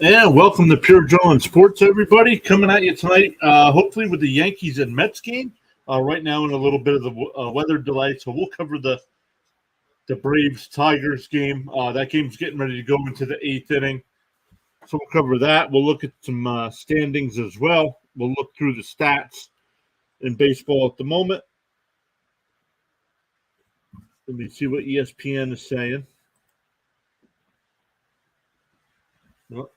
And welcome to Pure Joe and Sports, everybody. Coming at you tonight, hopefully with the Yankees and Mets game. Right now, in a little bit of the weather delay, so we'll cover the Braves Tigers game. That game's getting ready to go into the eighth inning, so we'll cover that. We'll look at some standings as well. We'll look through the stats in baseball at the moment. Let me see what ESPN is saying. Well,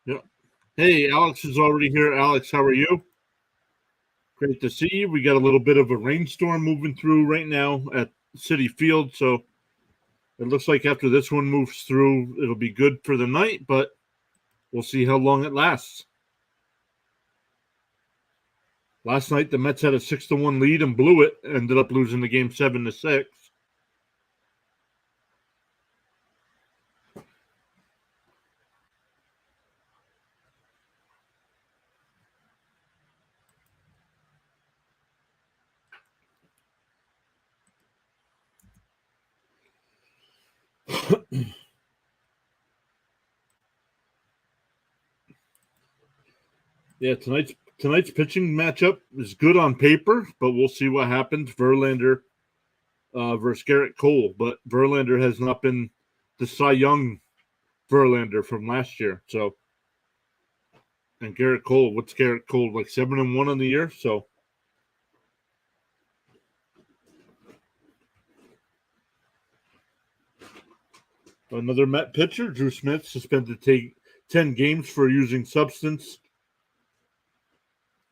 yeah. Hey, Alex is already here. Alex, how are you? Great to see you. We got a little bit of a rainstorm moving through right now at City Field, so it looks like after this one moves through, it'll be good for the night, but we'll see how long it lasts. Last night, the Mets had a 6-1 lead and blew it. Ended up losing the game 7-6. Yeah, tonight's pitching matchup is good on paper, but we'll see what happens. Verlander versus Garrett Cole, but Verlander has not been the Cy Young Verlander from last year. So, and Garrett Cole, what's Garrett Cole like 7-1 on the year? So, another Met pitcher, Drew Smith, suspended to take 10 games for using substance.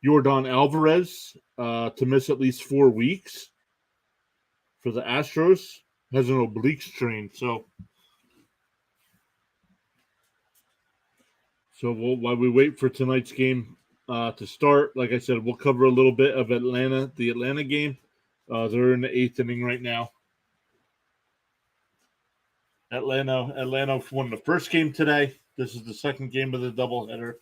Yordan Alvarez to miss at least 4 weeks for the Astros. Has an oblique strain, so while we wait for tonight's game to start, like I said, we'll cover a little bit of the Atlanta game. They're in the eighth inning right now. Atlanta won the first game today. This is the second game of the doubleheader.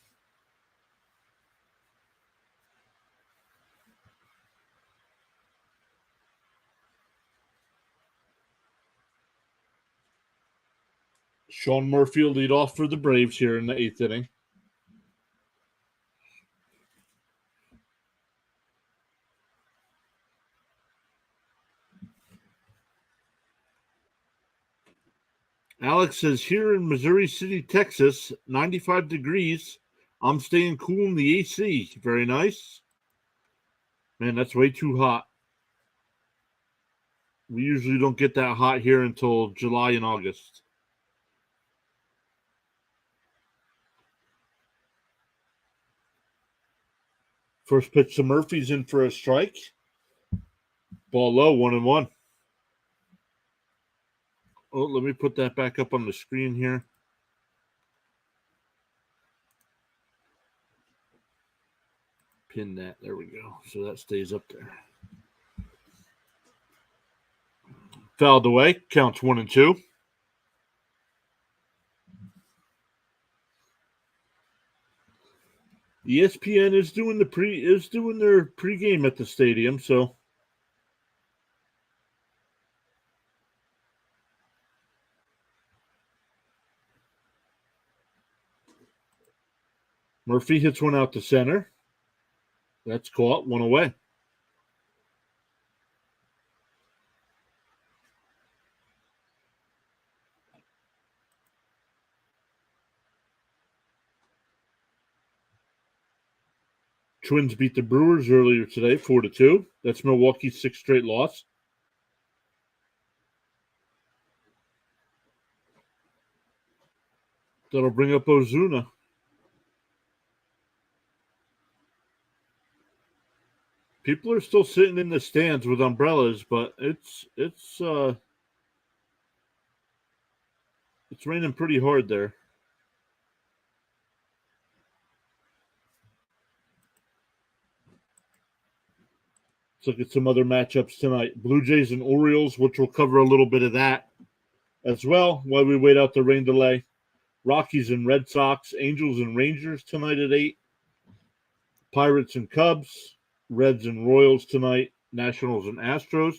Sean Murphy will lead off for the Braves here in the eighth inning. Alex says, here in Missouri City, Texas, 95 degrees. I'm staying cool in the AC. Very nice. Man, that's way too hot. We usually don't get that hot here until July and August. First pitch to Murphy's in for a strike. Ball low, 1-1. Oh, let me put that back up on the screen here. Pin that. There we go. So that stays up there. Fouled away. Counts 1-2. ESPN is doing their pregame at the stadium, so Murphy hits one out to center. That's caught, one away. Twins beat the Brewers earlier today, 4-2. That's Milwaukee's sixth straight loss. That'll bring up Ozuna. People are still sitting in the stands with umbrellas, but it's raining pretty hard there. Let's look at some other matchups tonight. Blue Jays and Orioles, which we'll cover a little bit of that as well while we wait out the rain delay. Rockies and Red Sox, Angels and Rangers tonight at 8. Pirates and Cubs, Reds and Royals tonight, Nationals and Astros.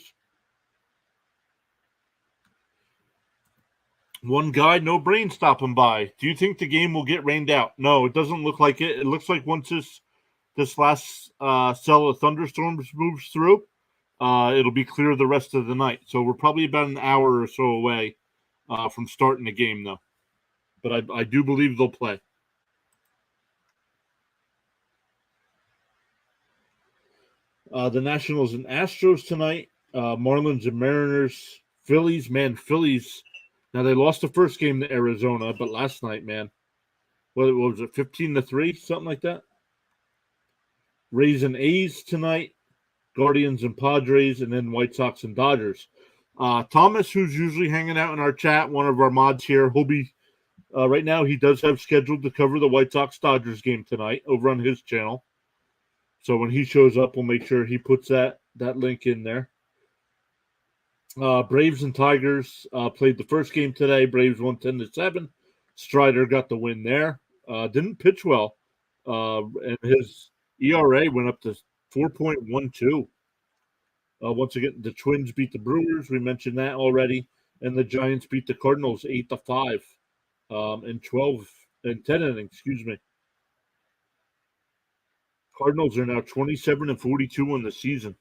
One guy, no brain stopping by. Do you think the game will get rained out? No, it doesn't look like it. It looks like once this last cell of thunderstorms moves through, it'll be clear the rest of the night. So we're probably about an hour or so away from starting the game, though. But I do believe they'll play. The Nationals and Astros tonight. Marlins and Mariners. Phillies, man, Phillies. Now they lost the first game to Arizona, but last night, man, what was it, 15-3, something like that? Rays and A's tonight. Guardians and Padres, and then White Sox and Dodgers. Thomas, who's usually hanging out in our chat, one of our mods here, he'll be right now. He does have scheduled to cover the White Sox Dodgers game tonight over on his channel. So when he shows up, we'll make sure he puts that link in there. Braves and Tigers played the first game today. Braves won 10-7. Strider got the win there. Didn't pitch well, and his ERA went up to 4.12. Once again, the Twins beat the Brewers. We mentioned that already, and the Giants beat the Cardinals 8-5 in 12 and 10 innings. Excuse me. Cardinals are now 27-42 on the season.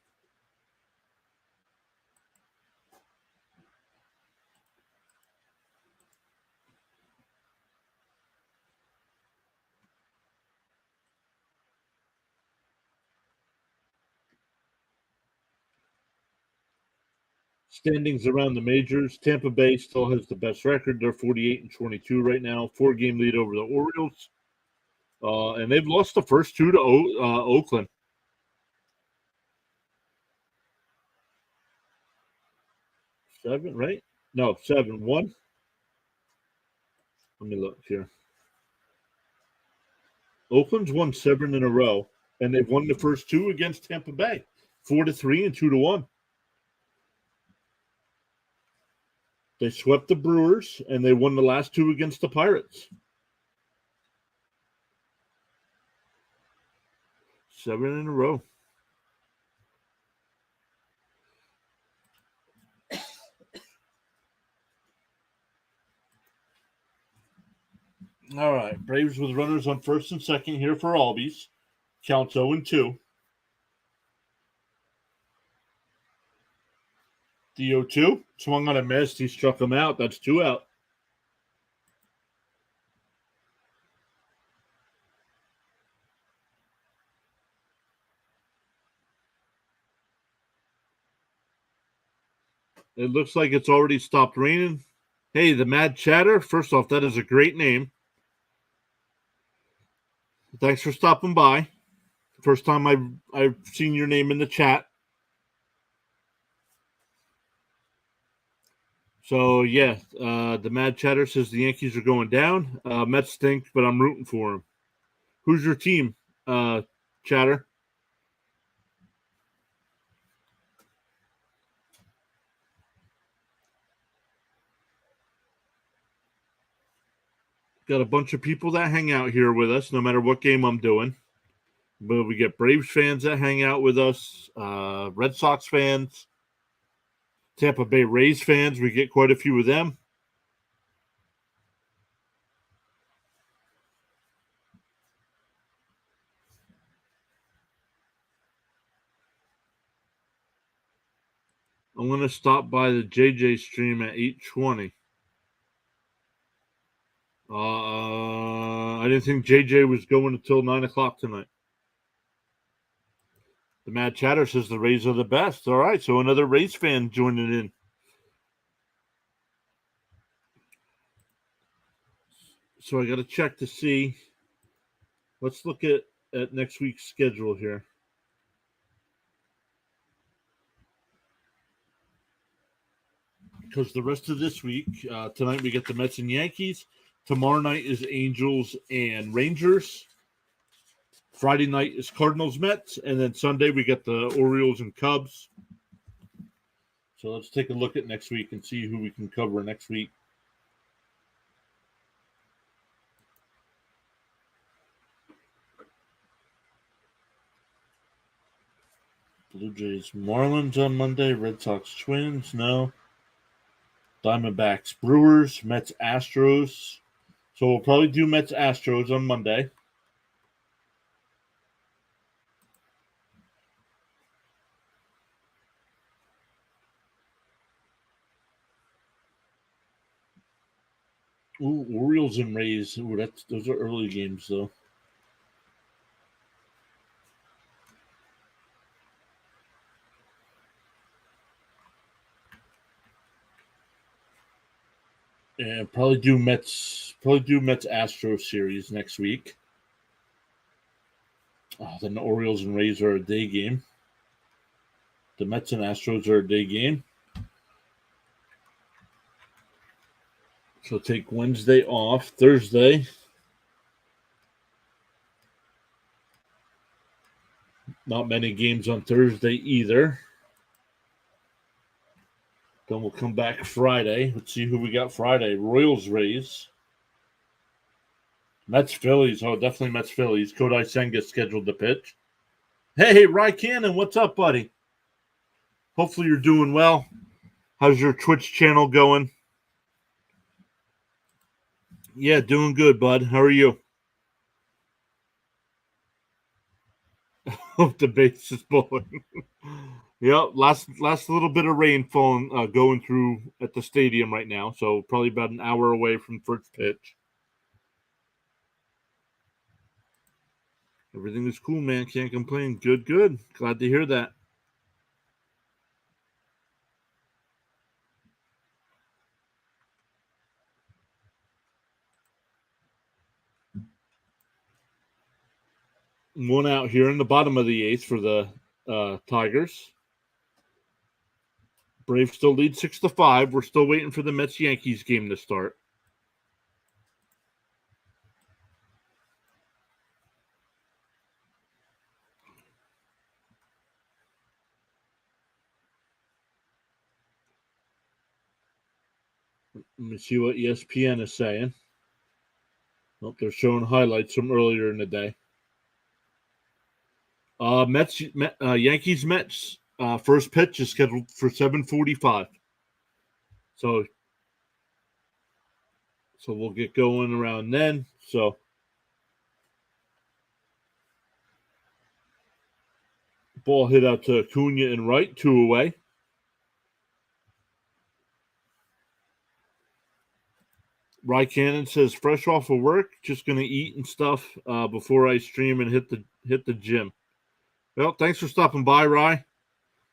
Standings around the majors. Tampa Bay still has the best record. They're 48-22 right now. 4-game lead over the Orioles. And they've lost the first two to Oakland. 7, right? No, 7-1. Let me look here. Oakland's won 7 in a row, and they've won the first two against Tampa Bay, 4-3 and 2-1. They swept the Brewers, and they won the last two against the Pirates. 7 in a row. All right. Braves with runners on first and second here for Albies. Counts 0-2. The 0-2 swung on a miss. He struck him out. That's 2 out. It looks like it's already stopped raining. Hey, the Mad Chatter. First off, that is a great name. Thanks for stopping by. First time I've seen your name in the chat. So yeah, the Mad Chatter says the Yankees are going down. Mets stink, but I'm rooting for them. Who's your team, Chatter? Got a bunch of people that hang out here with us, no matter what game I'm doing. But we get Braves fans that hang out with us, Red Sox fans, Tampa Bay Rays fans. We get quite a few of them. I'm going to stop by the JJ stream at 8:20. I didn't think JJ was going until 9 o'clock tonight. The Mad Chatter says the Rays are the best. All right, so another Rays fan joining in. So I got to check to see. Let's look at next week's schedule here. Because the rest of this week, tonight we get the Mets and Yankees. Tomorrow night is Angels and Rangers. Friday night is Cardinals Mets, and then Sunday we get the Orioles and Cubs. So let's take a look at next week and see who we can cover next week. Blue Jays Marlins on Monday. Red Sox Twins, no. Diamondbacks, Brewers, Mets, Astros. So we'll probably do Mets, Astros on Monday. Ooh, Orioles and Rays. Ooh, those are early games though. And probably do Mets Astros series next week. Then the Orioles and Rays are a day game. The Mets and Astros are a day game. So take Wednesday off. Thursday. Not many games on Thursday either. Then we'll come back Friday. Let's see who we got Friday. Royals, Rays. Mets, Phillies. Oh, definitely Mets, Phillies. Kodai Senga scheduled to pitch. Hey, Rye Cannon, what's up, buddy? Hopefully you're doing well. How's your Twitch channel going? Yeah, doing good, bud. How are you? Hope the base is blowing. Yep, last little bit of rain falling, going through at the stadium right now. So probably about an hour away from first pitch. Everything is cool, man. Can't complain. Good, good. Glad to hear that. One out here in the bottom of the eighth for the Tigers. Braves still lead 6-5. We're still waiting for the Mets Yankees game to start. Let me see what ESPN is saying. Oh, they're showing highlights from earlier in the day. Yankees Mets. First pitch is scheduled for 7:45. So we'll get going around then. So ball hit out to Acuna and right, 2 away. Rye Cannon says fresh off of work, just gonna eat and stuff before I stream and hit the gym. Well, thanks for stopping by, Rye.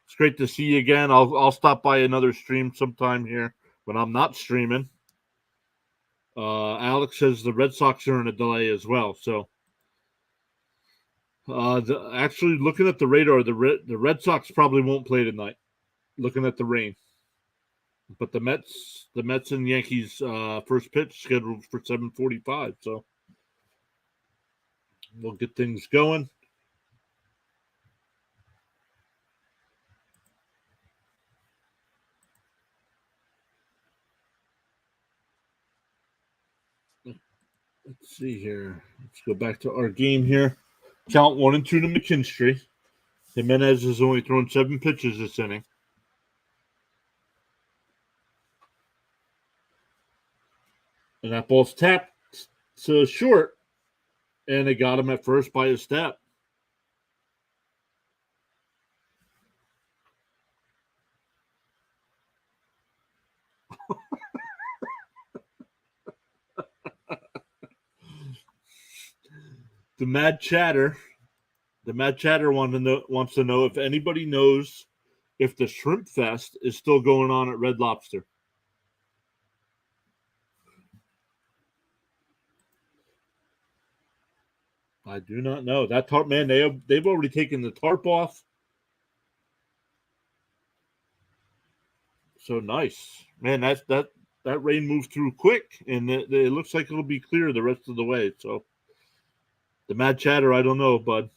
It's great to see you again. I'll stop by another stream sometime here when I'm not streaming. Alex says the Red Sox are in a delay as well. So, actually, looking at the radar, the Red Sox probably won't play tonight. Looking at the rain, but the Mets and Yankees first pitch scheduled for 7:45. So we'll get things going. Let's see here. Let's go back to our game here. Count 1 and 2 to McKinstry. Jimenez has only thrown 7 pitches this inning. And that ball's tapped to short. And they got him at first by a step. The Mad Chatter wants to know if anybody knows if the Shrimp Fest is still going on at Red Lobster. I do not know. That tarp, man, they've already taken the tarp off. So nice, man. That rain moved through quick, and it looks like it'll be clear the rest of the way. So the Mad Chatter, I don't know, bud.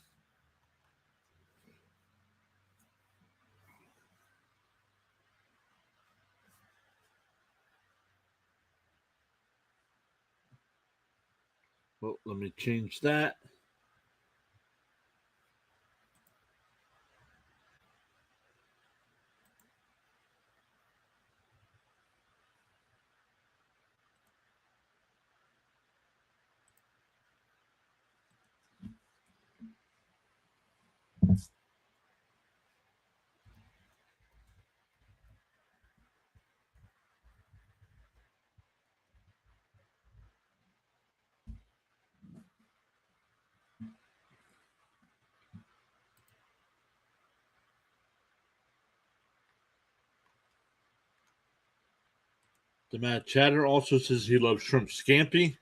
Well, let me change that. The Matt Chatter also says he loves shrimp scampi.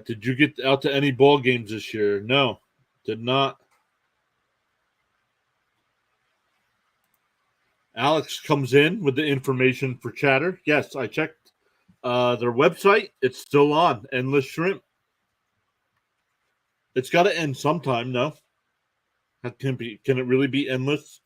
Did you get out to any ball games this year? No, did not. Alex comes in with the information for Chatter. Yes, I checked their website. It's still on. Endless Shrimp. It's got to end sometime. No, that can be. Can it really be endless?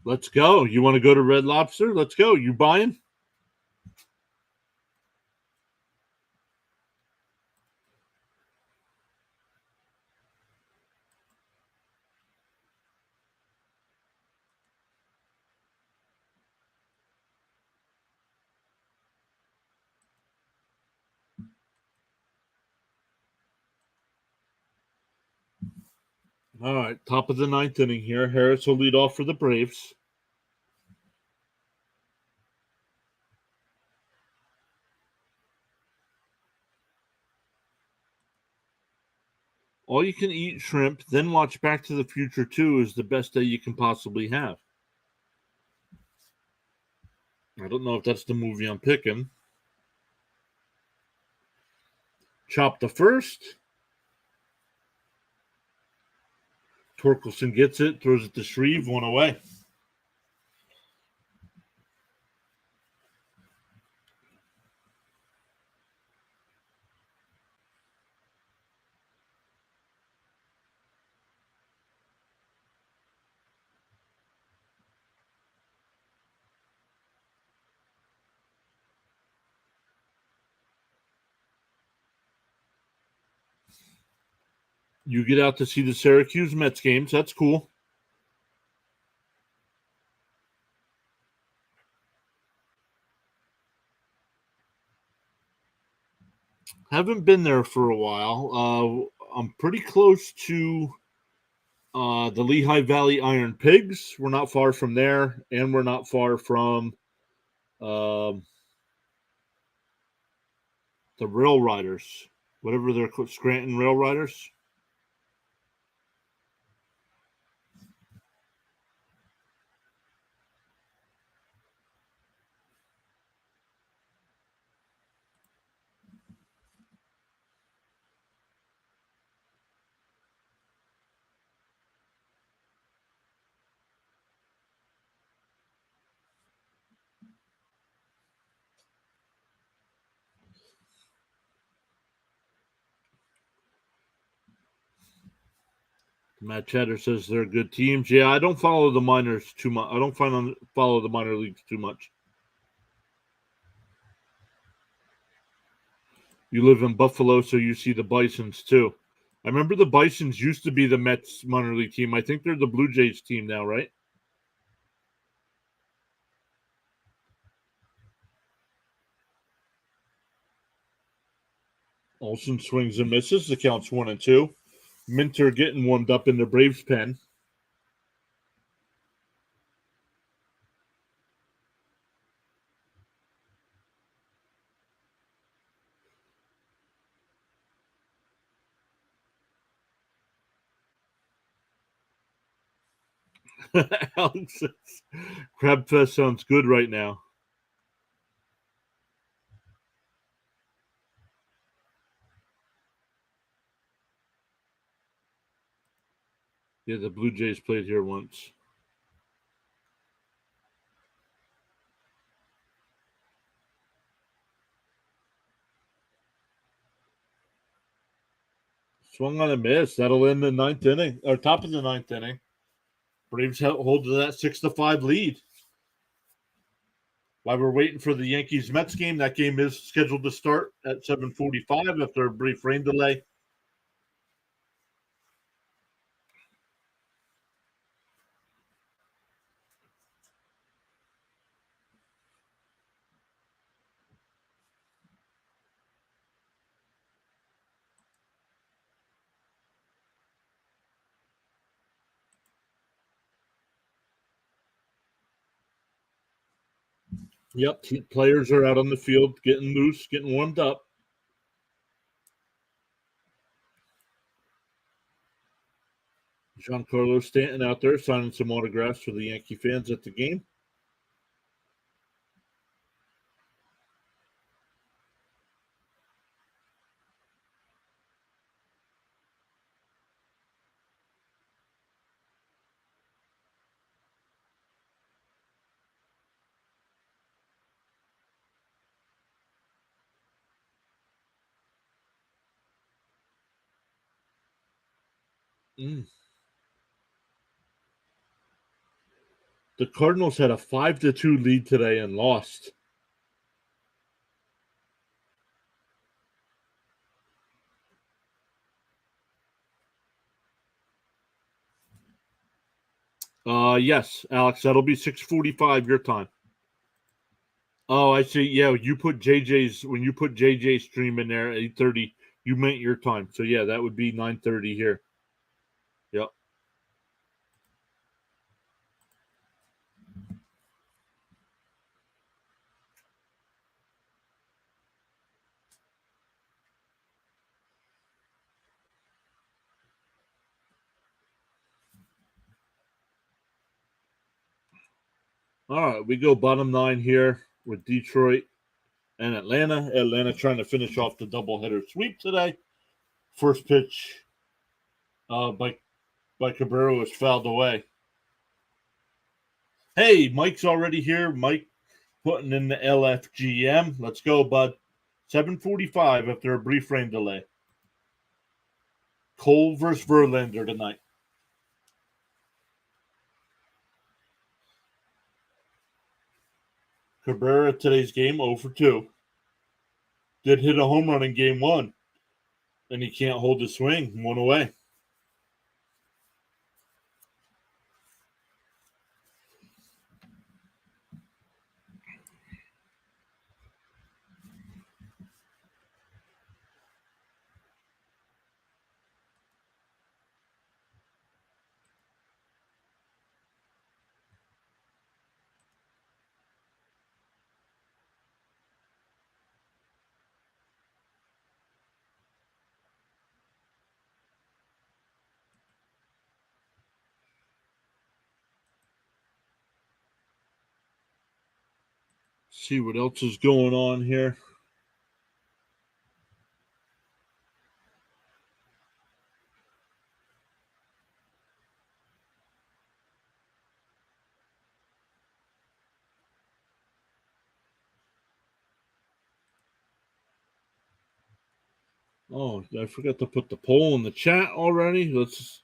Let's go. You want to go to Red Lobster? Let's go. You buying? All right. Top of the ninth inning here. Harris will lead off for the Braves. All you can eat shrimp, then watch Back to the Future 2 is the best day you can possibly have. I don't know if that's the movie I'm picking. Chop the first. Torkelson gets it, throws it to Shreve, one away. You get out to see the Syracuse Mets games. That's cool. Haven't been there for a while. I'm pretty close to the Lehigh Valley Iron Pigs. We're not far from there, and we're not far from um, the Rail Riders, whatever they're called, Scranton Rail Riders. Matt Chatter says they're good teams. Yeah, I don't follow the minors too much. I don't follow the minor leagues too much. You live in Buffalo, so you see the Bisons too. I remember the Bisons used to be the Mets minor league team. I think they're the Blue Jays team now, right? Olsen swings and misses. The count's 1-2. Minter getting warmed up in the Braves pen. Alex says, Crabfest sounds good right now. Yeah, the Blue Jays played here once. Swung on a miss. That'll end the ninth inning, or top of the ninth inning. Braves hold to that 6-5 lead. While we're waiting for the Yankees Mets game, that game is scheduled to start at 7:45 after a brief rain delay. Yep, players are out on the field getting loose, getting warmed up. Giancarlo Stanton out there signing some autographs for the Yankee fans at the game. Mm. The Cardinals had a 5-2 lead today and lost. Yes, Alex, that'll be 6:45 your time. Oh, I see. Yeah, you put JJ's when you put JJ's stream in there at 8:30, you meant your time. So yeah, that would be 9:30 here. Yep. All right, we go bottom nine here with Detroit and Atlanta. Atlanta trying to finish off the doubleheader sweep today. First pitch by Cabrera was fouled away. Hey, Mike's already here. Mike putting in the LFGM. Let's go, bud. 7:45 after a brief rain delay. Cole versus Verlander tonight. Cabrera today's game 0 for 2. Did hit a home run in game one, and he can't hold the swing. One away. See what else is going on here. Oh, I forgot to put the poll in the chat already. Let's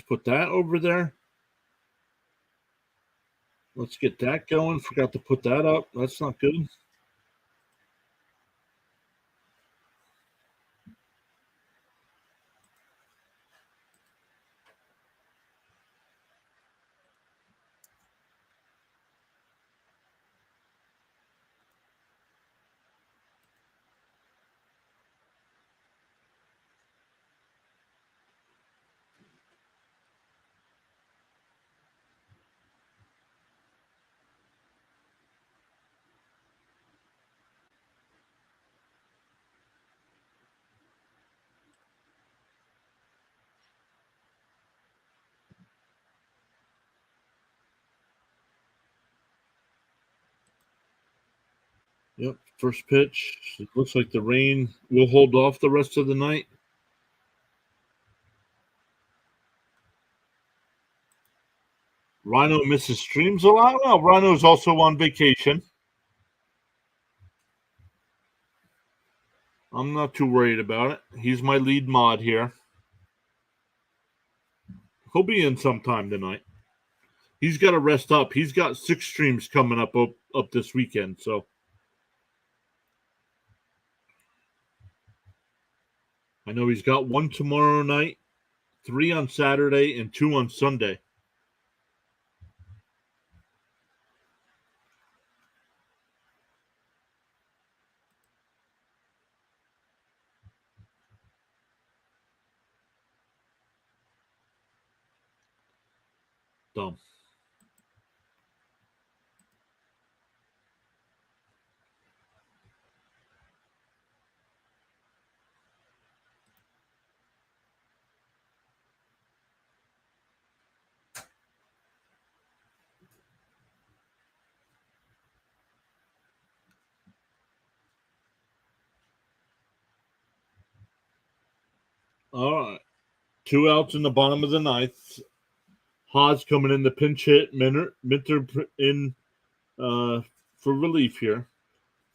put that over there. Let's get that going. Forgot to put that up. That's not good. Yep, first pitch. It looks like the rain will hold off the rest of the night. Rhino misses streams a lot. Well, Rhino's also on vacation. I'm not too worried about it. He's my lead mod here. He'll be in sometime tonight. He's got to rest up. He's got 6 streams coming up this weekend. So I know he's got 1 tomorrow night, 3 on Saturday, and 2 on Sunday. Dumb. All right. 2 outs in the bottom of the ninth. Haas coming in the pinch hit. Minter in for relief here.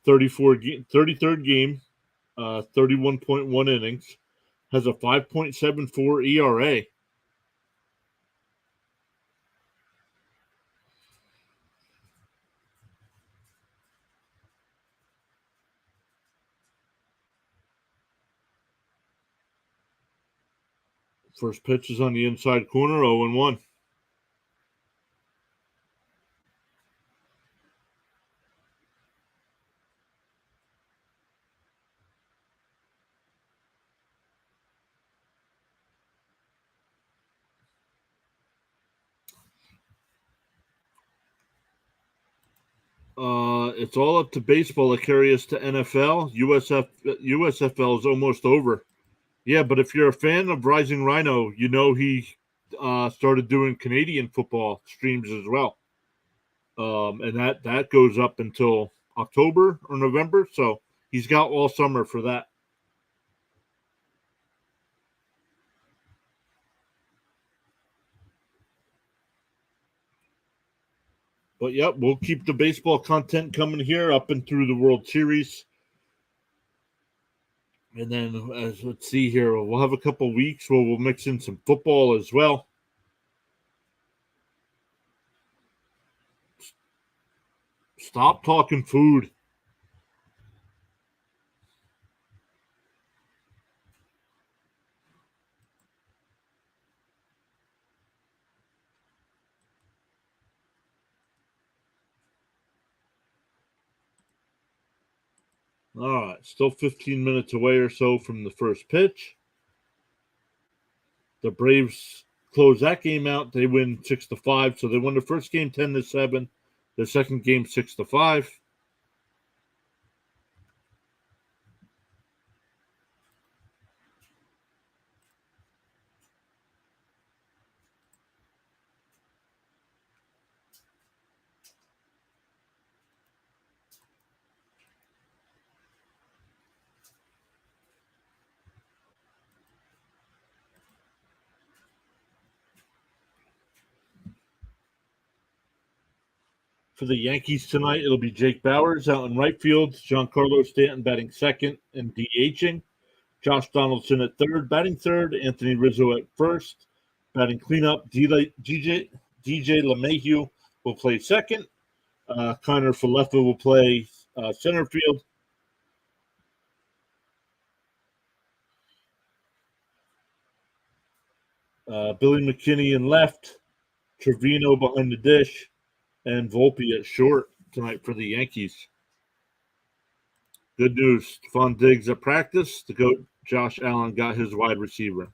33rd game, 31.1 innings. Has a 5.74 ERA. First pitch is on the inside corner, 0-1. It's all up to baseball to carry us to NFL. USFL is almost over. Yeah, but if you're a fan of Rising Rhino, you know he started doing Canadian football streams as well. And that goes up until October or November. So he's got all summer for that. But yep, we'll keep the baseball content coming here up and through the World Series. And then let's see here, we'll have a couple weeks where we'll mix in some football as well. Stop talking food. All right, still 15 minutes away or so from the first pitch. The Braves close that game out. They win 6-5, so they won the first game 10-7. The second game 6-5. For the Yankees tonight, it'll be Jake Bauers out in right field, Giancarlo Stanton batting second and DHing, Josh Donaldson at third, batting third, Anthony Rizzo at first, batting cleanup, DJ LeMahieu will play second, Connor Falefa will play center field. Billy McKinney in left, Trevino behind the dish, and Volpe at short tonight for the Yankees. Good news. Stephon Diggs at practice. The GOAT Josh Allen got his wide receiver.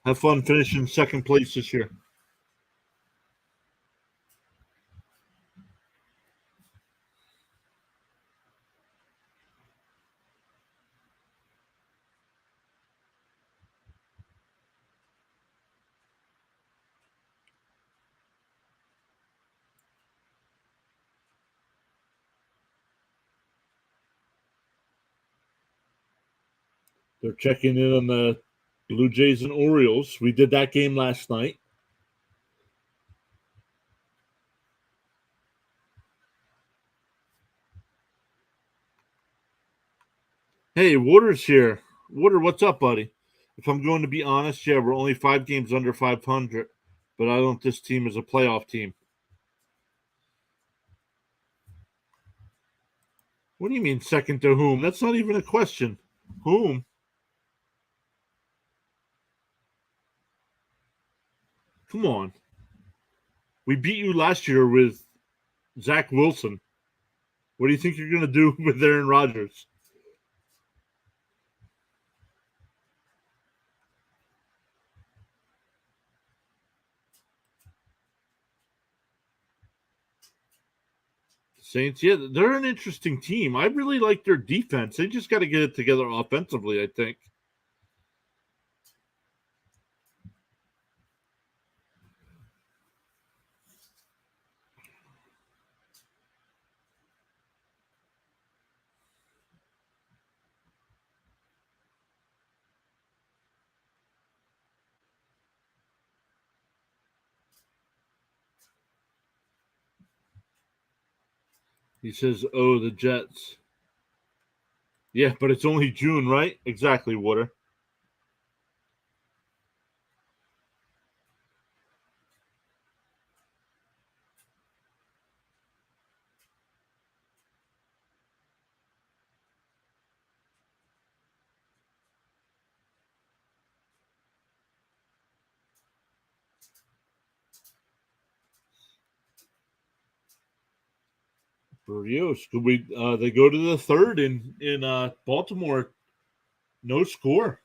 Have fun finishing second place this year. They're checking in on the Blue Jays and Orioles. We did that game last night. Hey, Water's here. Water, what's up, buddy? If I'm going to be honest, yeah, we're only 5 games under 500, but I don't think this team is a playoff team. What do you mean second to whom? That's not even a question. Whom? Come on. We beat you last year with Zach Wilson. What do you think you're going to do with Aaron Rodgers? Saints, yeah, they're an interesting team. I really like their defense. They just got to get it together offensively, I think. He says, "Oh, the Jets." Yeah, but it's only June, right? Exactly, Water. Berrios. Could we? They go to the third in Baltimore. No score.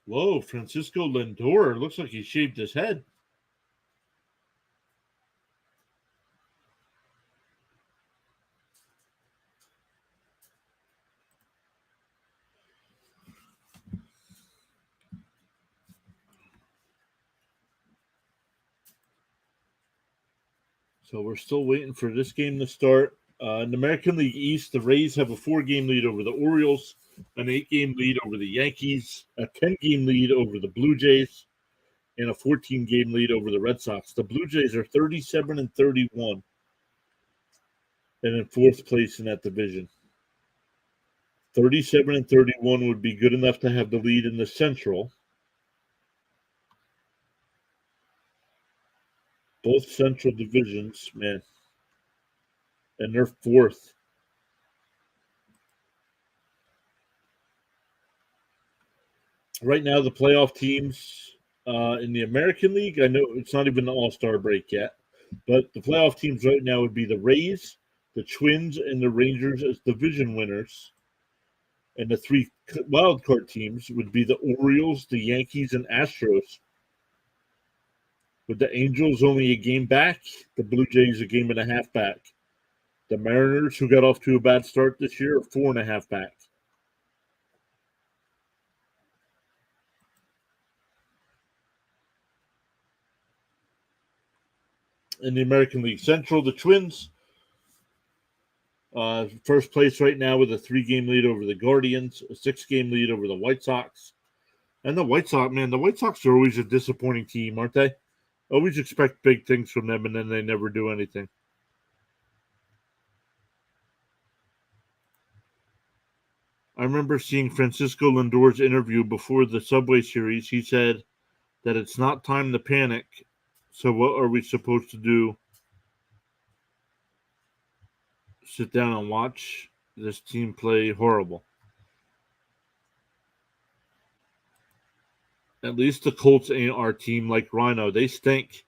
Whoa, Francisco Lindor looks like he shaved his head. So we're still waiting for this game to start. In the American League East, the Rays have a 4-game lead over the Orioles, an 8-game lead over the Yankees, a 10-game lead over the Blue Jays, and a 14-game lead over the Red Sox. The Blue Jays are 37 and 31 and in fourth place in that division. 37 and 31 would be good enough to have the lead in the Central. Both Central divisions, man, and they're fourth. Right now, the playoff teams in the American League, I know it's not even the All-Star break yet, but the playoff teams right now would be the Rays, the Twins, and the Rangers as division winners. And the 3 wild card teams would be the Orioles, the Yankees, and Astros. With the Angels only a game back, the Blue Jays a game and a half back. The Mariners, who got off to a bad start this year, are 4.5 back. In the American League Central, the Twins, first place right now with a 3-game lead over the Guardians, a 6-game lead over the White Sox. And the White Sox, man, the White Sox are always a disappointing team, aren't they? Always expect big things from them, and then they never do anything. I remember seeing Francisco Lindor's interview before the Subway Series. He said that it's not time to panic. So what are we supposed to do? Sit down and watch this team play horrible. At least the Colts ain't our team like Rhino. They stink.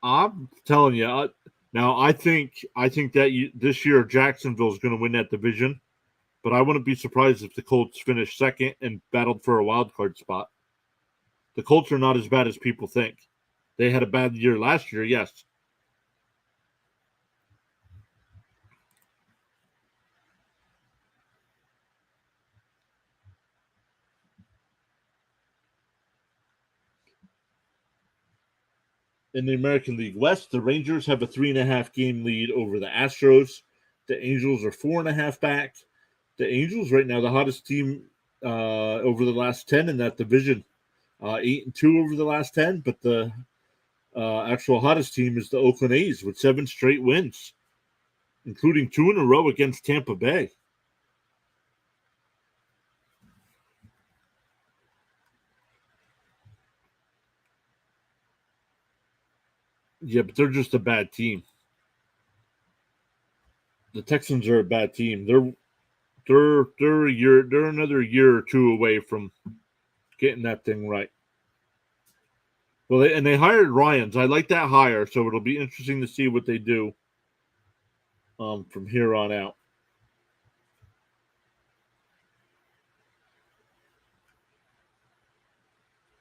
I'm telling you. Now I think that this year Jacksonville is going to win that division, but I wouldn't be surprised if the Colts finish second and battled for a wild card spot. The Colts are not as bad as people think. They had a bad year last year, yes. In the American League West, the Rangers have a 3.5-game lead over the Astros. The Angels are 4.5 back. The Angels right now the hottest team over the last 10 in that division. 8-2 over the last 10, but the actual hottest team is the Oakland A's with 7 straight wins, including 2 in a row against Tampa Bay. Yeah, but they're just a bad team. The Texans are a bad team. They're another year or two away from getting that thing right. Well, they hired Ryans. I like that hire, so it'll be interesting to see what they do from here on out.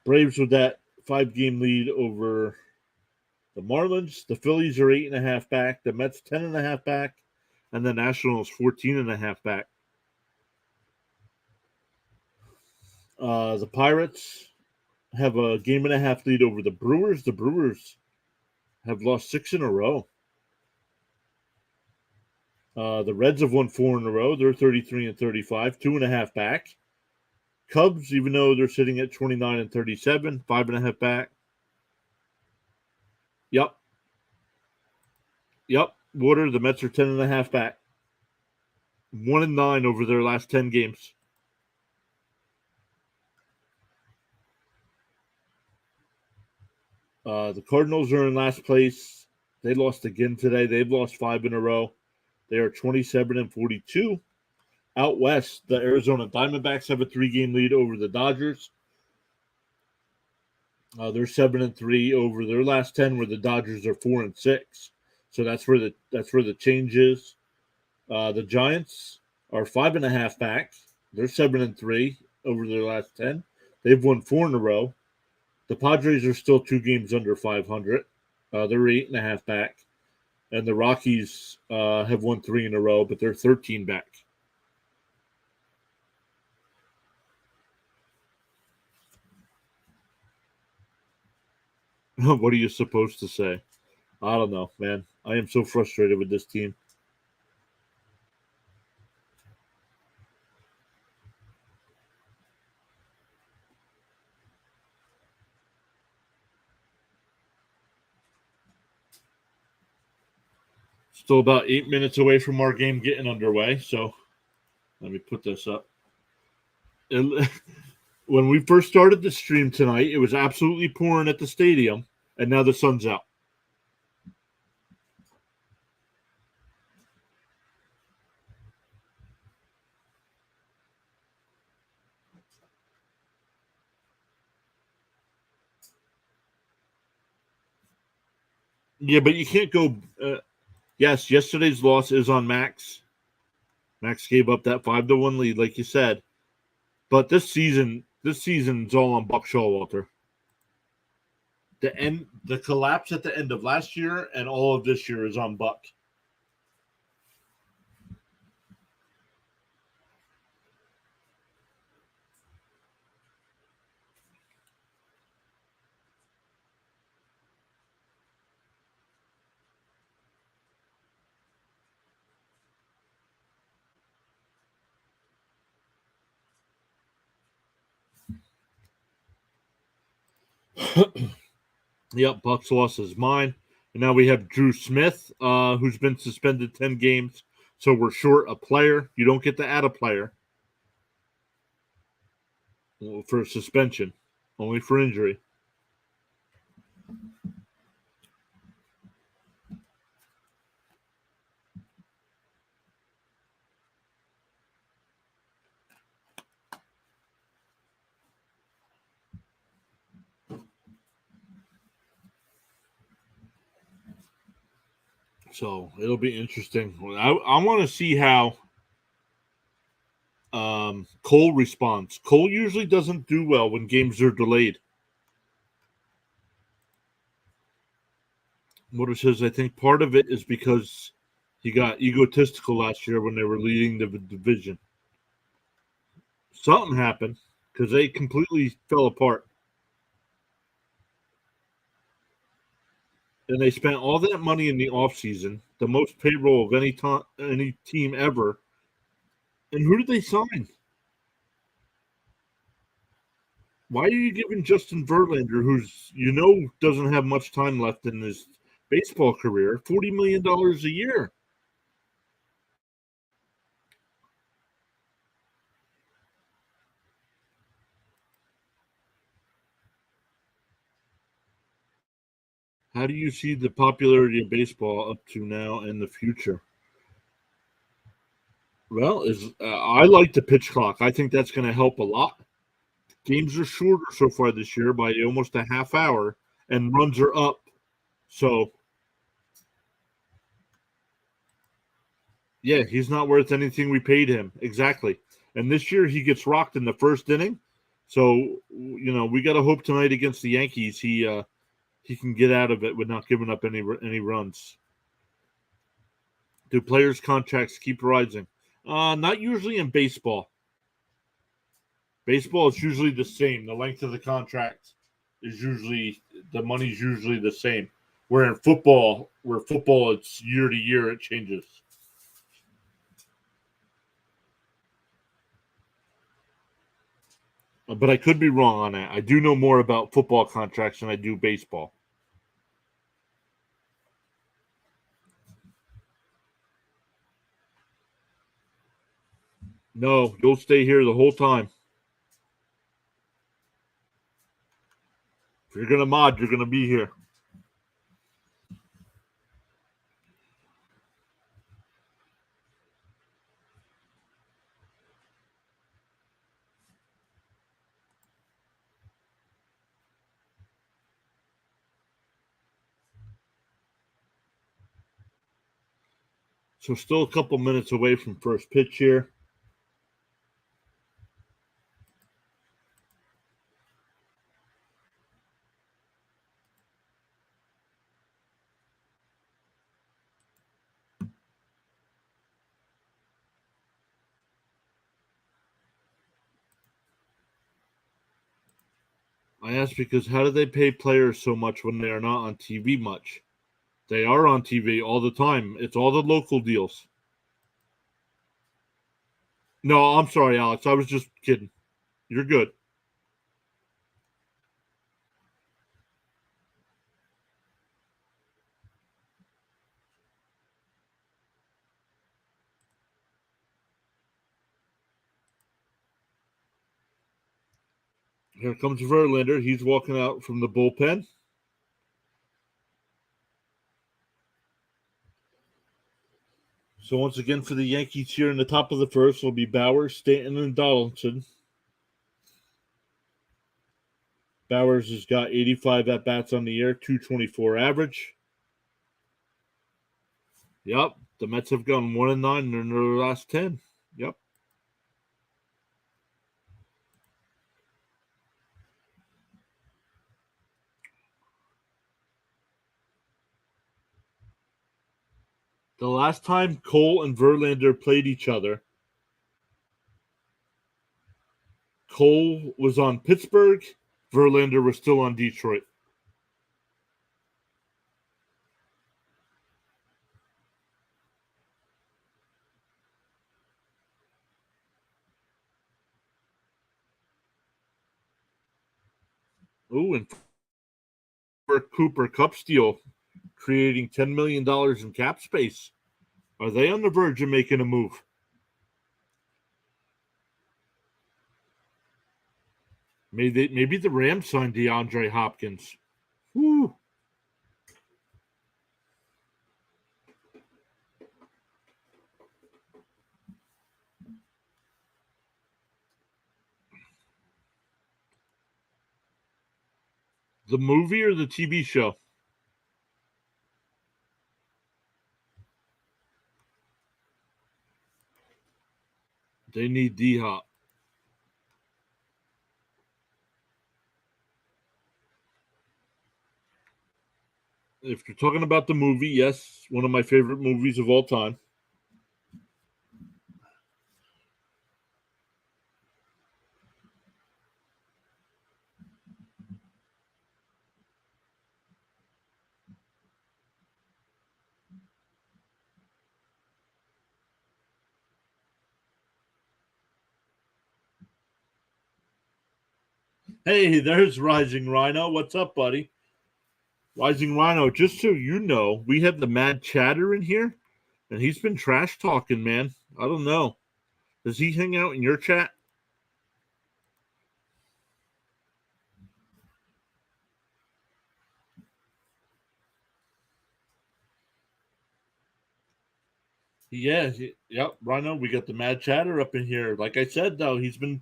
Braves with that 5-game lead over the Marlins. The Phillies are 8.5 back. The Mets 10.5 back, and the Nationals 14.5 back. The Pirates have a game and a half lead over the Brewers. The Brewers have lost 6 in a row. The Reds have won 4 in a row. They're 33 and 35, 2.5 back. Cubs, even though they're sitting at 29 and 37, 5.5 back. Yep. Yep, Water. The Mets are 10.5 back. 1-9 over their last 10 games. The Cardinals are in last place. They lost again today. They've lost 5 in a row. They are 27-42. Out west, the Arizona Diamondbacks have a 3-game lead over the Dodgers. They're 7-3 over their last 10, where the Dodgers are 4-6. So that's where the change is. The Giants are 5.5 back. They're 7-3 over their last 10. They've won 4 in a row. The Padres are still 2 games under 500. They're 8.5 back, and the Rockies have won 3 in a row, but they're 13 back. What are you supposed to say? I don't know, man. I am so frustrated with this team. Still about 8 minutes away from our game getting underway, so let me put this up. When we first started the stream tonight, it was absolutely pouring at the stadium, and now the sun's out. Yeah, but you can't go. Yes, yesterday's loss is on Max. Max gave up that 5-1 lead, like you said. But this season's all on Buck Showalter. The collapse at the end of last year and all of this year is on Buck. Yep, Buck's loss is mine. And now we have Drew Smith, who's been suspended 10 games. So we're short a player. You don't get to add a player for suspension, only for injury. So it'll be interesting. I want to see how Cole responds. Cole usually doesn't do well when games are delayed. What it says, I think part of it is because he got egotistical last year when they were leading the division. Something happened because they completely fell apart. And they spent all that money in the offseason, the most payroll of any team ever. And who did they sign? Why are you giving Justin Verlander, who's doesn't have much time left in his baseball career, $40 million a year? How do you see the popularity of baseball up to now and the future? Well, I like the pitch clock. I think that's going to help a lot. Games are shorter so far this year by almost a half hour, and runs are up. So, yeah, he's not worth anything we paid him. Exactly. And this year he gets rocked in the first inning. So, we got to hope tonight against the Yankees he can get out of it with not giving up any runs. Do players' contracts keep rising? Not usually in baseball. Baseball is usually the same. The length of the contract is usually the money's usually the same. Where football it's year to year it changes. But I could be wrong on that. I do know more about football contracts than I do baseball. No, you'll stay here the whole time. If you're going to mod, you're going to be here. So still a couple minutes away from first pitch here. I ask because how do they pay players so much when they are not on TV much? They are on TV all the time. It's all the local deals. No, I'm sorry, Alex. I was just kidding. You're good. Here comes Verlander. He's walking out from the bullpen. So once again for the Yankees here in the top of the first will be Bowers, Stanton, and Donaldson. Bowers has got 85 at bats on the year, 224 average. Yep, the Mets have gone 1-9 in their last 10. Yep. The last time Cole and Verlander played each other, Cole was on Pittsburgh, Verlander was still on Detroit. Ooh, and for Cooper Cup steal, creating $10 million in cap space. Are they on the verge of making a move? Maybe the Rams signed DeAndre Hopkins. Woo. The movie or the TV show? They need D-Hop. If you're talking about the movie, yes, one of my favorite movies of all time. Hey, there's Rising Rhino. What's up, buddy? Rising Rhino, just so you know, we have the Mad Chatter in here, and he's been trash talking, man. I don't know. Does he hang out in your chat? Yeah, yep, Rhino. We got the Mad Chatter up in here. Like I said, though, he's been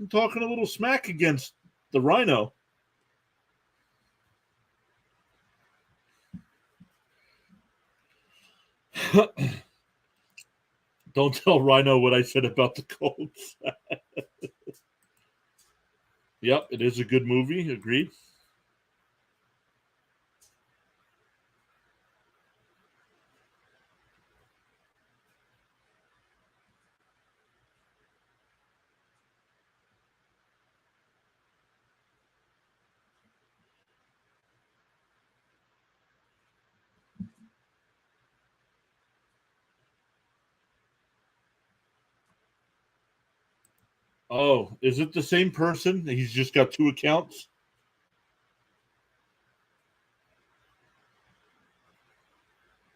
talking a little smack against the Rhino. Don't tell Rhino what I said about the Colts. Yep, it is a good movie. Agreed. Oh, is it the same person? He's just got two accounts?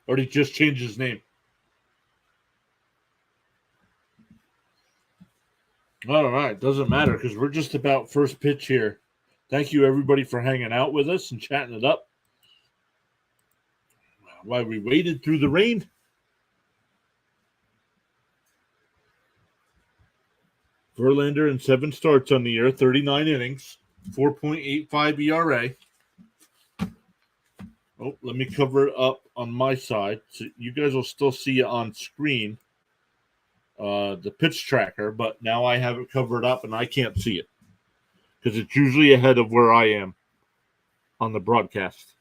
Or did he just change his name? All right, doesn't matter because we're just about first pitch here. Thank you, everybody, for hanging out with us and chatting it up while we waited through the rain. Verlander in 7 starts on the year, 39 innings, 4.85 ERA. Oh, let me cover it up on my side. So you guys will still see it on screen, the pitch tracker, but now I have it covered up and I can't see it because it's usually ahead of where I am on the broadcast.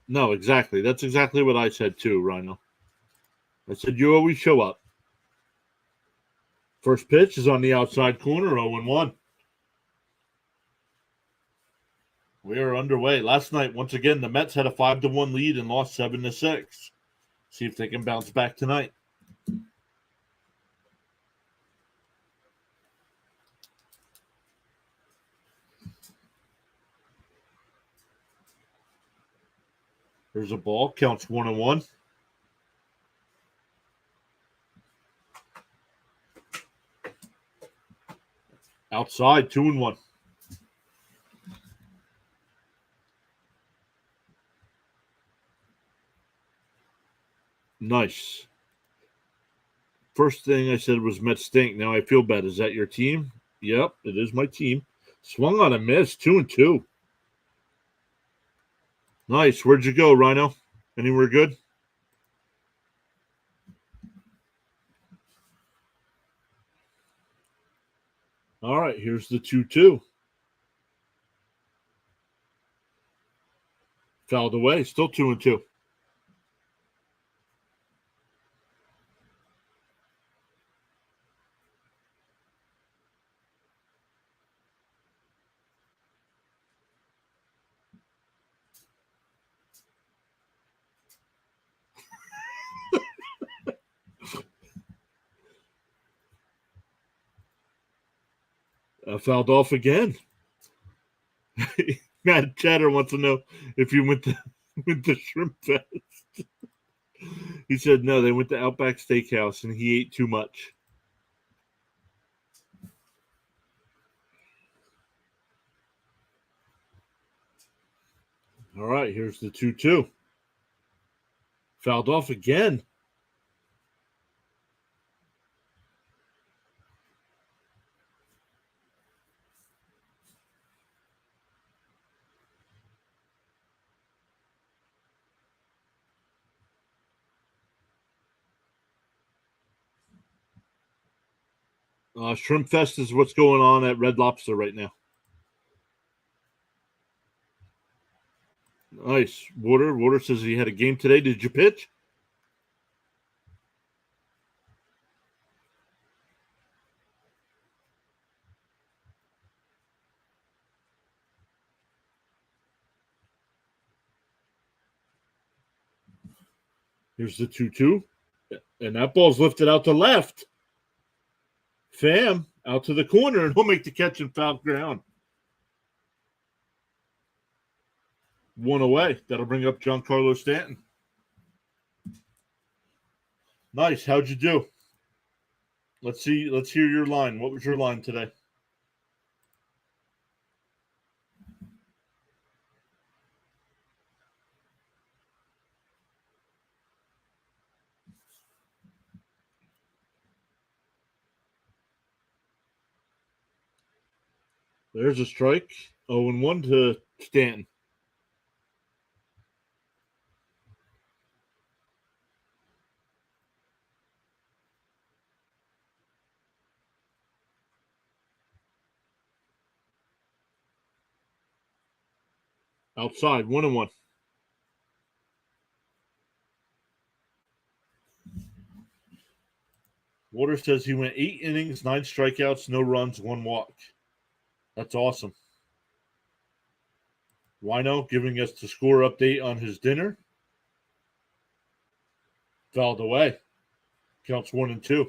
No, exactly. That's exactly what I said too, Rhino. I said you always show up. First pitch is on the outside corner, 0-1. We are underway. Last night, once again, the Mets had a 5-1 lead and lost 7-6. See if they can bounce back tonight. There's a ball, counts 1-1. Outside, 2-1. Nice. First thing I said was Mets stink. Now I feel bad. Is that your team? Yep, it is my team. Swung on a miss, 2-2. Nice. Where'd you go, Rhino? Anywhere good? All right, here's the 2-2. Fouled away, still 2-2. Fouled off again. Matt Chatter wants to know if you went to Shrimp Fest. He said no, they went to Outback Steakhouse and he ate too much. All right, here's the 2-2. Fouled off again. Shrimp Fest is what's going on at Red Lobster right now. Nice. Water says he had a game today. Did you pitch? Here's the 2-2. And that ball's lifted out to left. Pham out to the corner, and he'll make the catch in foul ground. 1 away. That'll bring up Giancarlo Stanton. Nice. How'd you do? Let's see. Let's hear your line. What was your line today? There's a strike. 0-1 to Stanton. Outside, 1-1. Water says he went 8 innings, 9 strikeouts, no runs, 1 walk. That's awesome. Wino giving us the score update on his dinner. Fouled away. Counts 1-2.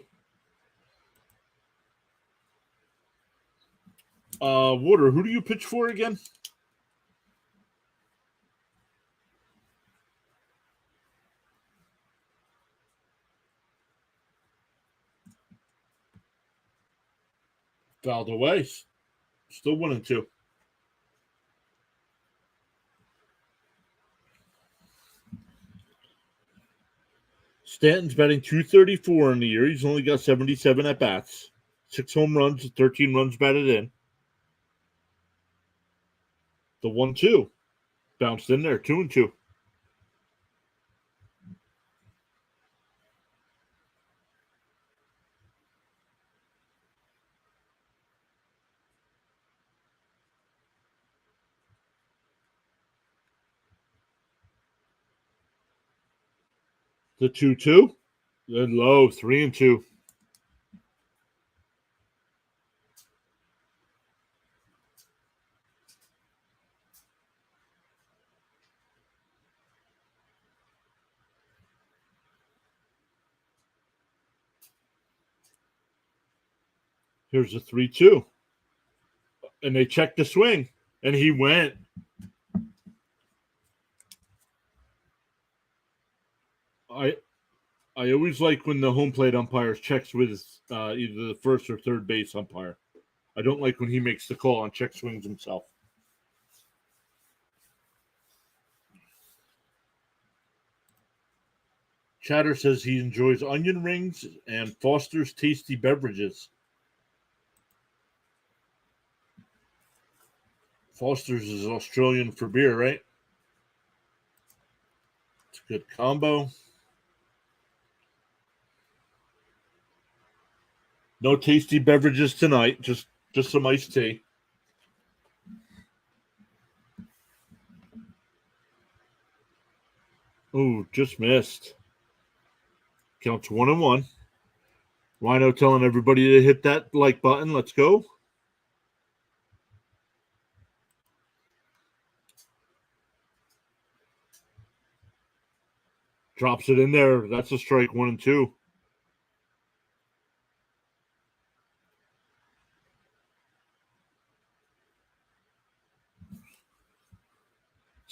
Water, who do you pitch for again? Fouled away. Still 1-2. Stanton's batting .234 in the year. He's only got 77 at bats. 6 home runs, 13 runs batted in. The 1-2 bounced in there, 2-2. The 2-2, then low, 3-2. Here's a 3-2. And they checked the swing, and he went. I always like when the home plate umpire checks with either the first or third base umpire. I don't like when he makes the call on check swings himself. Chatter says he enjoys onion rings and Foster's tasty beverages. Foster's is Australian for beer, right? It's a good combo. No tasty beverages tonight, just some iced tea. Ooh, just missed. Counts 1-1. Rhino telling everybody to hit that like button. Let's go. Drops it in there. That's a strike, 1-2.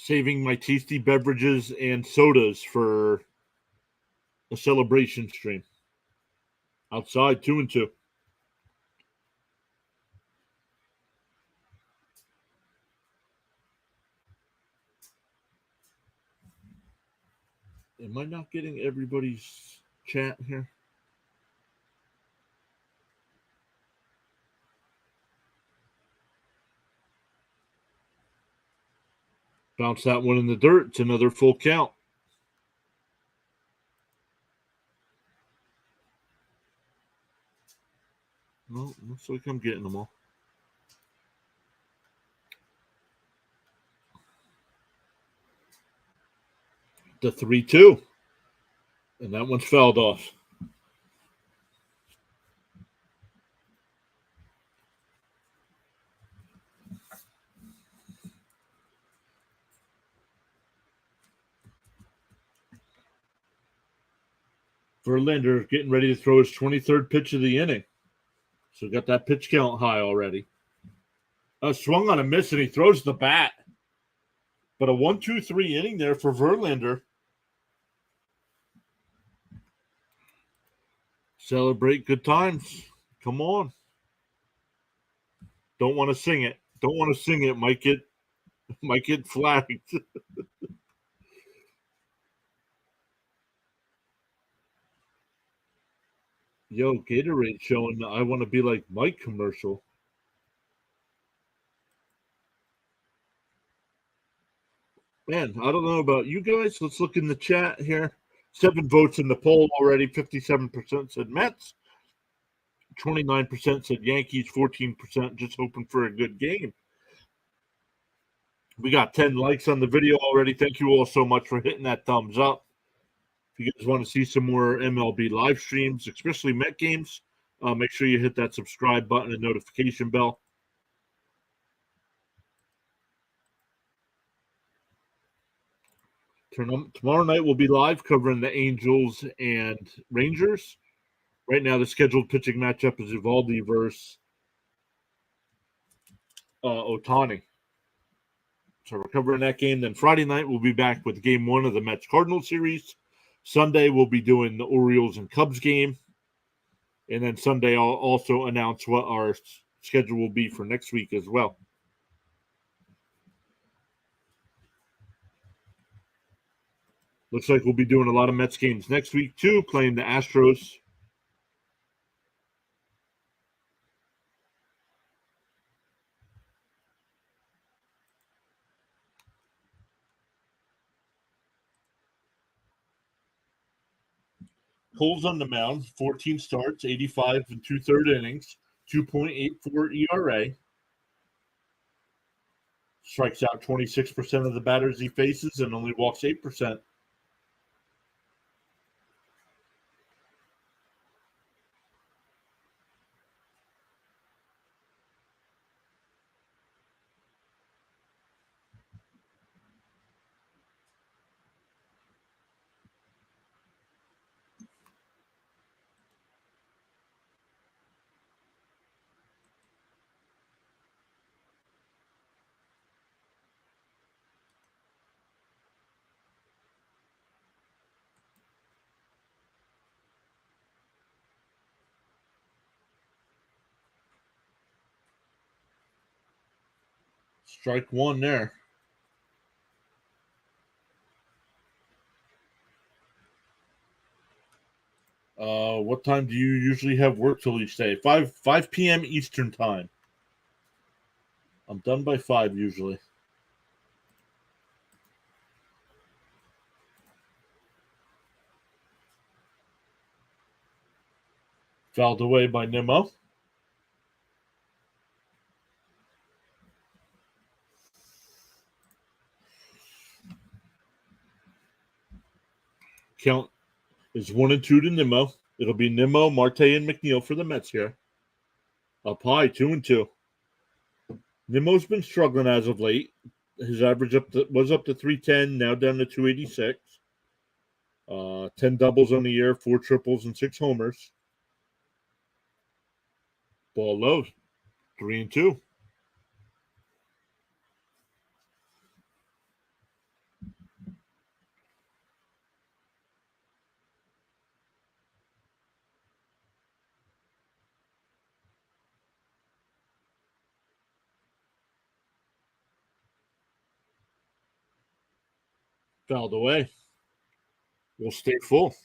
Saving my tasty beverages and sodas for a celebration stream. Outside, 2-2. Am I not getting everybody's chat here? Bounce that one in the dirt. It's another full count. Well, looks like I'm getting them all. The 3-2. And that one's fouled off. Verlander getting ready to throw his 23rd pitch of the inning. So got that pitch count high already. Swung on a miss, and he throws the bat. But a 1-2-3 inning there for Verlander. Celebrate good times. Come on. Don't want to sing it. Don't want to sing it. Might get flagged. Yo, Gatorade showing the I want to be like Mike commercial. Man, I don't know about you guys. Let's look in the chat here. 7 votes in the poll already. 57% said Mets. 29% said Yankees. 14% just hoping for a good game. We got 10 likes on the video already. Thank you all so much for hitting that thumbs up. If you guys want to see some more MLB live streams, especially Met games, make sure you hit that subscribe button and notification bell. Tomorrow night we'll be live covering the Angels and Rangers. Right now, the scheduled pitching matchup is Evaldi versus Otani. So we're covering that game. Then Friday night we'll be back with Game 1 of the Mets Cardinals series. Sunday we'll be doing the Orioles and Cubs game, and then Sunday I'll also announce what our schedule will be for next week as well. Looks like we'll be doing a lot of Mets games next week too, playing the Astros. Cole's on the mound, 14 starts, 85 and 2/3 innings, 2.84 ERA. Strikes out 26% of the batters he faces and only walks 8%. Strike one there. What time do you usually have work till each day? 5 p.m. Eastern time. I'm done by 5 usually. Fouled away by Nimmo. Count is 1-2 to Nimmo. It'll be Nimmo, Marte, and McNeil for the Mets here. Up high, 2-2. Nimmo's been struggling as of late. His average was up to 310, now down to 286. 10 doubles on the year, 4 triples, and 6 homers. Ball low, 3-2. Fouled away. We'll stay full.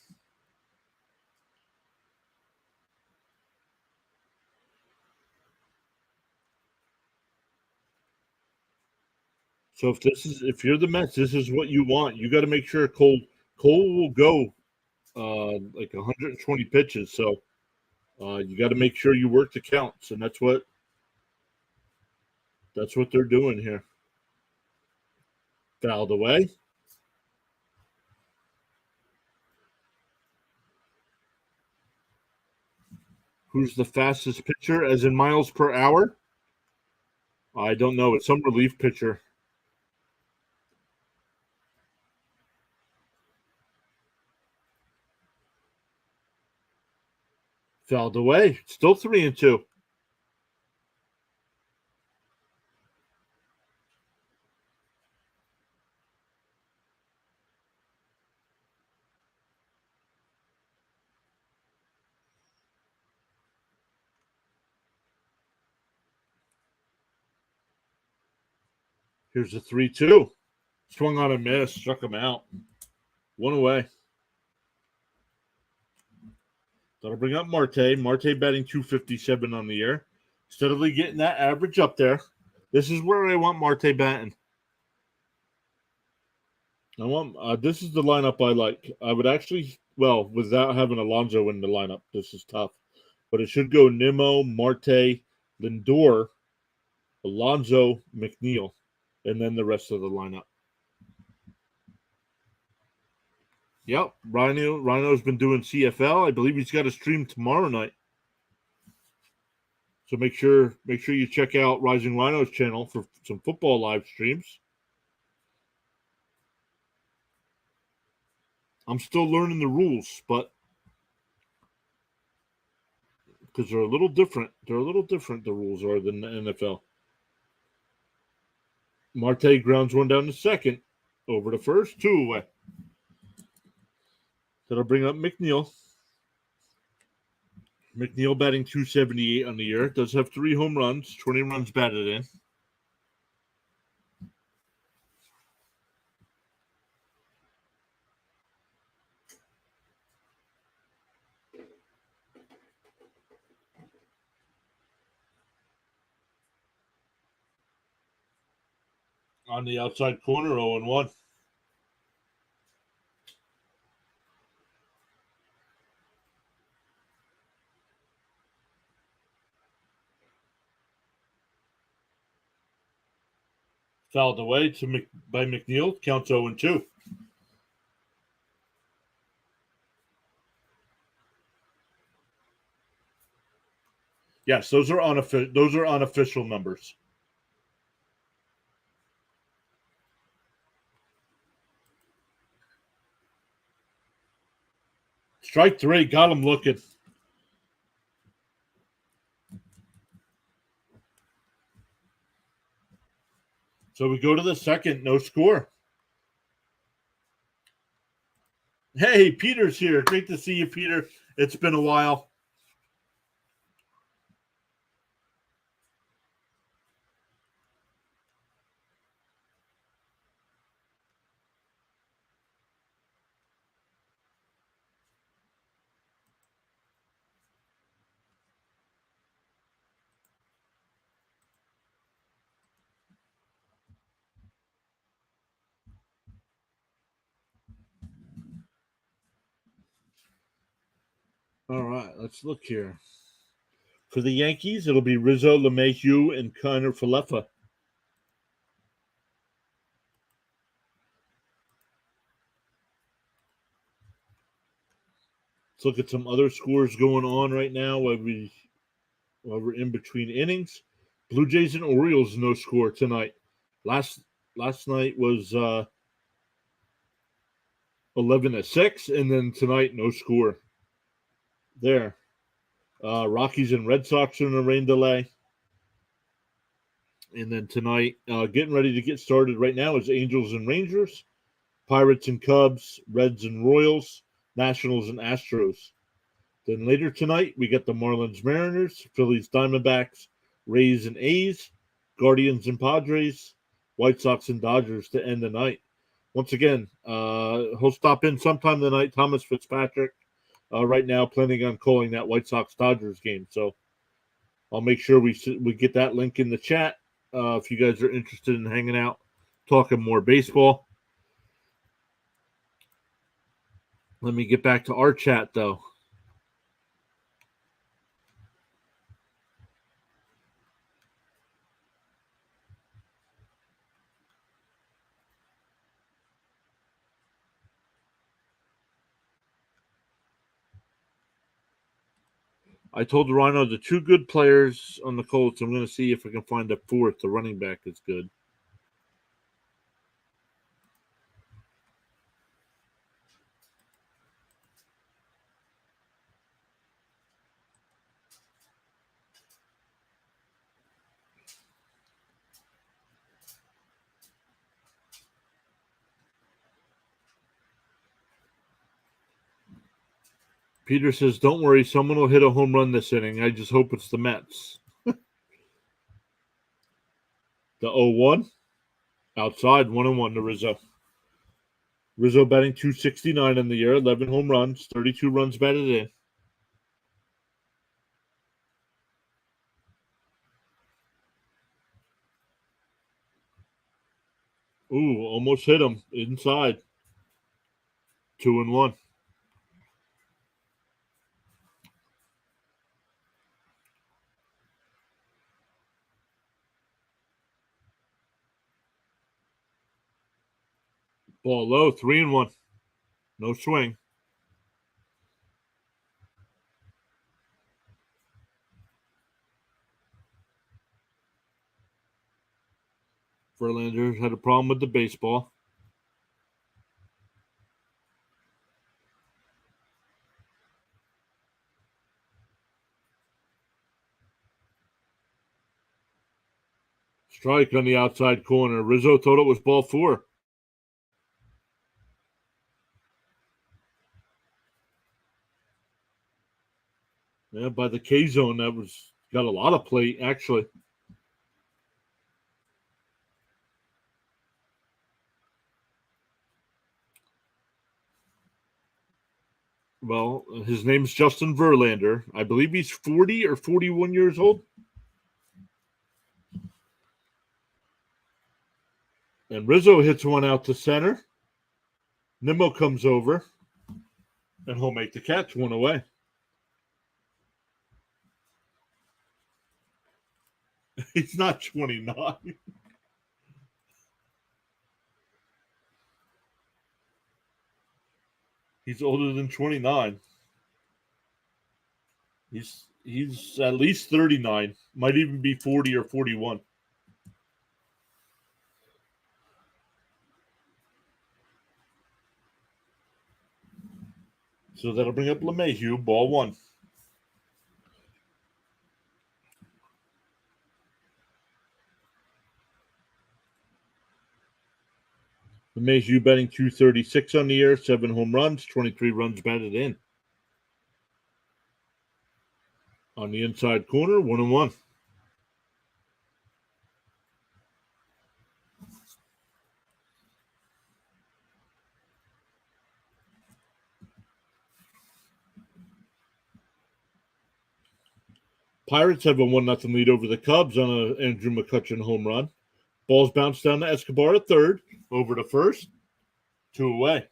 So if you're the Mets, this is what you want. You got to make sure Cole will go like 120 pitches. So you got to make sure you work the counts, and that's what they're doing here. Fouled away. Who's the fastest pitcher, as in miles per hour? I don't know. It's some relief pitcher. Fouled away. Still 3-2. Here's a 3-2. Swung on a miss, struck him out. 1 away. That'll bring up Marte. Marte batting 257 on the year. Steadily getting that average up there. This is where I want Marte batting. This is the lineup I like. I would actually, without having Alonso in the lineup, this is tough. But it should go Nimmo, Marte, Lindor, Alonso, McNeil, and then the rest of the lineup. Yep, Rhino's been doing CFL. I believe he's got a stream tomorrow night. So make sure you check out Rising Rhino's channel for some football live streams. I'm still learning the rules, but because they're a little different. They're a little different, the rules are, than the NFL. Marte grounds one down to second. Over to first, 2 away. That'll bring up McNeil. McNeil batting 278 on the year. Does have 3 home runs, 20 runs batted in. On the outside corner, 0-1. Fouled away by McNeil. Counts 0-2. Yes, those are unofficial numbers. Strike 3, got him looking. So we go to the second, no score. Hey, Peter's here. Great to see you, Peter. It's been a while. All right, let's look here. For the Yankees, it'll be Rizzo, LeMahieu, and Connor Falefa. Let's look at some other scores going on right now while we're in between innings. Blue Jays and Orioles, no score tonight. Last night was 11-6, and then tonight no score. There. Rockies and Red Sox are in a rain delay. And then tonight, getting ready to get started right now is Angels and Rangers, Pirates and Cubs, Reds and Royals, Nationals and Astros. Then later tonight, we got the Marlins Mariners, Phillies Diamondbacks, Rays and A's, Guardians and Padres, White Sox and Dodgers to end the night. Once again, he'll stop in sometime tonight, Thomas Fitzpatrick. Right now, planning on calling that White Sox Dodgers game. So I'll make sure we get that link in the chat if you guys are interested in hanging out, talking more baseball. Let me get back to our chat, though. I told Rhino the 2 good players on the Colts. I'm going to see if I can find a 4th. The running back is good. Peter says, "Don't worry, someone will hit a home run this inning. I just hope it's the Mets." The 0-1 outside 1-1 to Rizzo. Rizzo batting 269 in the year, 11 home runs, 32 runs batted in. Ooh, almost hit him inside. 2-1. Ball low, 3-1. No swing. Verlander had a problem with the baseball. Strike on the outside corner. Rizzo thought it was ball 4. Yeah, by the K zone, that was got a lot of plate, actually. Well, his name's Justin Verlander. I believe he's 40 or 41 years old. And Rizzo hits one out to center. Nimmo comes over, and he'll make the catch, one away. He's not 29. He's older than 29. He's at least 39. Might even be 40 or 41. So that'll bring up LeMahieu, ball 1. LeMahieu batting .236 on the year, 7 home runs, 23 runs batted in. On the inside corner, 1-1. Pirates have a 1-0 lead over the Cubs on an Andrew McCutchen home run. Ball's bounced down to Escobar at third, over to first, 2 away.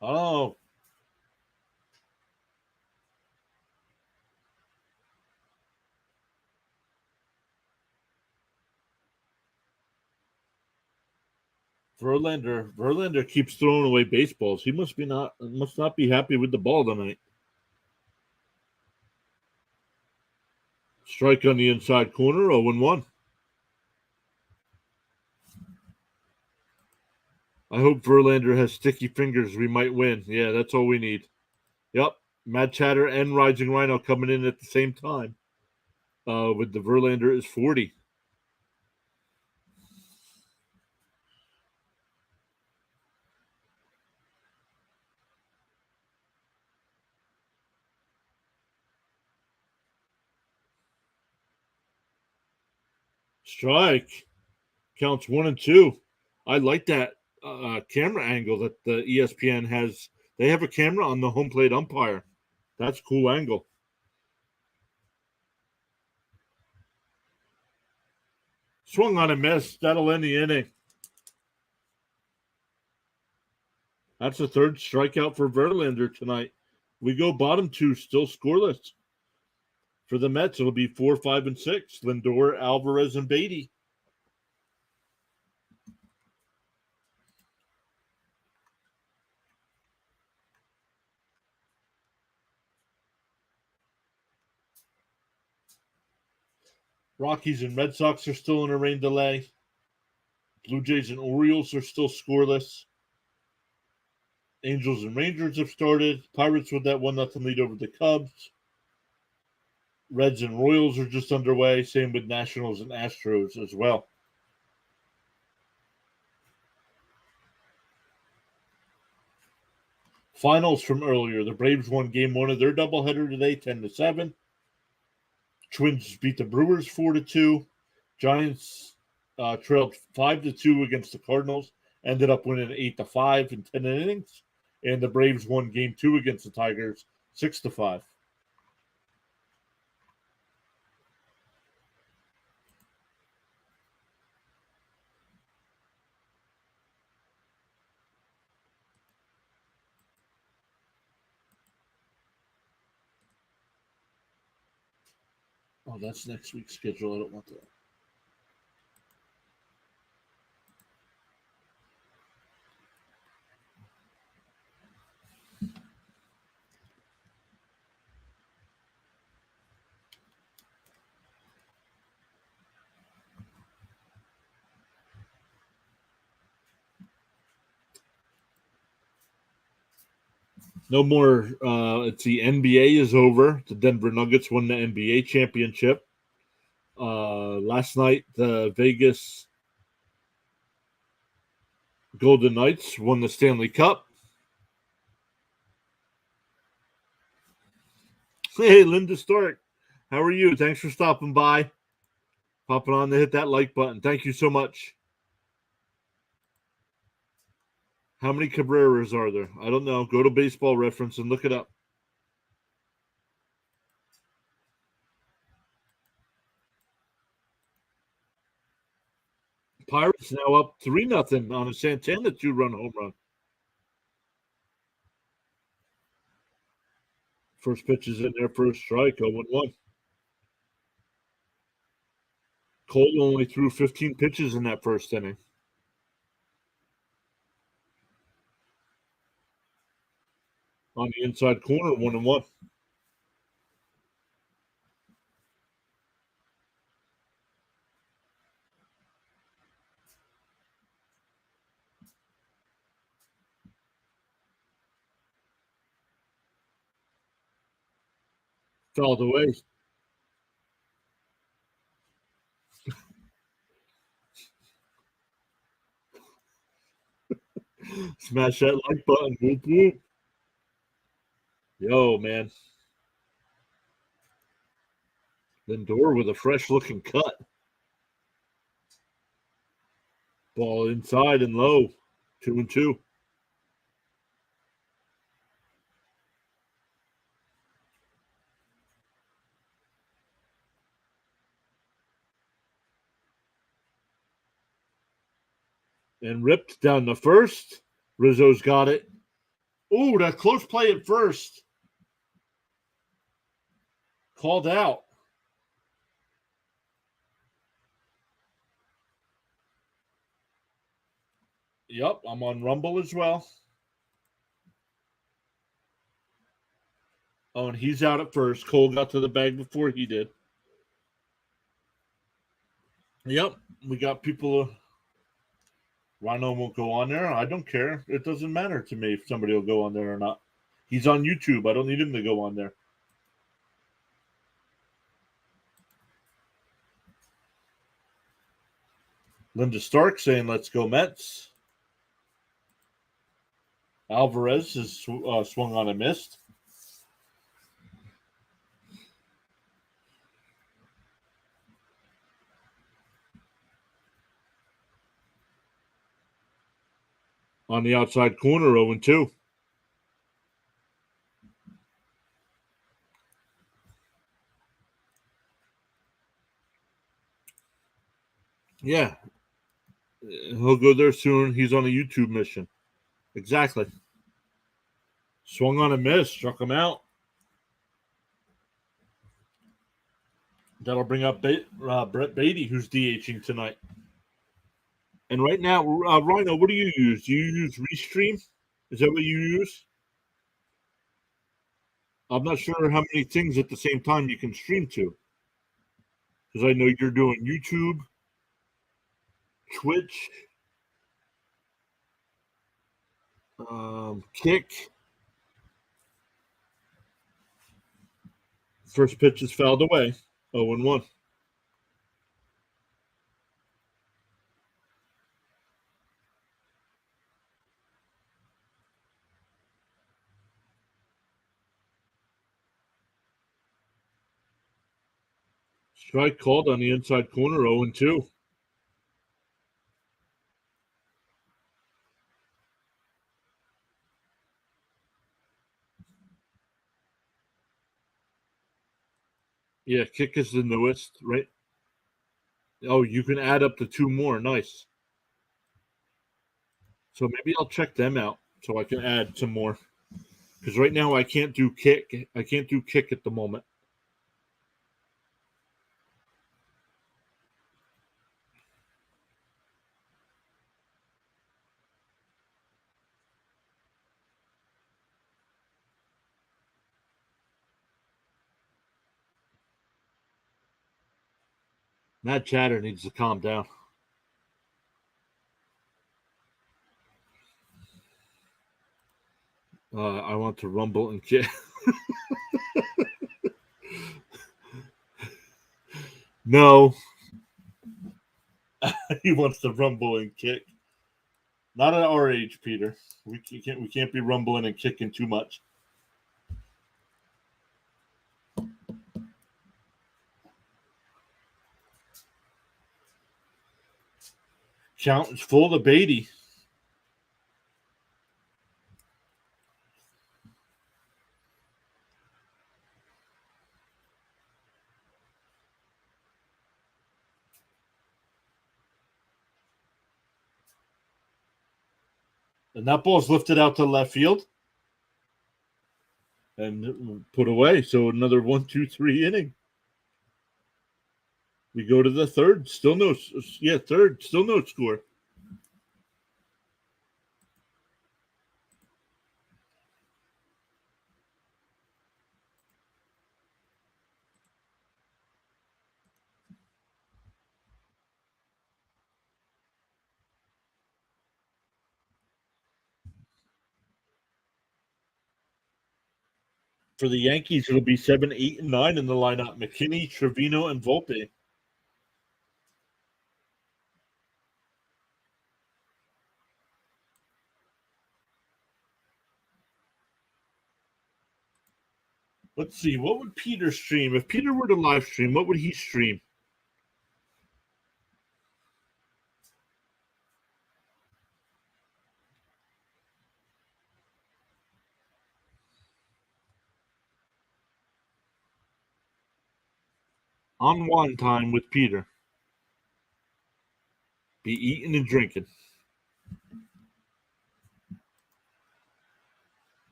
Oh, Verlander keeps throwing away baseballs. He must not be happy with the ball tonight. Strike on the inside corner, 0-1. I hope Verlander has sticky fingers. We might win. Yeah, that's all we need. Yep. Mad Chatter and Rising Rhino coming in at the same time. With the Verlander is 40. Strike. Counts 1 and 2. I like that camera angle that the ESPN has. They have a camera on the home plate umpire. That's a cool angle. Swung on a miss. That'll end the inning. That's the third strikeout for Verlander tonight. We go bottom 2, still scoreless. For the Mets, it'll be 4, 5, and 6. Lindor, Alvarez, and Beatty. Rockies and Red Sox are still in a rain delay. Blue Jays and Orioles are still scoreless. Angels and Rangers have started. Pirates with that 1-0 lead over the Cubs. Reds and Royals are just underway. Same with Nationals and Astros as well. Finals from earlier. The Braves won game 1 of their doubleheader today, 10-7. Twins beat the Brewers 4-2. Giants trailed 5-2 against the Cardinals. Ended up winning 8-5 in 10 innings. And the Braves won game 2 against the Tigers 6-5. Oh, that's next week's schedule. I don't want that. No more. It's the NBA is over. The Denver Nuggets won the NBA championship. Last night, the Vegas Golden Knights won the Stanley Cup. Hey, Linda Stark. How are you? Thanks for stopping by. Popping on to hit that like button. Thank you so much. How many Cabreras are there? I don't know. Go to Baseball Reference and look it up. Pirates now up 3-0 on a Santana 2-run home run. First pitch is in there for a strike, 0-1. Cole only threw 15 pitches in that first inning. On the inside corner, 1-1. Fouled away. Smash that like button. Whoop, whoop. Yo, man. Lindor with a fresh looking cut. Ball inside and low. 2-2. And ripped down the first. Rizzo's got it. Ooh, that close play at first. Called out. Yep, I'm on Rumble as well. Oh, and he's out at first. Cole got to the bag before he did. Yep, we got people. Rhino won't go on there. I don't care. It doesn't matter to me if somebody will go on there or not. He's on YouTube. I don't need him to go on there. Linda Stark saying, let's go Mets. Alvarez is swung on and missed. On the outside corner, 0-2. Yeah. He'll go there soon. He's on a YouTube mission. Exactly. Swung on a miss, struck him out. That'll bring up Brett Beatty, who's DHing tonight. And right now, Rhino, what do you use? Do you use Restream? Is that what you use? I'm not sure how many things at the same time you can stream to. Because I know you're doing YouTube, Twitch, Kick. First pitch is fouled away. 0-1. Strike called on the inside corner, 0-2. Yeah, Kick is the newest, right? Oh, you can add up to 2 more. Nice. So maybe I'll check them out so I can add some more. Because right now I can't do Kick. I can't do Kick at the moment. That chatter needs to calm down. I want to rumble and kick. No, he wants to rumble and kick. Not at our age, Peter. We can't be rumbling and kicking too much. Count is full to Beatty. And that ball's lifted out to left field and put away. So another 1-2-3 inning. We go to the third. Still no. Yeah, third. Still no score. For the Yankees, it'll be 7, 8, and 9 in the lineup. McKinney, Trevino, and Volpe. Let's see. What would Peter stream? If Peter were to live stream, what would he stream? On time with Peter. Be eating and drinking.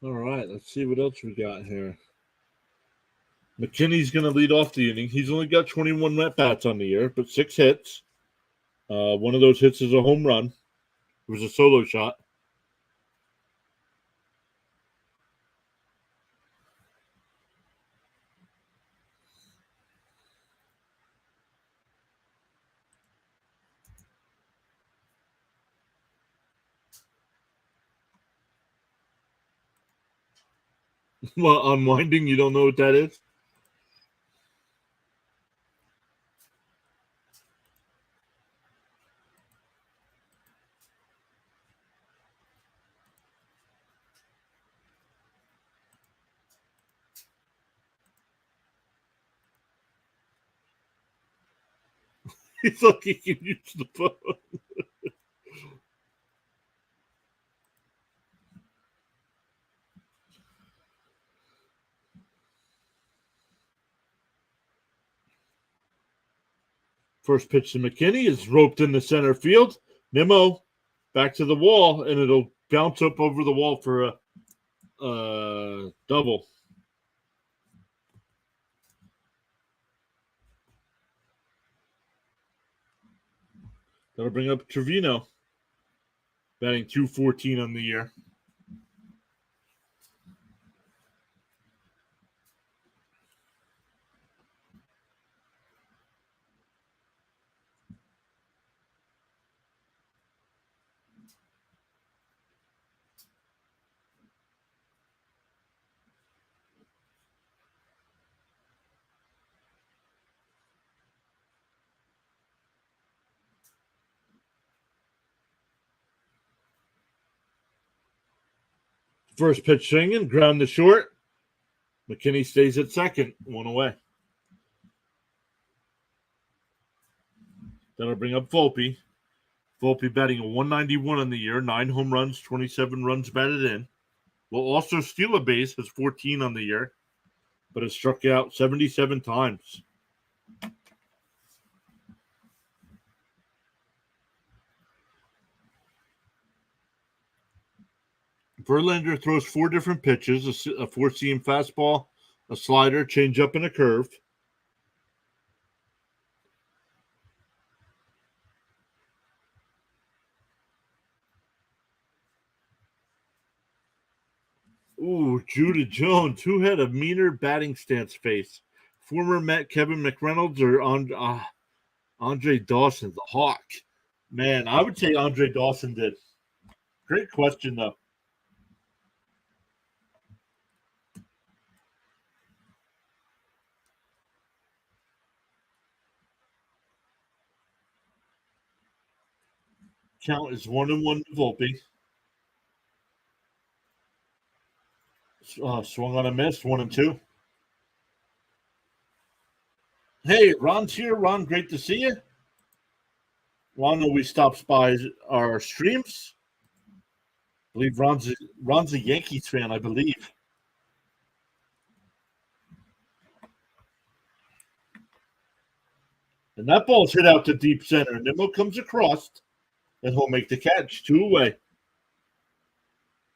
All right, let's see what else we got here. McKinney's going to lead off the inning. He's only got 21 at bats on the year, but 6 hits. One of those hits is a home run. It was a solo shot. Well, unwinding, you don't know what that is? He's like he can use the phone. First pitch to McKinney is roped in the center field. Nimmo back to the wall, and it'll bounce up over the wall for a double. That'll bring up Trevino, batting .214 on the year. First pitch swinging, ground to short. McKinney stays at second, 1 away. That'll bring up Volpe. Volpe batting a 191 on the year, 9 home runs, 27 runs batted in. Will also steal a base, has 14 on the year, but has struck out 77 times. Verlander throws 4 different pitches, a 4-seam fastball, a slider, changeup, and a curve. Ooh, Oh, Judah Jones. Who had a meaner batting stance face? Former Met Kevin McReynolds or Andre Dawson, the Hawk? Man, I would say Andre Dawson did. Great question, though. Count is 1-1 to Volpe. Swung on a miss, 1-2. Hey, Ron's here. Ron, great to see you. Ron always stops by our streams. I believe Ron's a Yankees fan, I believe. And that ball's hit out to deep center. Nimmo comes across, and he'll make the catch. 2 away.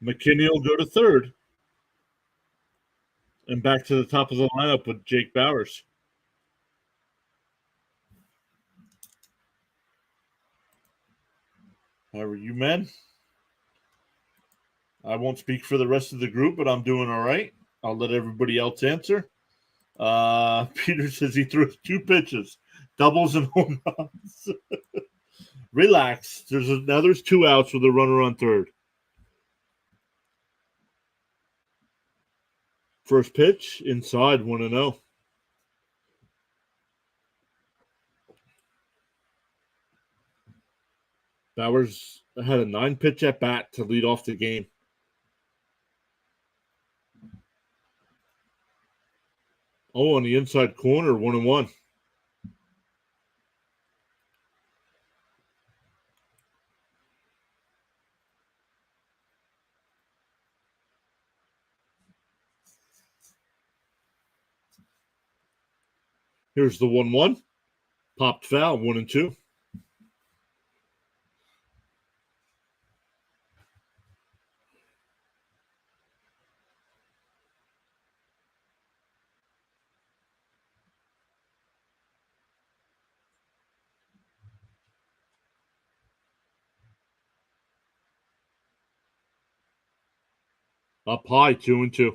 McKinney will go to third. And back to the top of the lineup with Jake Bowers. How are you, men? I won't speak for the rest of the group, but I'm doing all right. I'll let everybody else answer. Peter says he threw 2 pitches, doubles and home runs. Relax. There's 2 outs with a runner on third. First pitch, inside, 1-0. Bowers had a 9-pitch at bat to lead off the game. Oh, on the inside corner, 1-1. Here's the 1-1. Popped foul, 1-2. Up high, 2-2.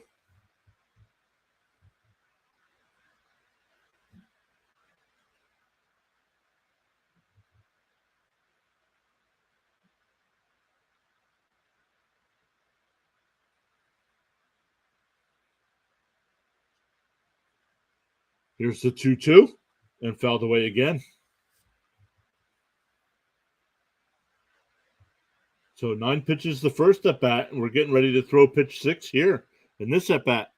Here's the 2-2, and fouled away again. So 9 pitches the first at bat, and we're getting ready to throw pitch 6 here in this at bat.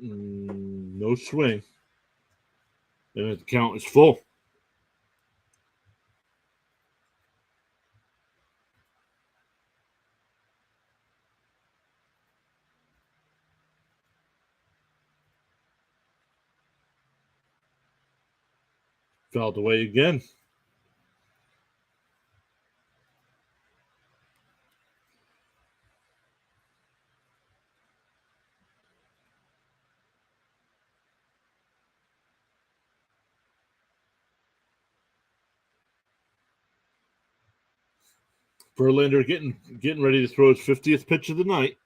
No swing. And the count is full. Fouled away again. Verlander getting ready to throw his 50th pitch of the night.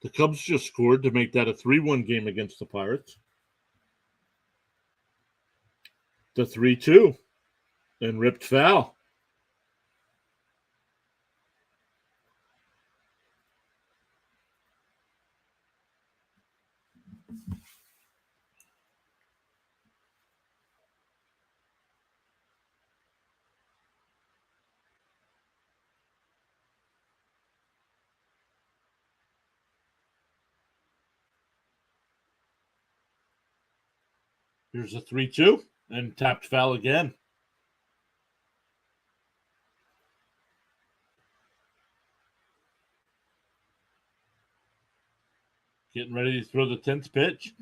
The Cubs just scored to make that a 3-1 game against the Pirates. The 3-2 and ripped foul. Here's a 3-2 and tapped foul again. Getting ready to throw the 10th pitch.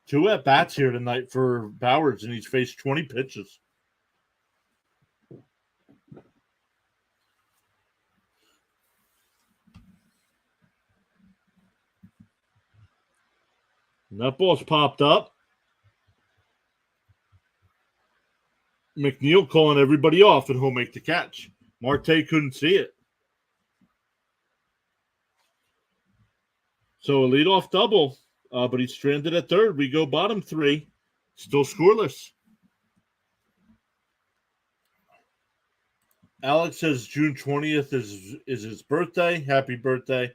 2 at-bats here tonight for Bowers, and he's faced 20 pitches. And that ball's popped up. McNeil calling everybody off, and he'll make the catch. Marte couldn't see it. So a leadoff double, but he's stranded at third. We go bottom 3, still scoreless. Alex says June 20th is his birthday. Happy birthday.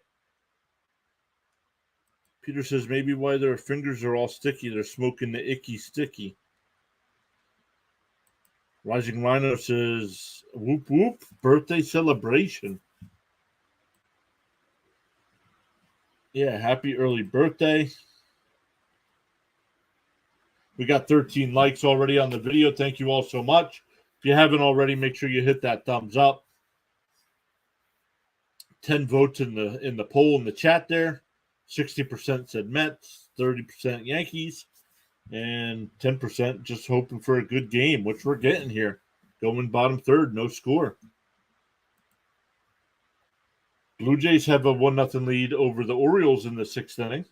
Peter says maybe why their fingers are all sticky. They're smoking the icky sticky. Rising Rhino says whoop whoop, birthday celebration. Yeah, happy early birthday. We got 13 likes already on the video. Thank you all so much. If you haven't already, make sure you hit that thumbs up. 10 votes in the poll in the chat there. 60% said Mets, 30% Yankees, and 10% just hoping for a good game, which we're getting here. Going bottom third, no score. Blue Jays have a 1-0 lead over the Orioles in the 6th inning.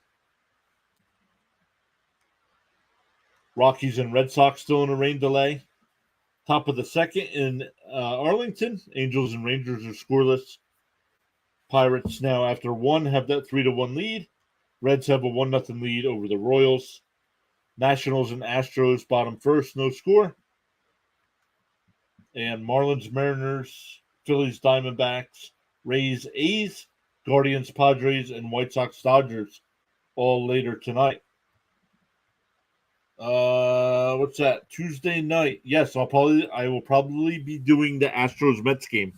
Rockies and Red Sox still in a rain delay. Top of the 2nd in Arlington. Angels and Rangers are scoreless. Pirates now, after 1, have that 3-1 lead. Reds have a 1-0 lead over the Royals. Nationals and Astros bottom first, no score. And Marlins, Mariners, Phillies, Diamondbacks, Rays, A's, Guardians, Padres, and White Sox, Dodgers all later tonight. What's that? Tuesday night. Yes, I will probably be doing the Astros Mets game.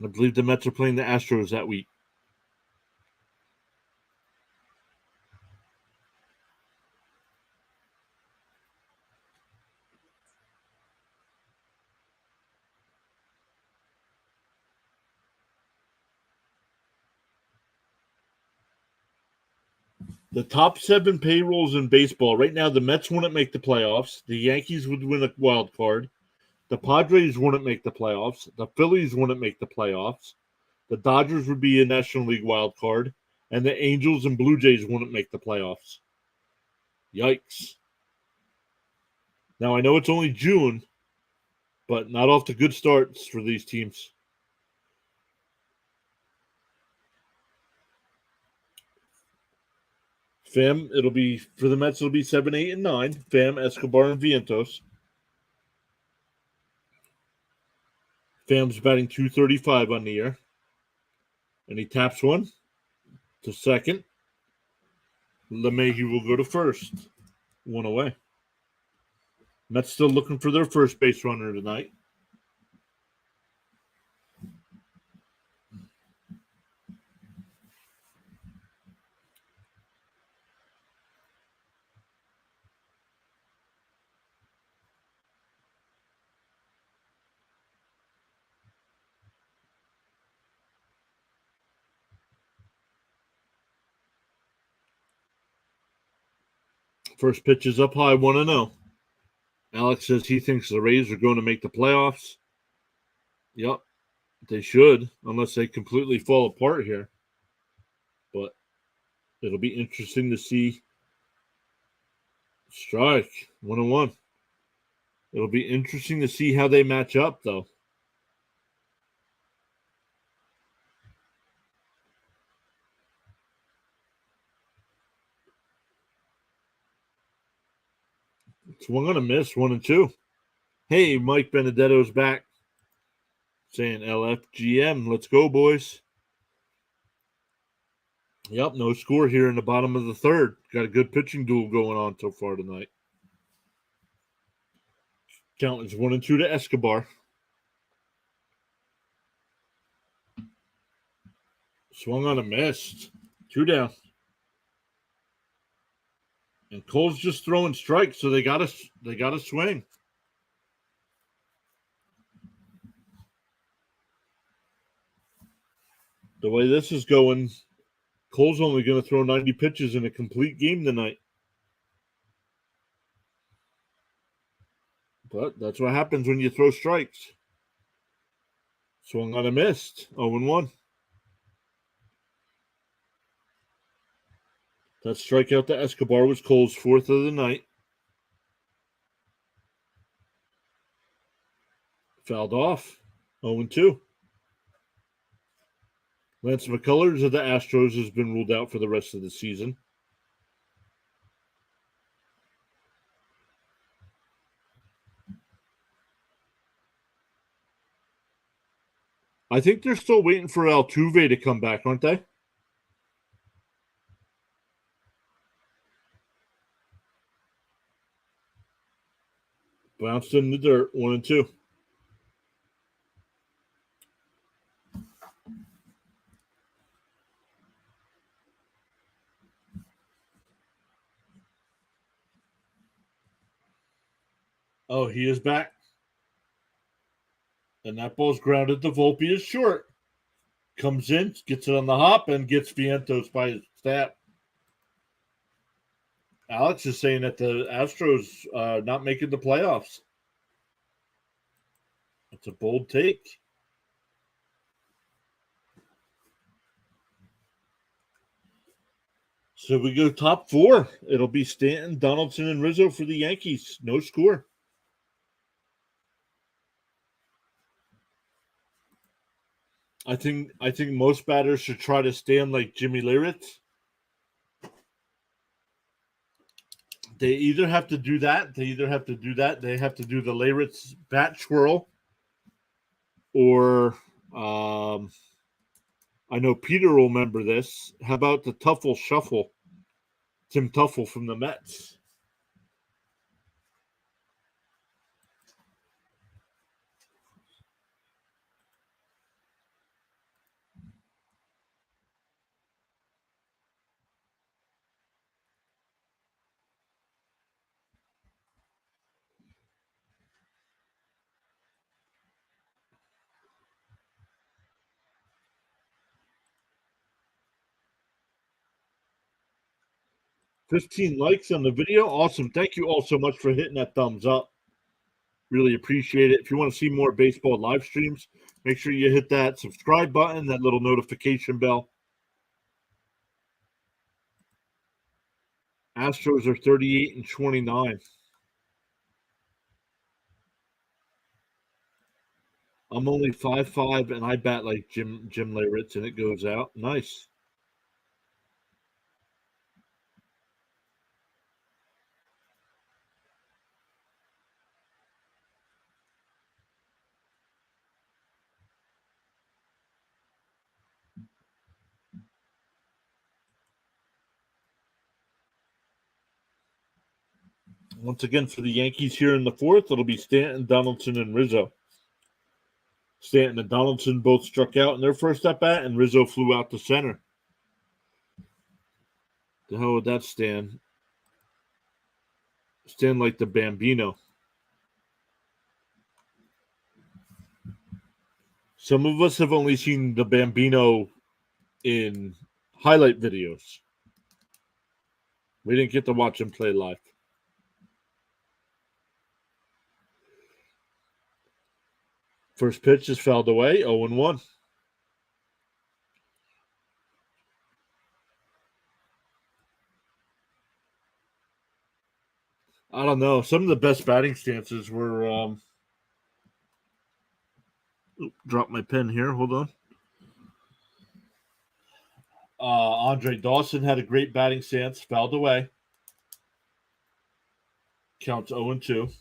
I believe the Mets are playing the Astros that week. The top 7 payrolls in baseball right now, the Mets wouldn't make the playoffs. The Yankees would win a wild card. The Padres wouldn't make the playoffs. The Phillies wouldn't make the playoffs. The Dodgers would be a National League wild card. And the Angels and Blue Jays wouldn't make the playoffs. Yikes. Now, I know it's only June, but not off to good starts for these teams. Fam, it'll be, for the Mets, it'll be 7, 8, and 9. Fam, Escobar, and Vientos. Fam's batting .235 on the year. And he taps one to second. LeMahieu will go to first. 1 away. Mets still looking for their first base runner tonight. First pitch is up high, 1-0. Alex says he thinks the Rays are going to make the playoffs. Yep, they should, unless they completely fall apart here. But it'll be interesting to see. Strike, 1-1. It'll be interesting to see how they match up, though. Swung on a miss, 1-2. Hey, Mike Benedetto's back. Saying LFGM, let's go, boys. Yep, no score here in the bottom of the third. Got a good pitching duel going on so far tonight. Count is 1-2 to Escobar. Swung on a miss. 2 down. And Cole's just throwing strikes, so they gotta swing. The way this is going, Cole's only going to throw 90 pitches in a complete game tonight. But that's what happens when you throw strikes. Swung on a missed. 0-1. That strikeout to Escobar was Cole's fourth of the night. Fouled off. 0-2. Lance McCullers of the Astros has been ruled out for the rest of the season. I think they're still waiting for Altuve to come back, aren't they? Bounced in the dirt. 1-2. Oh, he is back. And that ball's grounded to Volpe is short. Comes in, gets it on the hop, and gets Vientos by his step. Alex is saying that the Astros not making the playoffs. That's a bold take. So we go top four. It'll be Stanton, Donaldson, and Rizzo for the Yankees. No score. I think most batters should try to stand like Jimmy Leyritz. They either have to do that. They have to do the Leyritz bat twirl, or I know Peter will remember this. How about the Tuffle Shuffle? Tim Tuffle from the Mets. $15 likes on the video. Awesome. Thank you all so much for hitting that thumbs up. Really appreciate it. If you want to see more baseball live streams, make sure you hit that subscribe button, that little notification bell. Astros are 38-29. I'm only 5'5", and I bat like Jim Leyritz, and it goes out. Nice. Once again, for the Yankees here in the fourth, it'll be Stanton, Donaldson, and Rizzo. Stanton and Donaldson both struck out in their first at bat, and Rizzo flew out to center. The hell would that stand? Stand like the Bambino. Some of us have only seen the Bambino in highlight videos. We didn't get to watch him play live. First pitch is fouled away, 0-1. I don't know. Some of the best batting stances were. Drop my pen here. Hold on. Andre Dawson had a great batting stance, fouled away. Counts 0-2.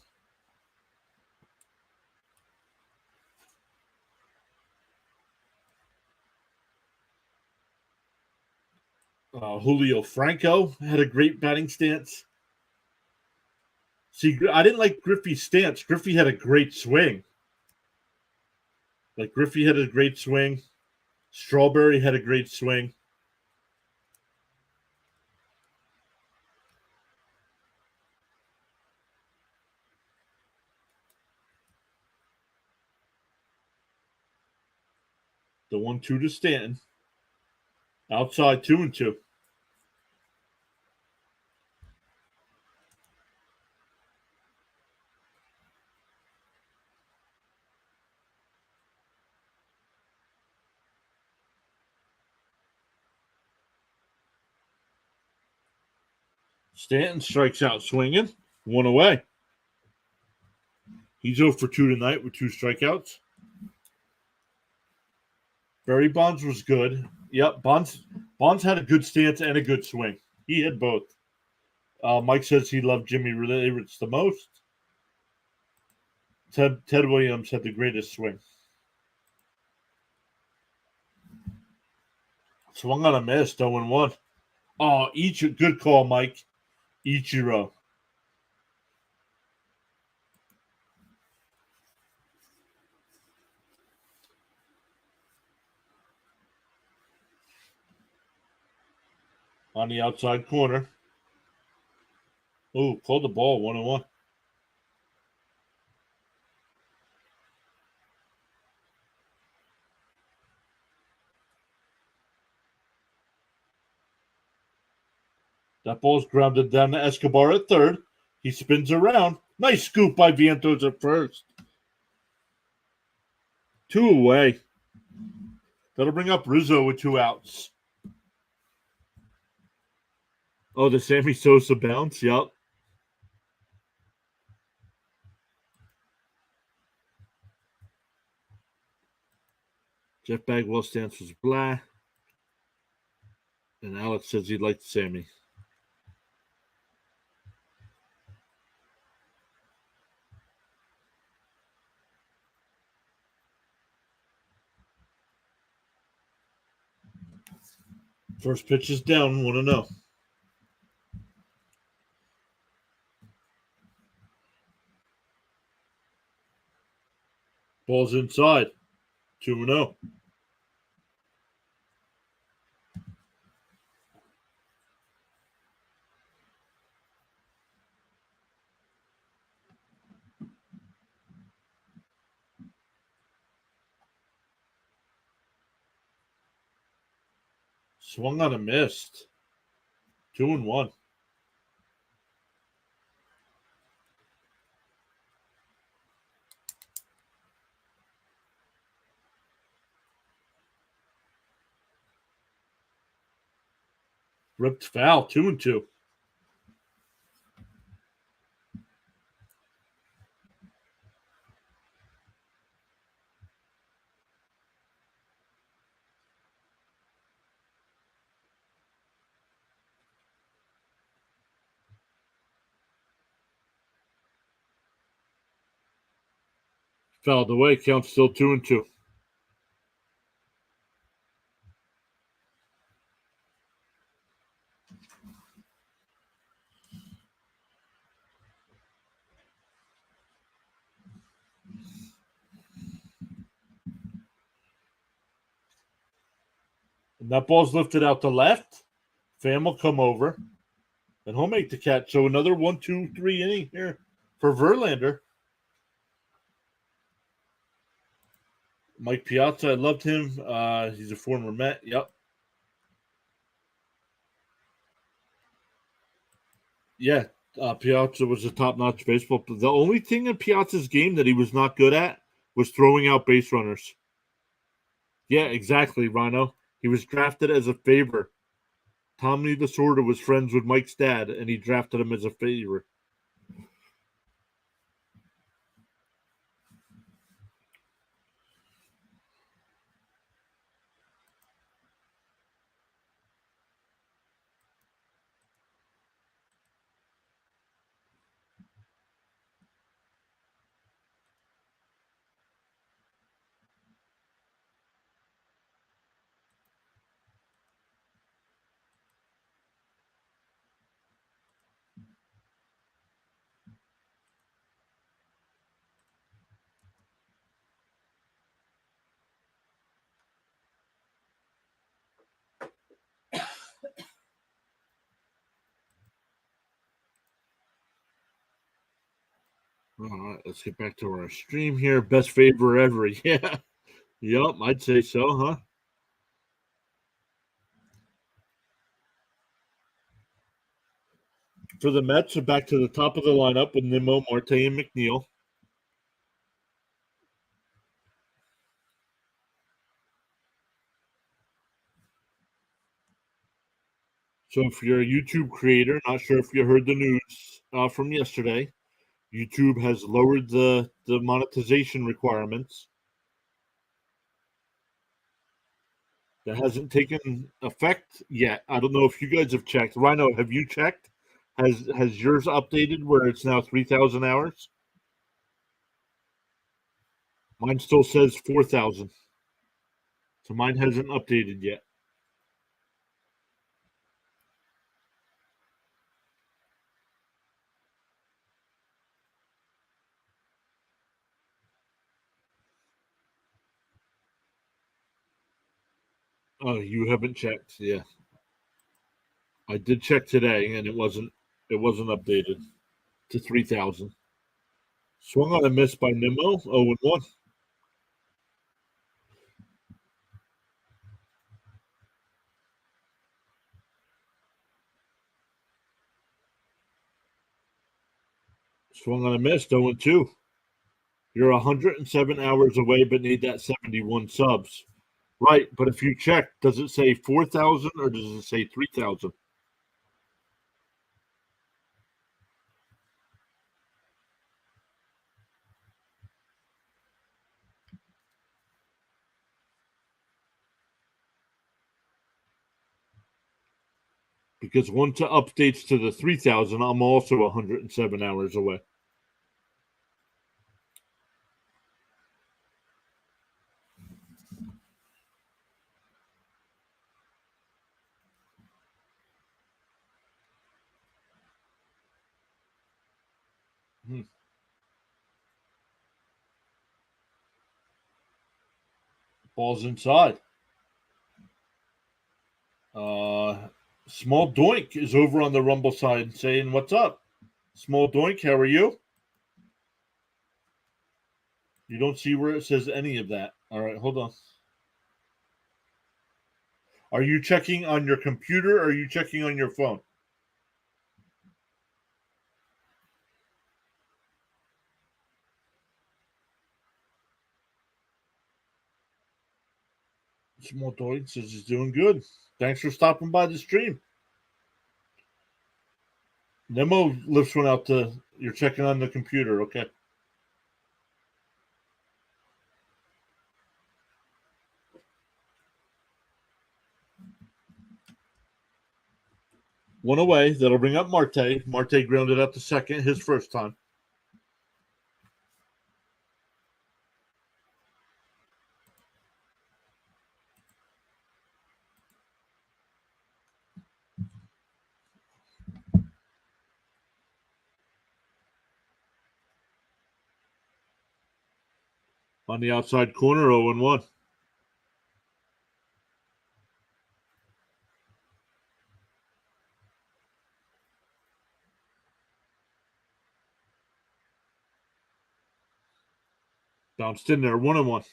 Julio Franco had a great batting stance. See, I didn't like Griffey's stance. Griffey had a great swing. Like, Griffey had a great swing. Strawberry had a great swing. The 1-2 to Stanton. Outside 2-2. Stanton strikes out swinging. One away. He's 0 for 2 tonight with 2 strikeouts. Barry Bonds was good. Yep, Bonds had a good stance and a good swing. He had both. Mike says he loved Jimmy Rivers the most. Ted Williams had the greatest swing. Swung on a miss, 0-1. Oh, good call, Mike. Ichiro. On the outside corner. Oh, called the ball, 1-1. That ball's grounded down to Escobar at third. He spins around. Nice scoop by Vientos at first. 2 away. That'll bring up Rizzo with 2 outs. Oh, the Sammy Sosa bounce. Yep. Jeff Bagwell's stance was blah. And Alex says he liked Sammy. First pitch is down, 1-0. Ball's inside, 2-0. Swung on a missed. 2-1. Ripped foul, 2-2. Fouled away, count still 2-2. And that ball's lifted out to left. Pham will come over. And he'll make the catch. So another 1-2-3 inning here for Verlander. Mike Piazza, I loved him. He's a former Met. Yep. Yeah, Piazza was a top-notch baseball player. The only thing in Piazza's game that he was not good at was throwing out base runners. Yeah, exactly, Rhino. He was drafted as a favor. Tommy Lasorda was friends with Mike's dad, and he drafted him as a favor. All right, let's get back to our stream here. Best favor ever. Yeah. Yep, I'd say so, huh? For the Mets, back to the top of the lineup with Nimmo, Marte, and McNeil. So if you're a YouTube creator, not sure if you heard the news from yesterday, YouTube has lowered the monetization requirements. That hasn't taken effect yet. I don't know if you guys have checked. Rhino, have you checked? Has yours updated where it's now 3,000 hours? Mine still says 4,000. So mine hasn't updated yet. Oh, you haven't checked. Yeah. I did check today and it wasn't updated to 3,000. Swung on a miss by Nimmo, 0-1. Swung on a miss, 0-2. You're 107 hours away, but need that 71 subs. Right, but if you check, does it say 4,000 or does it say 3,000? Because once it updates to the 3,000, I'm also 107 hours away. Hmm. Ball's inside. Uh, Small Doink is over on the Rumble side saying, "What's up, Small Doink? How are you?" You don't see where it says any of that. All right, hold on. Are you checking on your computer or are you checking on your phone? Small Doink says he's doing good. Thanks for stopping by the stream. Nemo lifts one out to you're checking on the computer, okay? One away. That'll bring up Marte. Marte grounded out to second, his first time. On the outside corner, 0-1. Bounced in there, 1-1.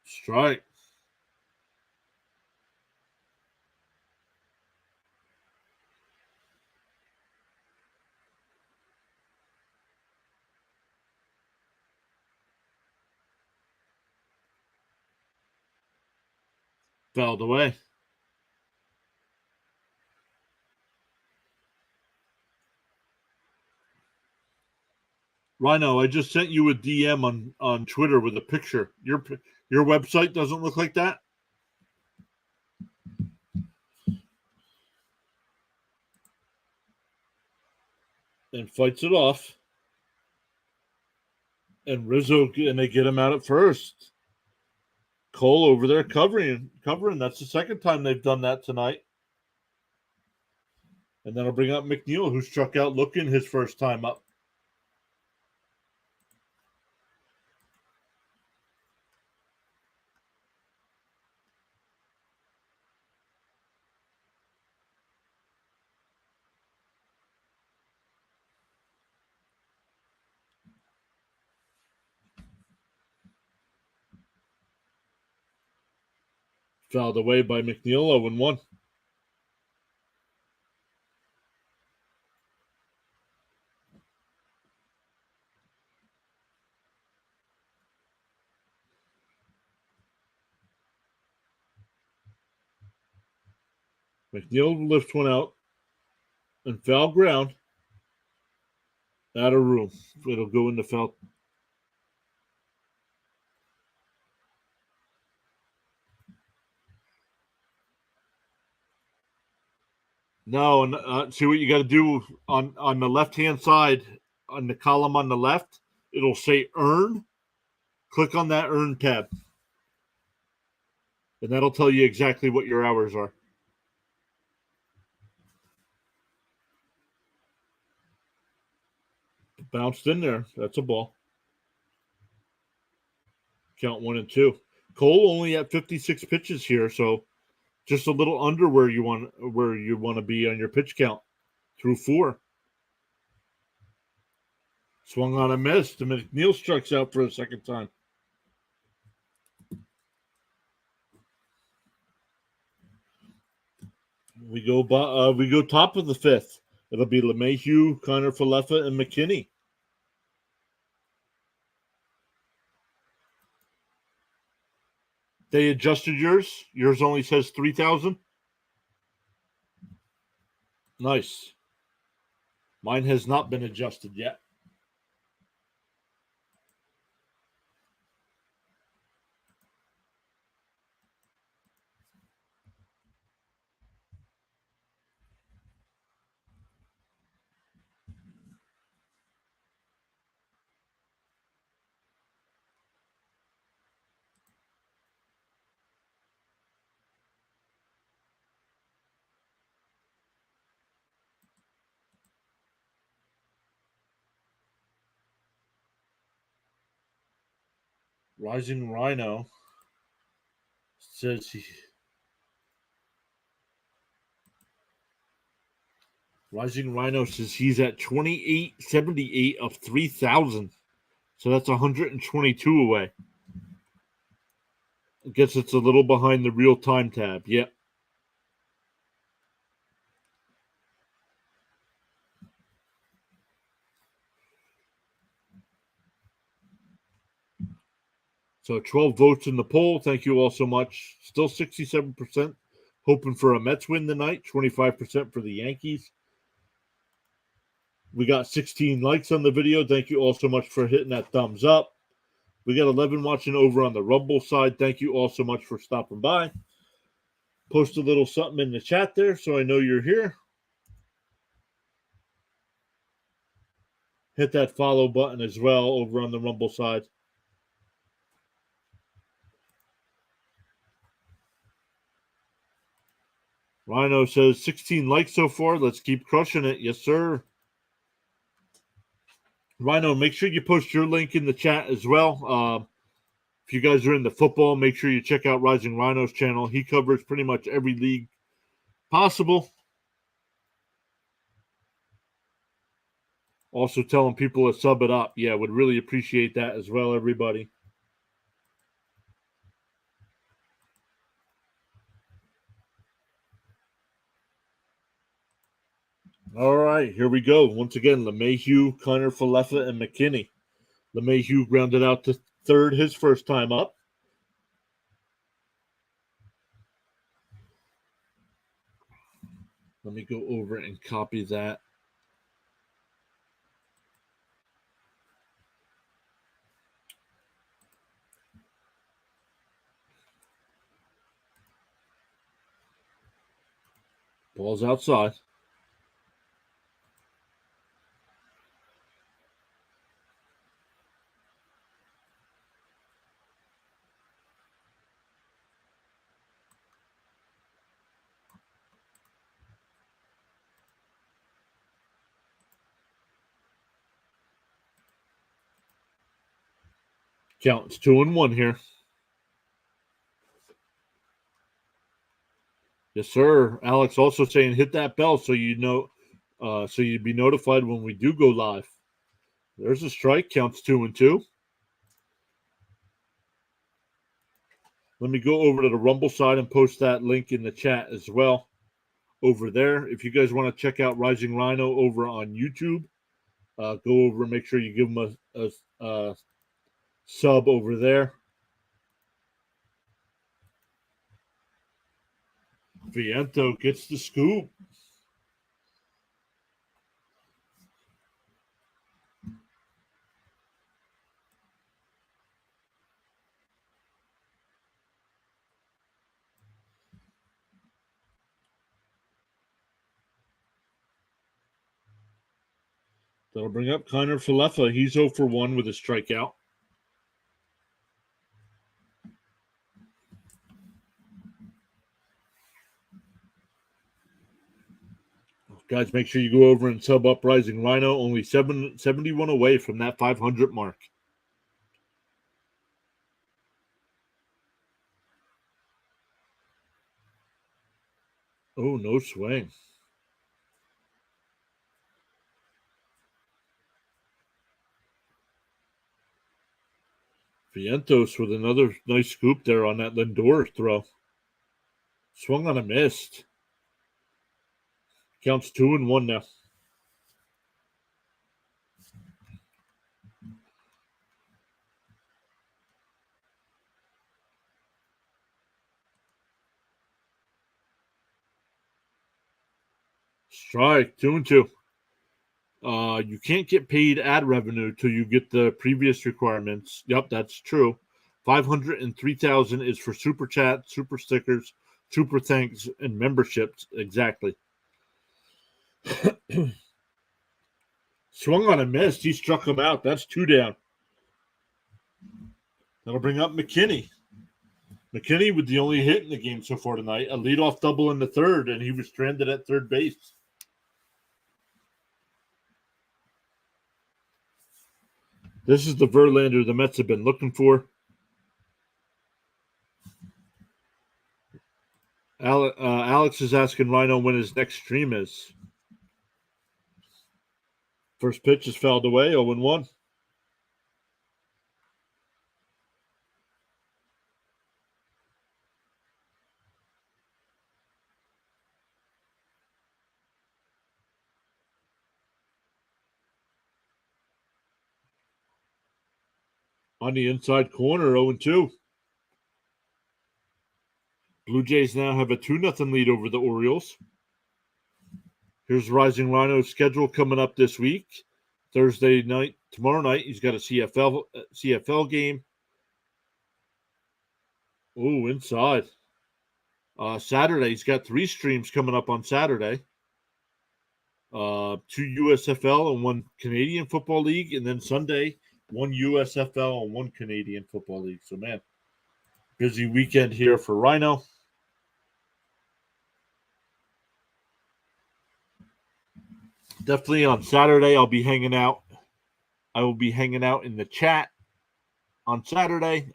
Strike. Fouled away. Rhino, I just sent you a DM on Twitter with a picture. Your website doesn't look like that? And fights it off. And Rizzo, and they get him out at first. Cole over there covering. That's the second time they've done that tonight. And then I'll bring up McNeil, who struck out looking his first time up. Fouled away by McNeil, 0-1. McNeil lifts one out and foul ground. Out of room. It'll go into foul. No, and see what you got to do on the left-hand side, on the column on the left, it'll say earn. Click on that earn tab. And that'll tell you exactly what your hours are. Bounced in there. That's a ball. Count 1 and 2. Cole only at 56 pitches here, so just a little under where you want to be on your pitch count through 4. Swung on a miss. McNeil strikes out for a second time. We go top of the 5th. It'll be LeMahieu, Connor Falefa, and McKinney. They adjusted yours. Yours only says 3,000. Nice. Mine has not been adjusted yet. Rising Rhino says he's at 2878 of 3,000. So that's 122 away. I guess it's a little behind the real time tab. Yep. So 12 votes in the poll. Thank you all so much. Still 67%. Hoping for a Mets win tonight. 25% for the Yankees. We got 16 likes on the video. Thank you all so much for hitting that thumbs up. We got 11 watching over on the Rumble side. Thank you all so much for stopping by. Post a little something in the chat there so I know you're here. Hit that follow button as well over on the Rumble side. Rhino says 16 likes so far. Let's keep crushing it. Yes, sir. Rhino, make sure you post your link in the chat as well. If you guys are into football, make sure you check out Rising Rhino's channel. He covers pretty much every league possible. Also telling people to sub it up. Yeah, would really appreciate that as well, everybody. All right, here we go. Once again, LeMahieu, Connor Falefa, and McKinney. LeMahieu grounded out to third his first time up. Let me go over and copy that. Ball's outside. Count. It's 2-1 here. Yes, sir. Alex also saying hit that bell so you know, so you'd be notified when we do go live. There's a strike. Counts 2-2. Let me go over to the Rumble side and post that link in the chat as well over there. If you guys want to check out Rising Rhino over on YouTube, go over and make sure you give them a sub over there. Viento gets the scoop. That'll bring up Connor Falefa. He's 0 for 1 with a strikeout. Guys, make sure you go over and sub up Rising Rhino. Only 71 away from that 500 mark. Oh, no swing. Vientos with another nice scoop there on that Lindor throw. Swung on a missed. Counts 2-1 now. Strike, 2-2. You can't get paid ad revenue till you get the previous requirements. Yep, that's true. 503,000 is for super chat, super stickers, super thanks, and memberships. Exactly. Swung on a miss. He struck him out. That's 2 down. That'll bring up McKinney. McKinney with the only hit in the game so far tonight. A leadoff double in the third, and he was stranded at third base. This is the Verlander the Mets have been looking for. Alex is asking Rhino when his next stream is. First pitch is fouled away, 0-1. On the inside corner, 0-2. Blue Jays now have a 2-0 lead over the Orioles. Here's Rising Rhino's schedule coming up this week. Thursday night, tomorrow night, he's got a CFL game. Oh, inside. Saturday, he's got 3 streams coming up on Saturday. 2 USFL and 1 Canadian Football League, and then Sunday, 1 USFL and 1 Canadian Football League. So, man, busy weekend here for Rhino. Definitely on Saturday, I'll be hanging out. I will be hanging out in the chat on Saturday.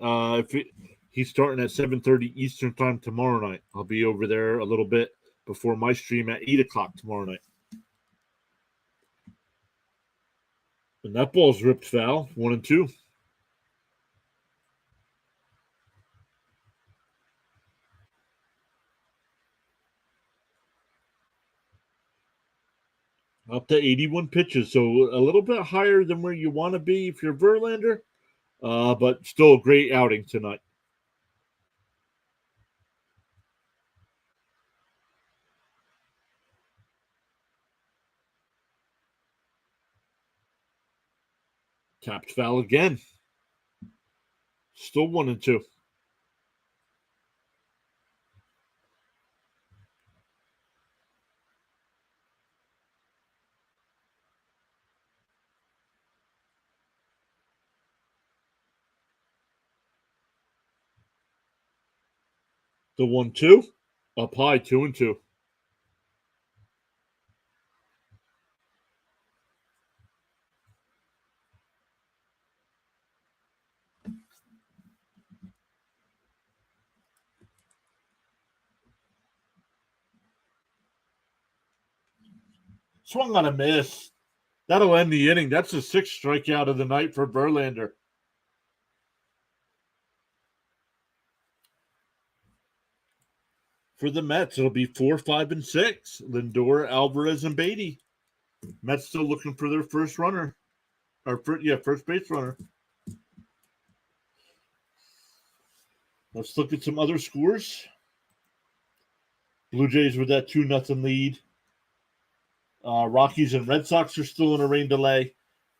He's starting at 7:30 Eastern time tomorrow night. I'll be over there a little bit before my stream at 8 o'clock tomorrow night. And that ball's ripped foul, 1-2. Up to 81 pitches, so a little bit higher than where you want to be if you're Verlander, but still a great outing tonight. Tapped foul again. Still 1-2. The 1-2 up high, 2-2. Swung on a miss. That'll end the inning. That's the 6th strikeout of the night for Verlander. For the Mets, it'll be 4, 5, and 6. Lindor, Alvarez, and Beatty. Mets still looking for their first runner. First base runner. Let's look at some other scores. Blue Jays with that 2-0 lead. Rockies and Red Sox are still in a rain delay.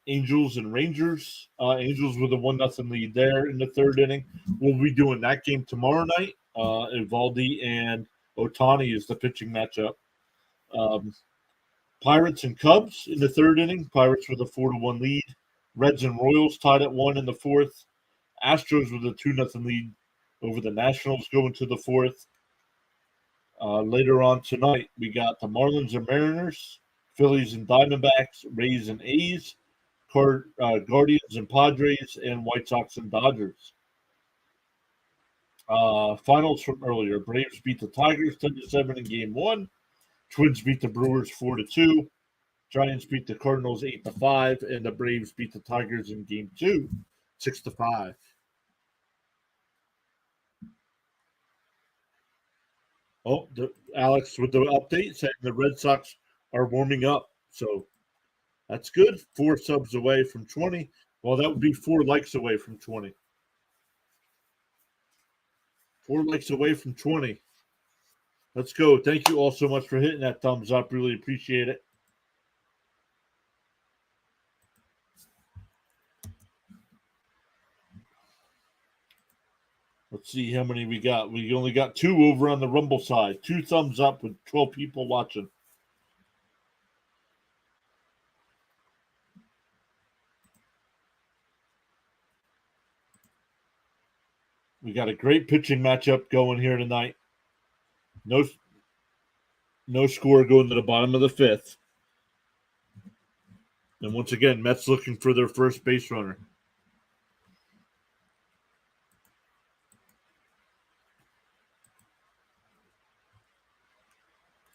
Angels and Rangers. Angels with a 1-0 lead there in the third inning. We'll be doing that game tomorrow night. Evaldi and Ohtani is the pitching matchup. Pirates and Cubs in the third inning. Pirates with a 4-1 lead. Reds and Royals tied at 1 in the fourth. Astros with a 2-0 lead over the Nationals going to the fourth. Later on tonight, we got the Marlins and Mariners, Phillies and Diamondbacks, Rays and A's, Guardians and Padres, and White Sox and Dodgers. Finals from earlier. Braves beat the Tigers 10-7 in Game 1. Twins beat the Brewers 4-2. Giants beat the Cardinals 8-5, and the Braves beat the Tigers in Game 2 6-5. Oh, Alex with the update saying the Red Sox are warming up. So that's good. 4 subs away from 20. Well, that would be 4 likes away from 20. 4 likes away from 20. Let's go. Thank you all so much for hitting that thumbs up. Really appreciate it. Let's see how many we got. We only got 2 over on the Rumble side. 2 thumbs up with 12 people watching. We got a great pitching matchup going here tonight. No score going to the bottom of the 5th. And once again, Mets looking for their first base runner.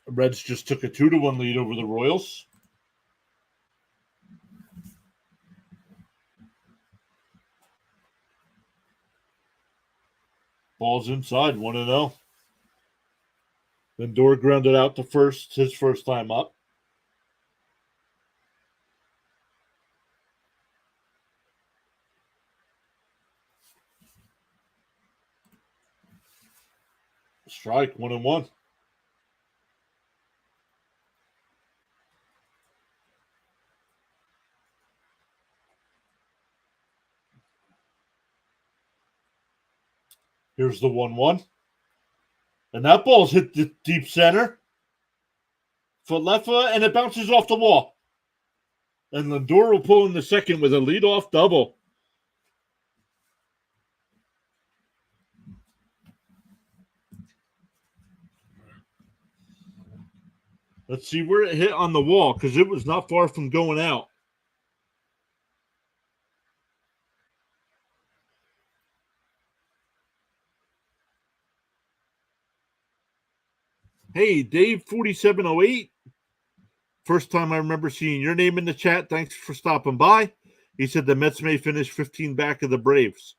The Reds just took a 2-1 lead over the Royals. Ball's inside, 1-0. Lindor grounded out to first, his first time up. Strike, 1-1. Here's the 1-1. And that ball's hit the deep center. For Leffa, and it bounces off the wall. And Lindor will pull in the second with a leadoff double. Let's see where it hit on the wall, because it was not far from going out. Hey, Dave 4708. First time I remember seeing your name in the chat. Thanks for stopping by. He said the Mets may finish 15 back of the Braves.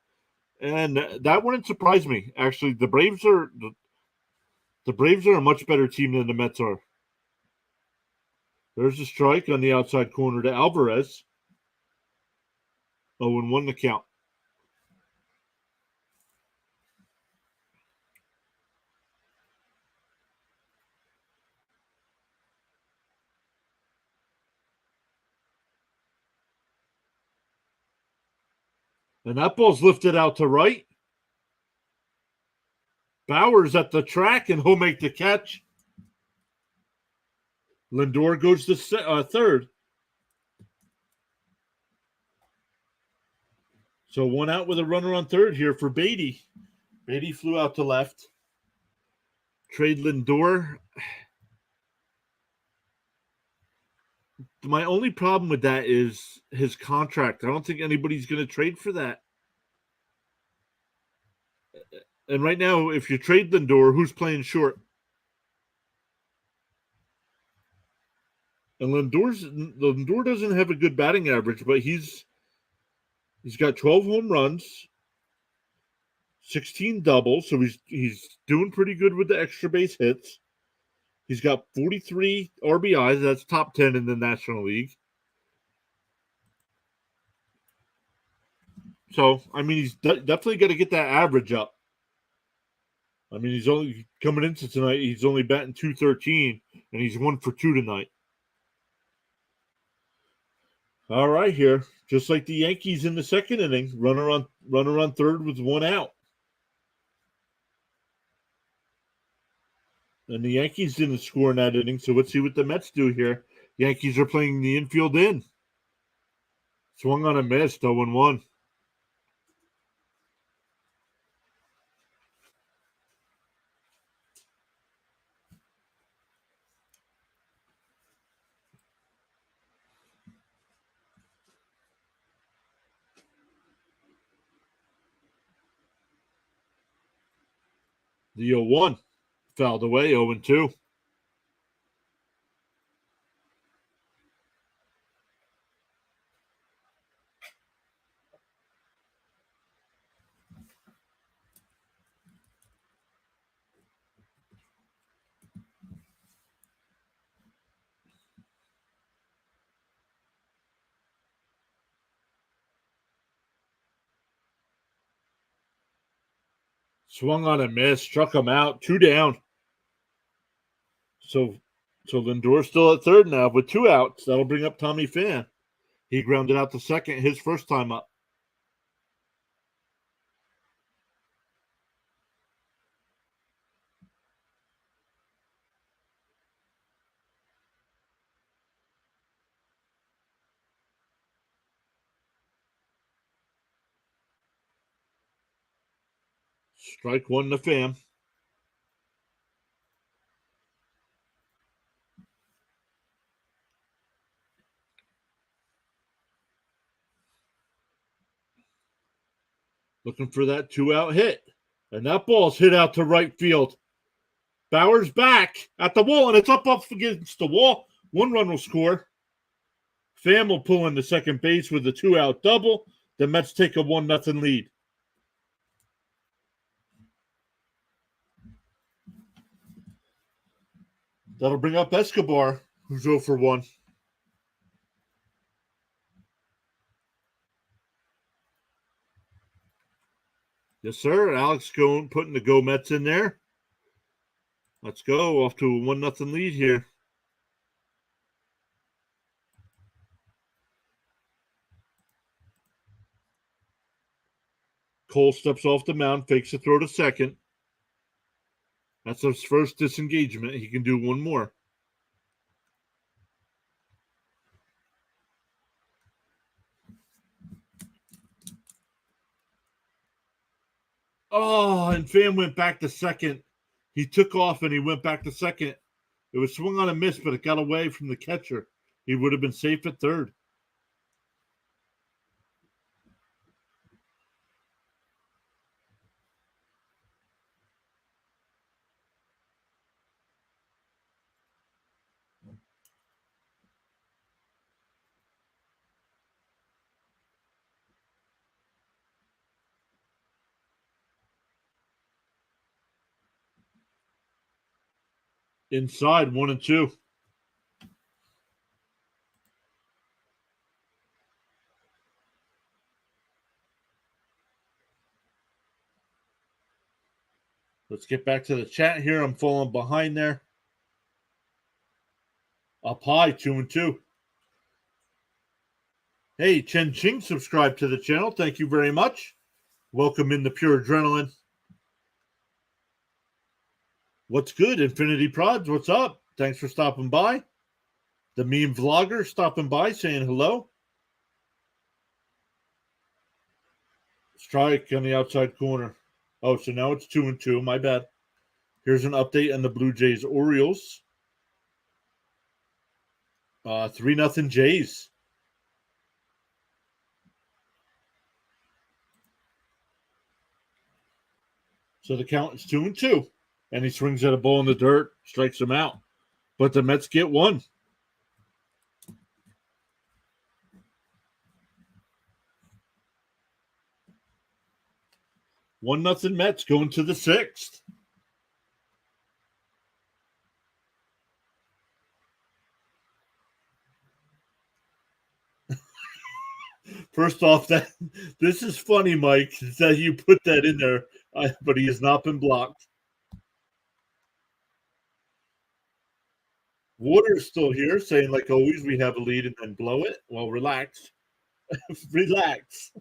And that wouldn't surprise me. Actually, the Braves are a much better team than the Mets are. There's a strike on the outside corner to Alvarez. 0-1 the count. And that ball's lifted out to right. Bauer's at the track, and he'll make the catch. Lindor goes to third. So 1 out with a runner on third here for Beatty. Beatty flew out to left. Trade Lindor. My only problem with that is his contract. I don't think anybody's going to trade for that. And right now, if you trade Lindor, who's playing short? And Lindor doesn't have a good batting average, but he's got 12 home runs, 16 doubles, so he's doing pretty good with the extra base hits. He's got 43 RBIs. That's top 10 in the National League. So, I mean, he's definitely got to get that average up. I mean, he's only coming into tonight. He's only batting .213, and he's 1 for 2 tonight. All right, here, just like the Yankees in the second inning, runner on third with 1 out, and the Yankees didn't score in that inning. So let's see what the Mets do here. Yankees are playing the infield in. Swung on a miss, 0-1. The 0-1 fouled away, 0-2. Swung on a miss, struck him out, 2 down. So Lindor's still at third now with 2 outs. That'll bring up Tommy Pham. He grounded out to second his first time up. Strike 1 to Pham. Looking for that 2-out hit. And that ball's hit out to right field. Bauer's back at the wall, and it's up against the wall. 1 run will score. Pham will pull into second base with a 2-out double. The Mets take a 1-0 lead. That'll bring up Escobar, who's 0 for 1. Yes, sir. Alex putting the Go Mets in there. Let's go. Off to a 1-0 lead here. Cole steps off the mound, fakes a throw to second. That's his first disengagement. He can do 1 more. Oh, and Pham went back to second. He took off and he went back to second. It was swung on a miss, but it got away from the catcher. He would have been safe at third. Inside, 1-2. Let's get back to the chat here. I'm falling behind there. Up high, 2-2. Hey, Chen Ching subscribe to the channel. Thank you very much. Welcome in the Pure Adrenaline. What's good, Infinity Prods? What's up? Thanks for stopping by. The meme vlogger stopping by saying hello. Strike on the outside corner. Oh, so now it's 2-2. My bad. Here's an update on the Blue Jays Orioles. 3-0 Jays. So the count is 2-2. And he swings at a ball in the dirt, strikes him out. But the Mets get 1. 1-0 Mets going to the 6th. First off, this is funny, Mike, that you put that in there, but he has not been blocked. Water's still here, saying like always, we have a lead and then blow it. Well, relax, relax.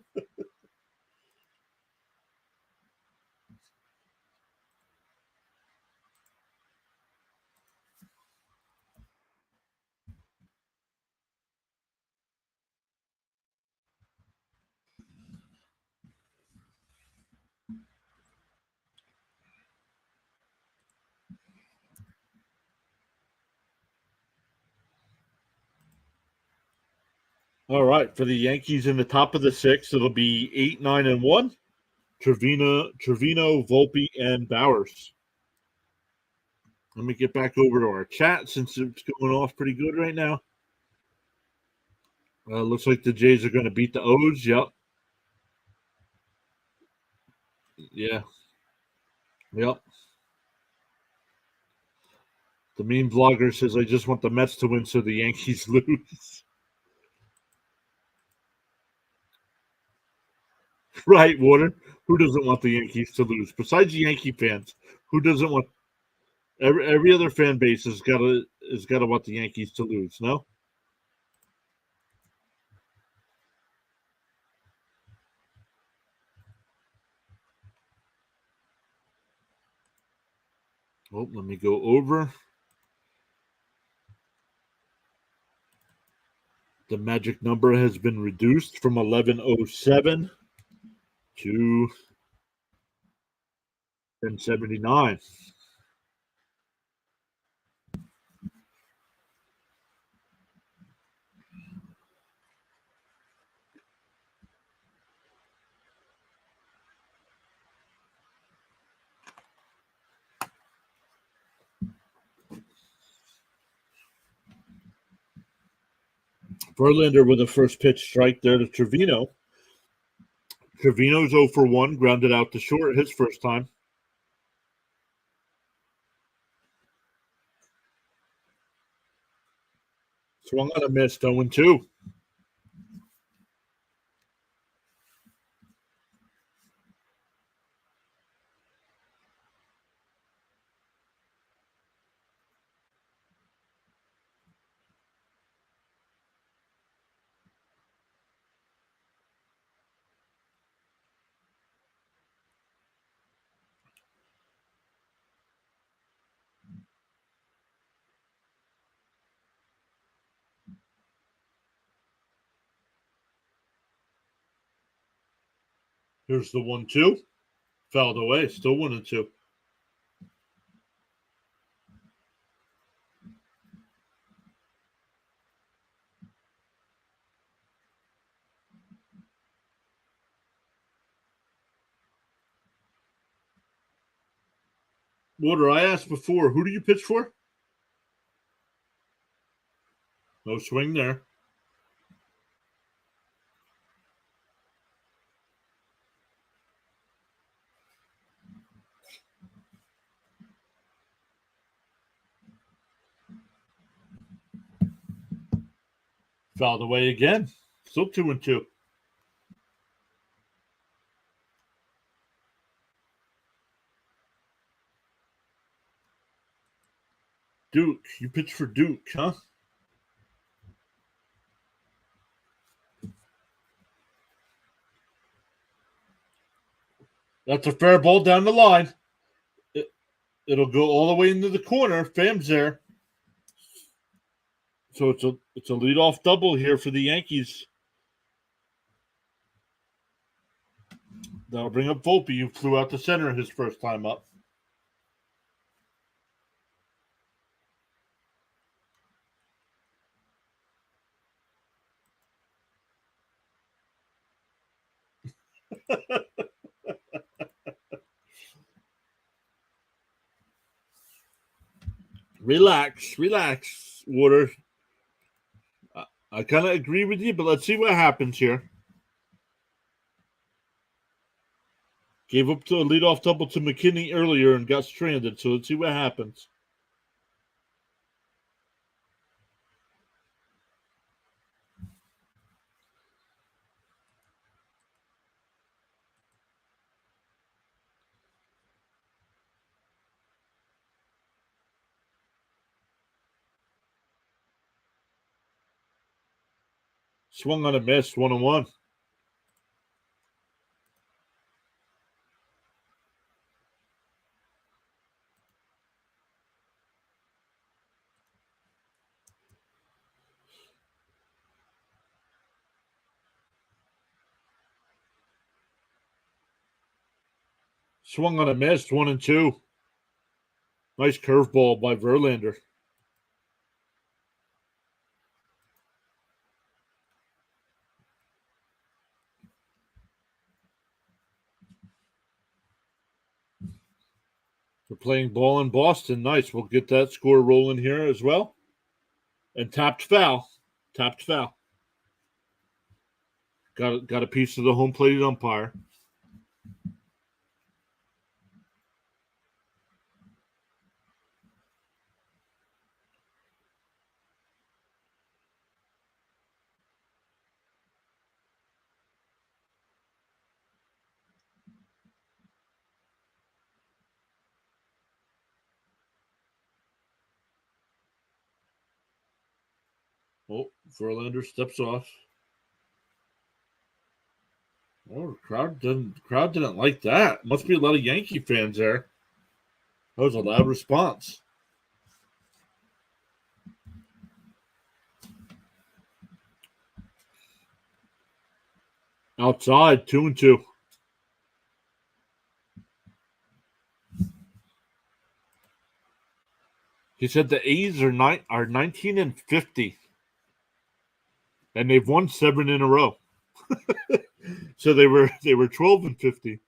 All right, for the Yankees in the top of the 6th, it'll be 8, 9, and 1. Trevino, Volpe, and Bowers. Let me get back over to our chat since it's going off pretty good right now. Looks like the Jays are going to beat the O's. Yep. Yeah. Yep. The meme vlogger says, I just want the Mets to win so the Yankees lose. Right, Water. Who doesn't want the Yankees to lose? Besides the Yankee fans, who doesn't want every other fan base has gotta want the Yankees to lose, no? Oh, let me go over. The magic number has been reduced from 1107 to 1079. Verlander with a first pitch strike there to Trevino. Trevino's 0 for 1, grounded out to short his first time. Swung on a miss, 0 2. Here's the 1 2. Fouled away, still 1 2. Water, I asked before, who do you pitch for? No swing there. Fouled away again. Still 2 2. Duke, you pitch for Duke, huh? That's a fair ball down the line. It'll go all the way into the corner. Fam's there. So it's a leadoff double here for the Yankees. That'll bring up Volpe, who flew out to center his first time up. Relax, Water. I kind of agree with you, but let's see what happens here. Gave up to a leadoff double to McKinney earlier and got stranded. So let's see what happens. Swung on a miss, 1-1. Swung on a miss, 1-2. Nice curveball by Verlander. They're playing ball in Boston. Nice. We'll get that score rolling here as well. And tapped foul. Tapped foul. Got a piece of the home plate umpire. Oh, Verlander steps off. Oh, the crowd didn't like that. Must be a lot of Yankee fans there. That was a loud response. Outside, 2-2. He said the A's are 19-50, and they've won 7 in a row. So they were 12-50.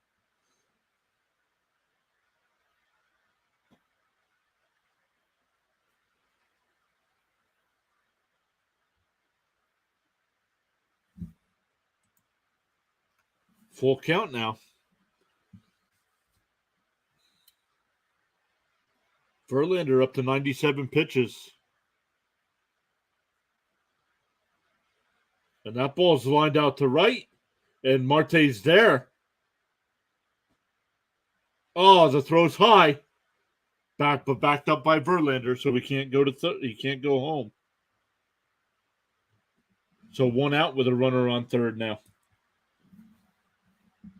Full count now. Verlander up to 97 pitches. And that ball's lined out to right. And Marte's there. Oh, the throw's high. Backed up by Verlander, so he can't go he can't go home. So 1 out with a runner on third now.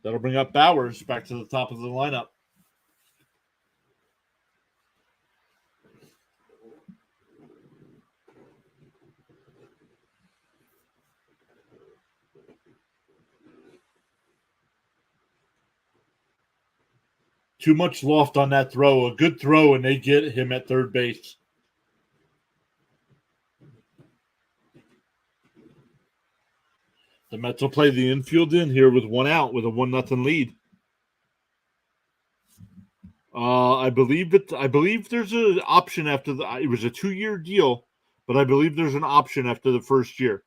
That'll bring up Bowers back to the top of the lineup. Too much loft on that throw. A good throw, and they get him at third base. The Mets will play the infield in here with 1 out with a 1-0 lead. I believe there's an option after it was a 2-year deal, but I believe there's an option after the first year.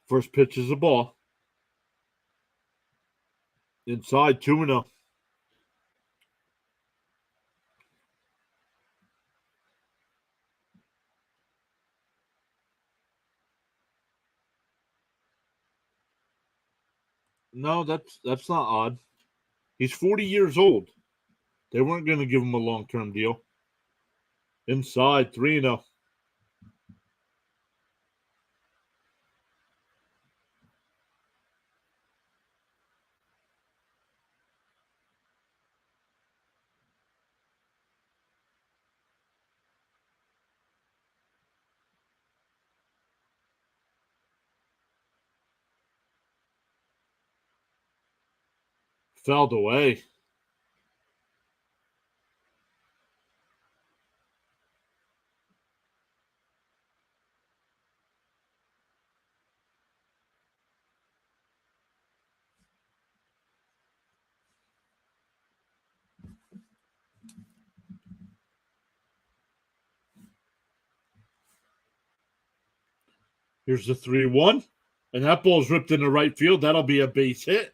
First pitch is a ball. Inside, 2-0. No, that's not odd. He's 40 years old. They weren't going to give him a long-term deal. Inside, 3-0. Fouled away. Here's the 3-1. And that ball's ripped into right field. That'll be a base hit.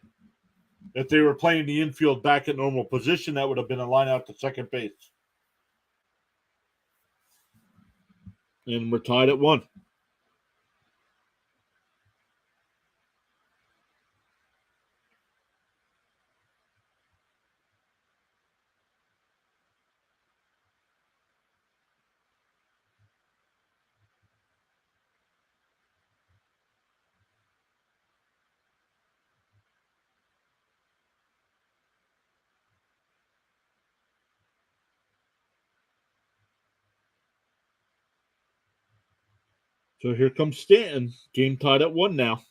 If they were playing the infield back at normal position, that would have been a line out to second base. And we're tied at 1. So here comes Stanton. Game tied at 1 now.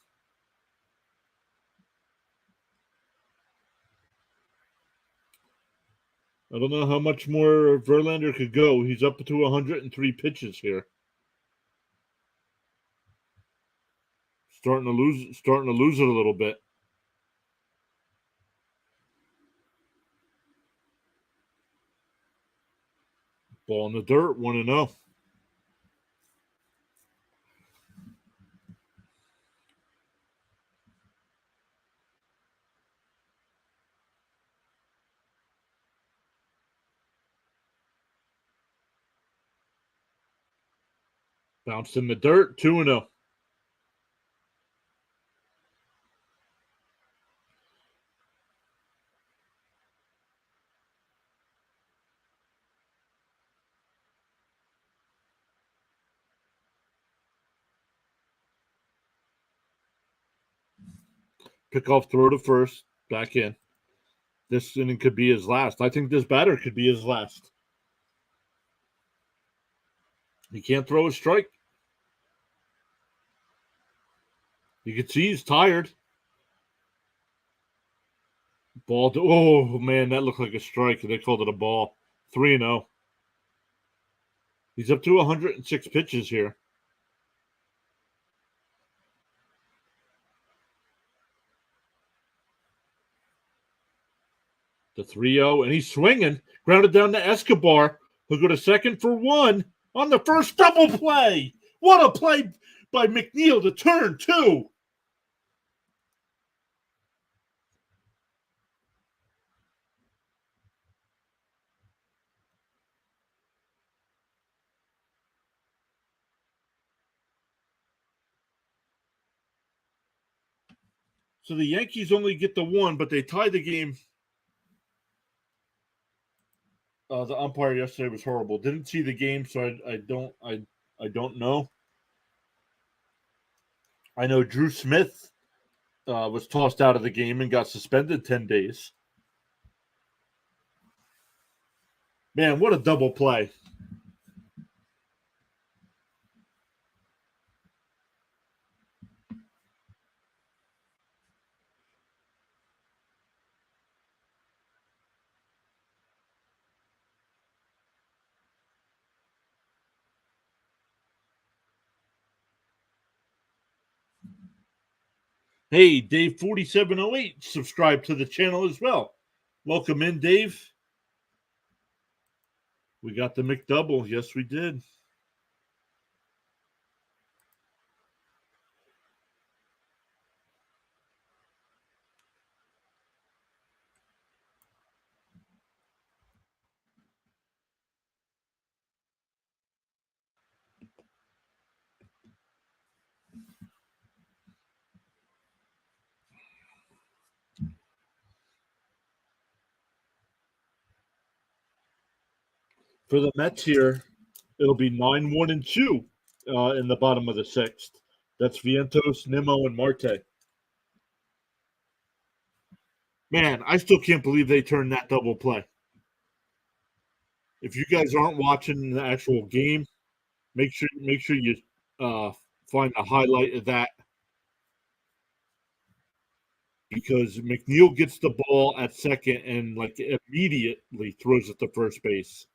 I don't know how much more Verlander could go. He's up to 103 pitches here. Starting to lose it a little bit. Ball in the dirt, 1-0. Bounced in the dirt, 2-0. Pick off throw to first, back in. This inning could be his last. I think this batter could be his last. He can't throw a strike. You can see he's tired. Ball. Oh, man, that looked like a strike. They called it a ball. 3-0. He's up to 106 pitches here. The 3-0, and he's swinging. Grounded down to Escobar. He'll go to second for 1 on the first double play. What a play by McNeil to turn 2. So the Yankees only get the 1, but they tie the game. The umpire yesterday was horrible. Didn't see the game, so I don't know. I know Drew Smith was tossed out of the game and got suspended 10 days. Man, what a double play. Hey, Dave 4708, subscribe to the channel as well. Welcome in, Dave. We got the McDouble. Yes, we did. For the Mets here, it'll be 9-1-2 in the bottom of the 6th. That's Vientos, Nimmo, and Marte. Man, I still can't believe they turned that double play. If you guys aren't watching the actual game, make sure you find a highlight of that, because McNeil gets the ball at second and like immediately throws it to first base.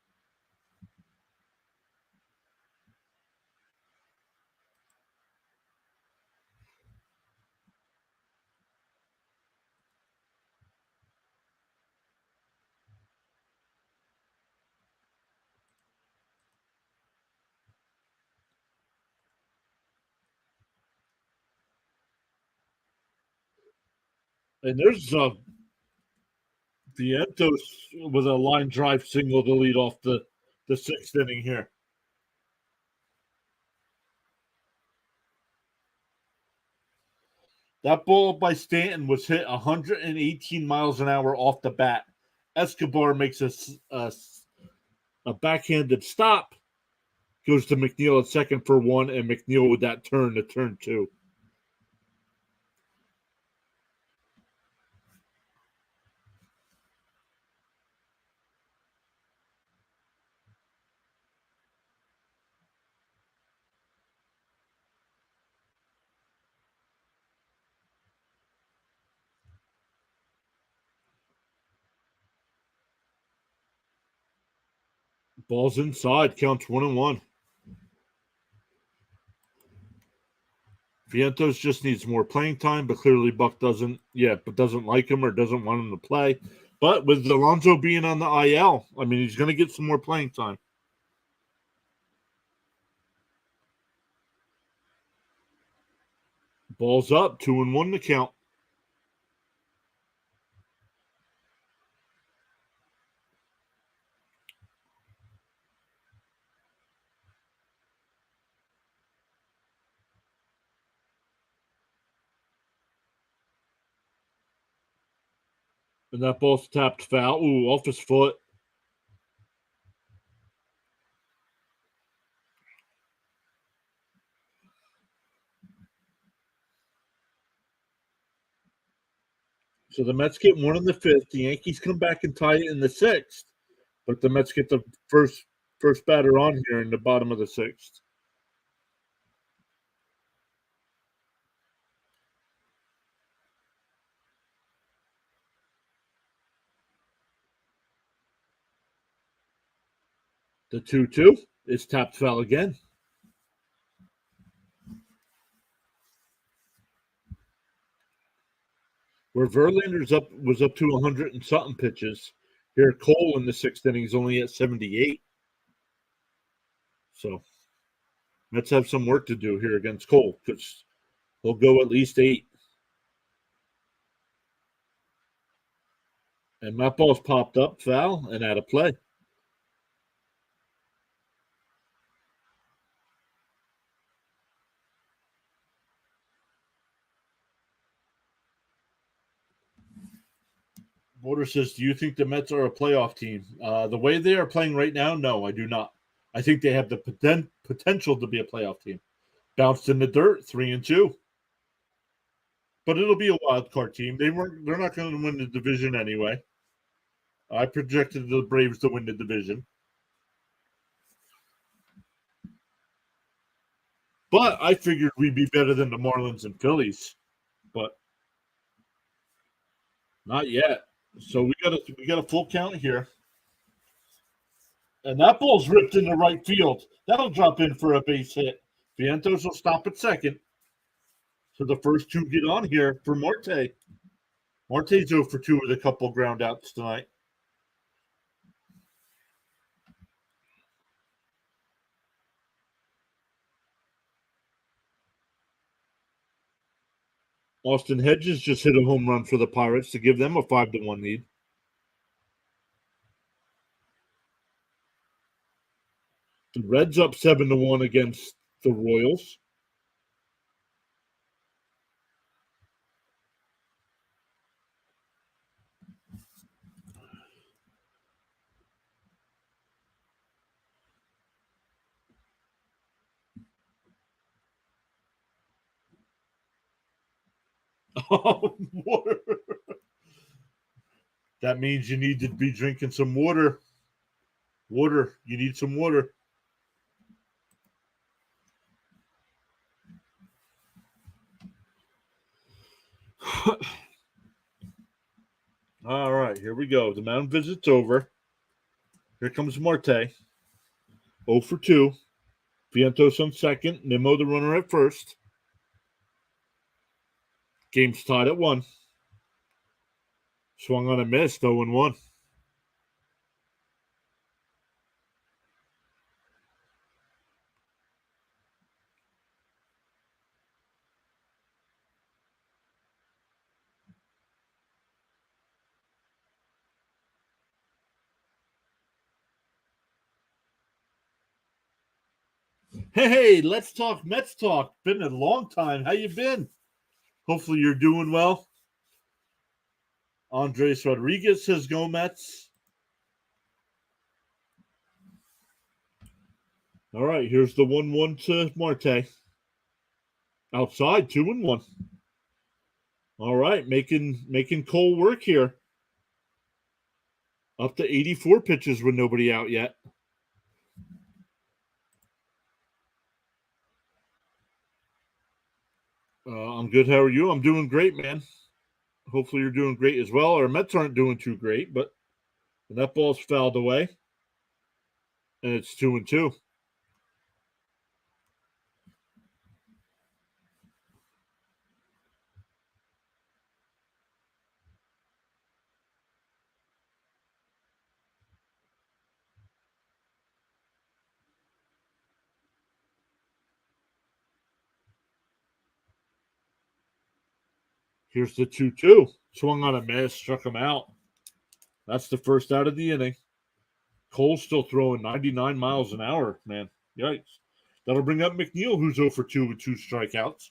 And there's Vientos with a line drive single to lead off the sixth inning here. That ball by Stanton was hit 118 miles an hour off the bat. Escobar makes a backhanded stop, goes to McNeil at second for one, and McNeil with that turn to turn two. Ball's inside, counts 1-1. Vientos just needs more playing time, but clearly Buck doesn't like him or doesn't want him to play. But with Alonso being on the IL, I mean, he's going to get some more playing time. Ball's up, 2-1 to count. And that ball's tapped foul. Ooh, off his foot. So the Mets get one in the fifth. The Yankees come back and tie it in the sixth. But the Mets get the first batter on here in the bottom of the sixth. The 2-2 is tapped foul again. Where Verlander's was up to 100 and something pitches. Here, Cole in the sixth inning is only at 78. So Mets have some work to do here against Cole because he'll go at least 8. And that ball's popped up, foul, and out of play. Border says, "Do you think the Mets are a playoff team? The way they are playing right now, no, I do not. I think they have the potential to be a playoff team. Bounced in the dirt, 3-2, but it'll be a wild card team. They're not going to win the division anyway. I projected the Braves to win the division, but I figured we'd be better than the Marlins and Phillies, but not yet. So we got a full count here." And that ball's ripped into right field. That'll drop in for a base hit. Vientos will stop at second. So the first two get on here for Marte. Marte's 0 for 2 with a couple ground outs tonight. Austin Hedges just hit a home run for the Pirates to give them a 5-1 lead. The Reds up 7-1 against the Royals. Oh, water. That means you need to be drinking some water. Water. You need some water. All right, here we go. The mound visit's over. Here comes Marte. 0 for 2. Vientos on second. Nimmo the runner at first. Game's tied at 1. Swung on a miss, 0-1. Hey, let's talk Mets talk. Been a long time. How you been? Hopefully you're doing well. Andres Rodriguez says go Mets. All right, here's the 1-1 to Marte. Outside, 2-1. All right, making Cole work here. Up to 84 pitches with nobody out yet. I'm good. How are you? I'm doing great, man. Hopefully you're doing great as well. Our Mets aren't doing too great, but that ball's fouled away, and it's 2-2. Here's the 2-2. Swung on a miss, struck him out. That's the first out of the inning. Cole's still throwing 99 miles an hour, man. Yikes. That'll bring up McNeil, who's 0 for 2 with 2 strikeouts.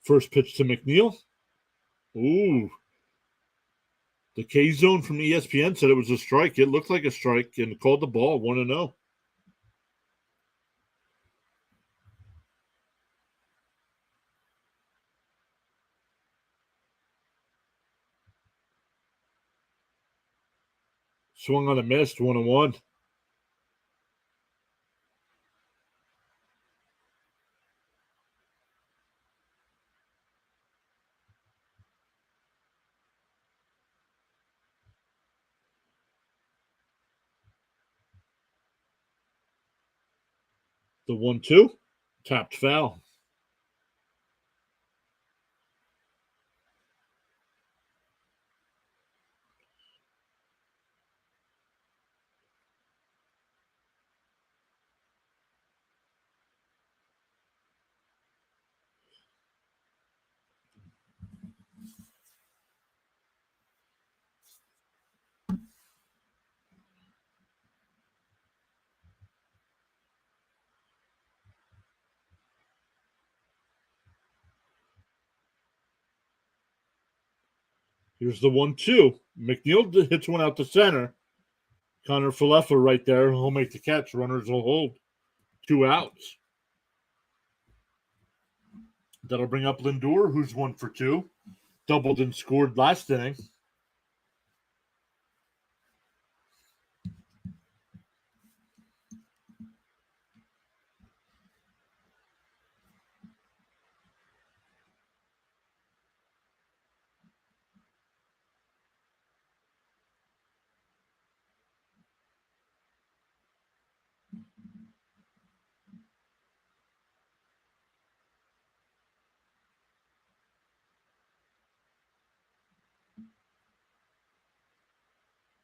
First pitch to McNeil. Ooh. The K Zone from ESPN said it was a strike. It looked like a strike and called the ball 1-0. Swung on a miss, 1-1. The 1-2. Tapped foul. Here's the 1-2. McNeil hits one out to center. Connor Falefa right there. He'll make the catch. Runners will hold. 2 outs. That'll bring up Lindor, who's 1 for 2. Doubled and scored last inning.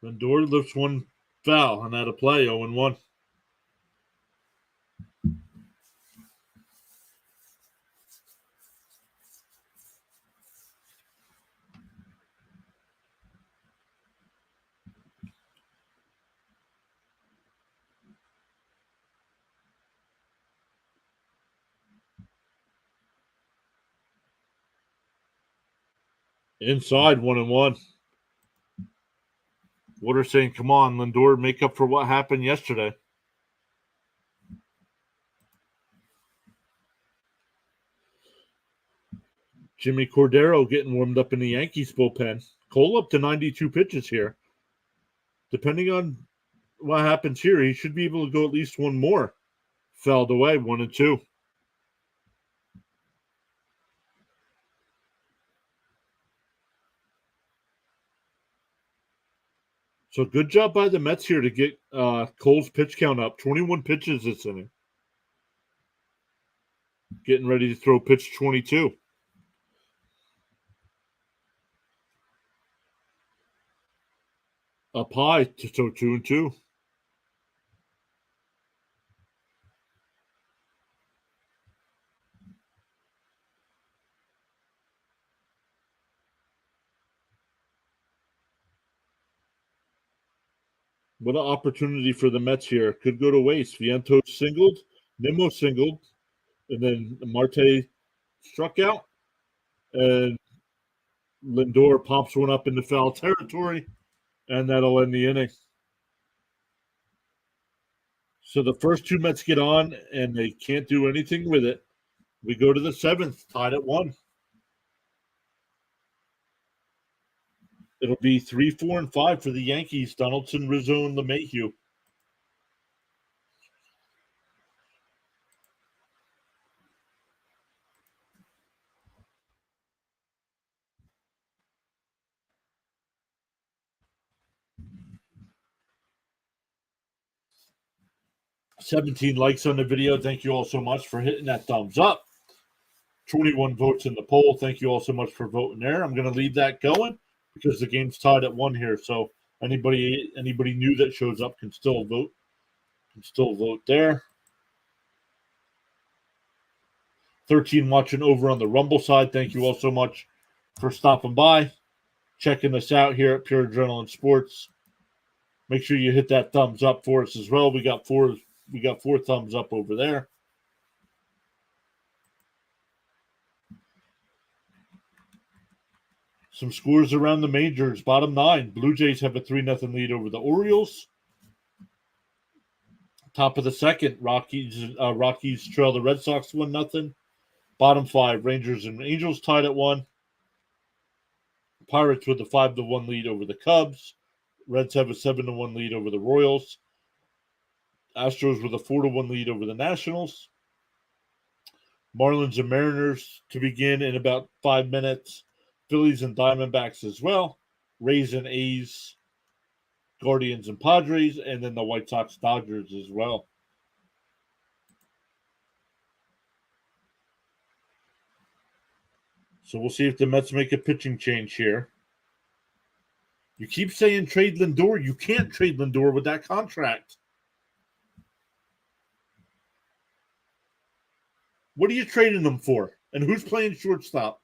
Lindor lifts one foul on that a play, 0-1. Inside, 1-1. Water saying, come on, Lindor, make up for what happened yesterday. Jimmy Cordero getting warmed up in the Yankees bullpen. Cole up to 92 pitches here. Depending on what happens here, he should be able to go at least one more. Fouled away, 1-2. So good job by the Mets here to get Cole's pitch count up. 21 pitches this inning. Getting ready to throw pitch 22. Up high to so 2-2. What an opportunity for the Mets here. Could go to waste. Vientos singled, Nimmo singled, and then Marte struck out, and Lindor pops one up into foul territory, and that'll end the inning. So the first two Mets get on, and they can't do anything with it. We go to the seventh, tied at 1. It'll be 3, 4, and 5 for the Yankees. Donaldson, Rizzo, and LeMahieu. $17 likes on the video. Thank you all so much for hitting that thumbs up. 21 votes in the poll. Thank you all so much for voting there. I'm going to leave that going because the game's tied at 1 here. So anybody new that shows up can still vote. There. 13 watching over on the Rumble side. Thank you all so much for stopping by, checking us out here at Pure Adrenaline Sports. Make sure you hit that thumbs up for us as well. We got four thumbs up over there. Some scores around the majors. Bottom 9. Blue Jays have a 3-0 lead over the Orioles. Top of the second, Rockies trail the Red Sox 1-0. Bottom 5, Rangers and Angels tied at 1. Pirates with a 5-1 lead over the Cubs. Reds have a 7-1 lead over the Royals. Astros with a 4-1 lead over the Nationals. Marlins and Mariners to begin in about 5 minutes. Phillies and Diamondbacks as well. Rays and A's, Guardians and Padres, and then the White Sox Dodgers as well. So we'll see if the Mets make a pitching change here. You keep saying trade Lindor. You can't trade Lindor with that contract. What are you trading them for? And who's playing shortstop?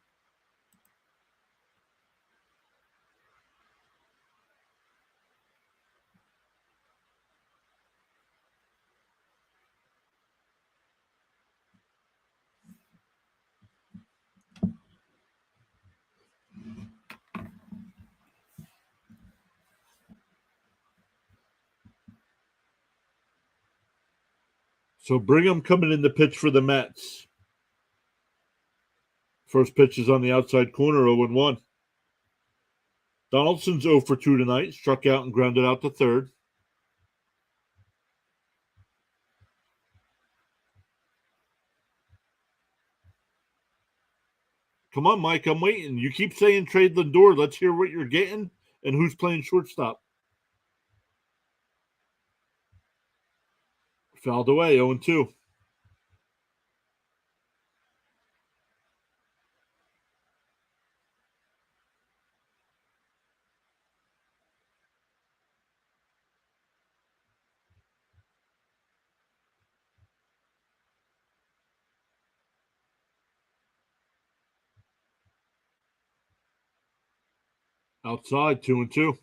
So Brigham coming in the pitch for the Mets. First pitch is on the outside corner, 0-1. Donaldson's 0 for 2 tonight. Struck out and grounded out to third. Come on, Mike. I'm waiting. You keep saying trade Lindor. Let's hear what you're getting and who's playing shortstop. Fouled away, 0-2. Outside, 2-2.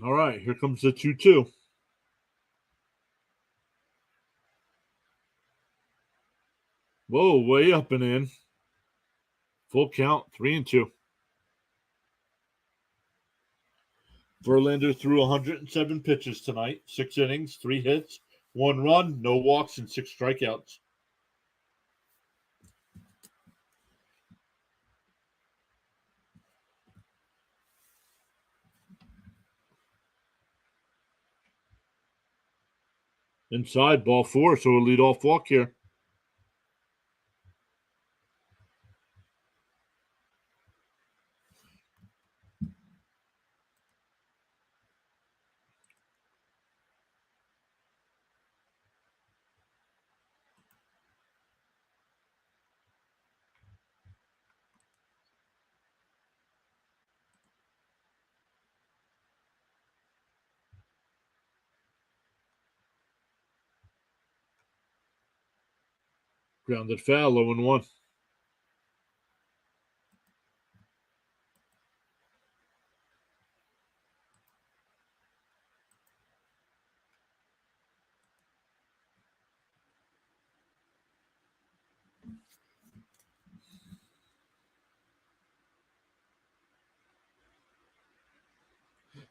All right, here comes the 2-2. Whoa, way up and in. Full count, 3-2. Verlander threw 107 pitches tonight, 6 innings, 3 hits, 1 run, no walks, and 6 strikeouts. Inside, ball 4, so a leadoff walk here. Grounded foul, 0-1.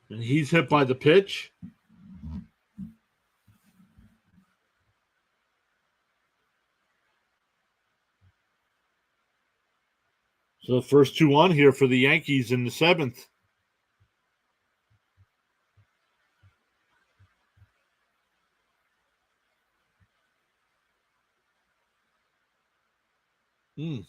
And he's hit by the pitch. So the first 2 on here for the Yankees in the 7th. Mm.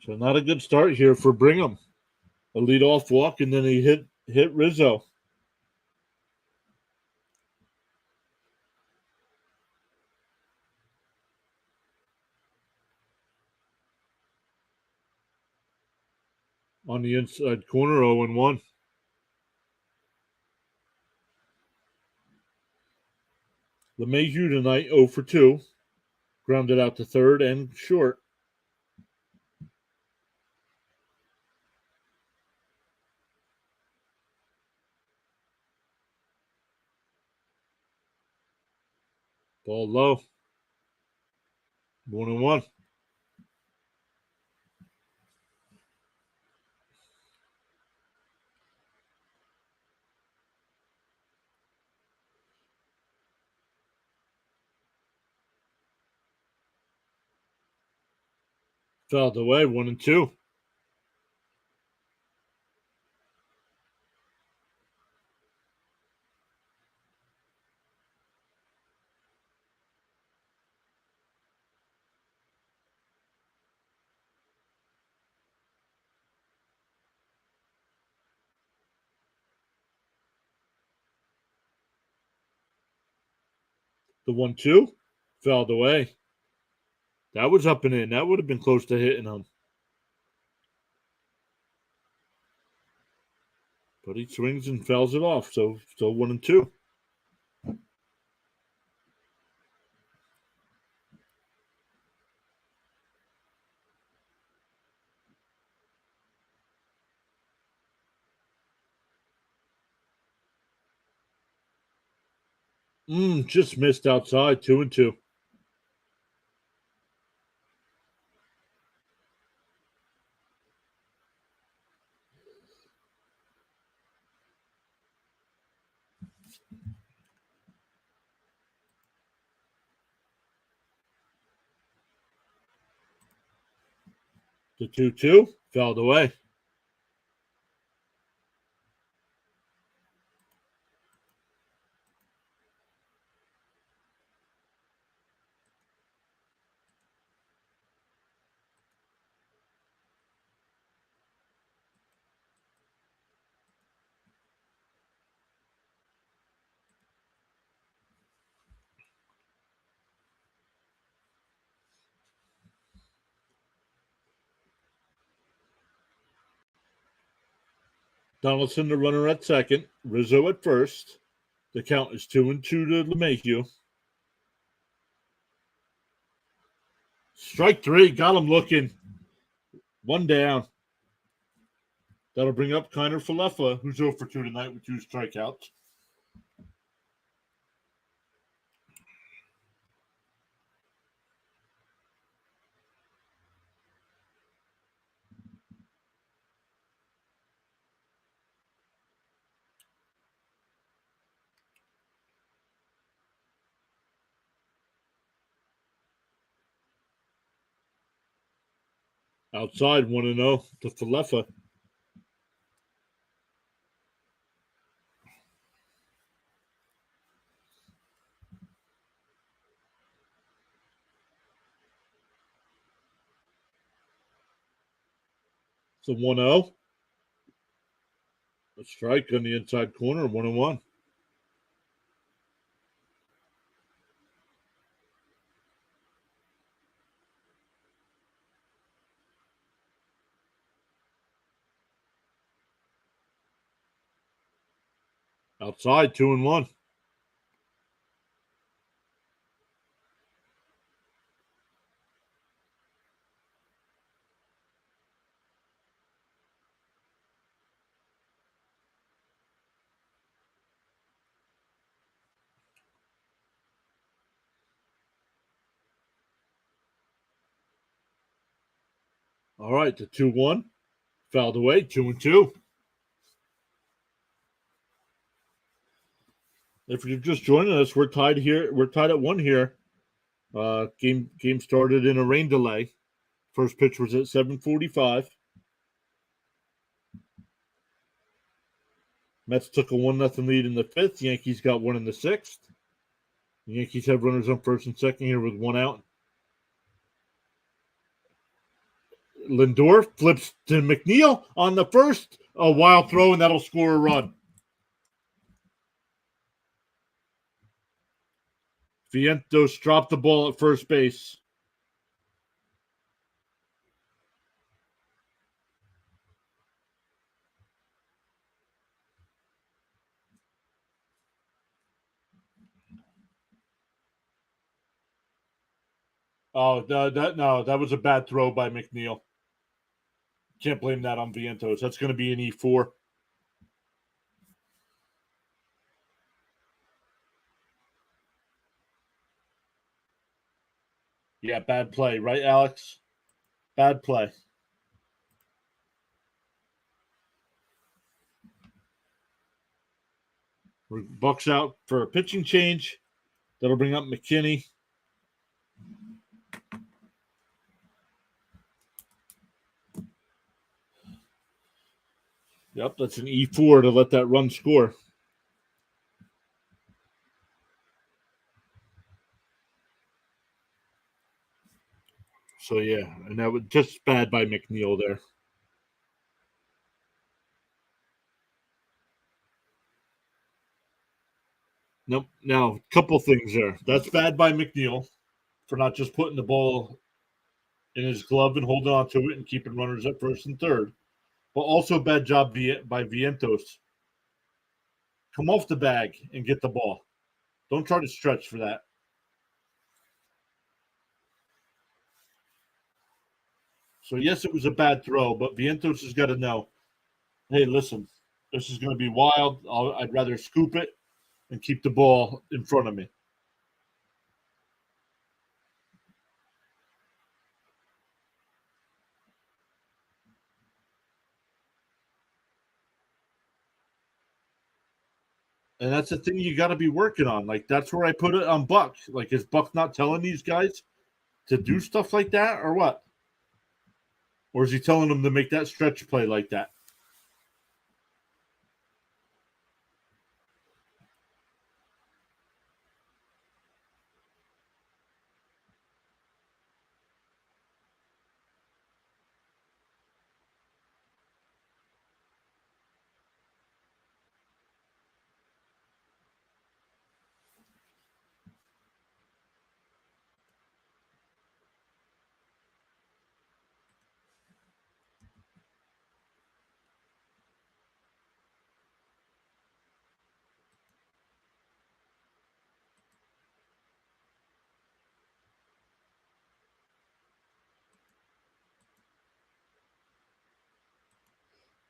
So not a good start here for Brigham. A leadoff walk, and then he hit Rizzo. On the inside corner, 0-1. LeMahieu tonight, 0 for 2. Grounded out to third and short. Ball low. 1-1. Fouled away, 1-2. The 1-2 fouled away. That was up and in. That would have been close to hitting him. But he swings and fouls it off. So still 1-2. Just missed outside, 2-2. The 2-2 fouled away. Donaldson, the runner at second. Rizzo at first. The count is 2-2 to LeMahieu. Strike three. Got him looking. One down. That'll bring up Kiner Falefa, who's 0 for 2 tonight with 2 strikeouts. Outside 1-0 to Falefa. It's a 1-0. A strike on the inside corner, 1-1. Outside 2-1. All right, the 2-1. Fouled away, 2-2. If you're just joining us, we're tied here. We're tied at 1 here. Game started in a rain delay. First pitch was at 7:45. Mets took a 1-0 lead in the fifth. Yankees got one in the sixth. The Yankees have runners on first and second here with 1 out. Lindor flips to McNeil on the first. A wild throw, and that'll score a run. Vientos dropped the ball at first base. Oh, that was a bad throw by McNeil. Can't blame that on Vientos. That's going to be an E4. Yeah, bad play, right, Alex? Bad play. Buck's out for a pitching change. That'll bring up McKinney. Yep, that's an E4 to let that run score. So, yeah, and that was just bad by McNeil there. Nope. Now, a couple things there. That's bad by McNeil for not just putting the ball in his glove and holding on to it and keeping runners at first and third. But also bad job by Vientos. Come off the bag and get the ball. Don't try to stretch for that. So, yes, it was a bad throw, but Vientos has got to know, hey, listen, this is going to be wild. I'd rather scoop it and keep the ball in front of me. And that's the thing you got to be working on. Like, that's where I put it on Buck. Like, is Buck not telling these guys to do stuff like that or what? Or is he telling them to make that stretch play like that?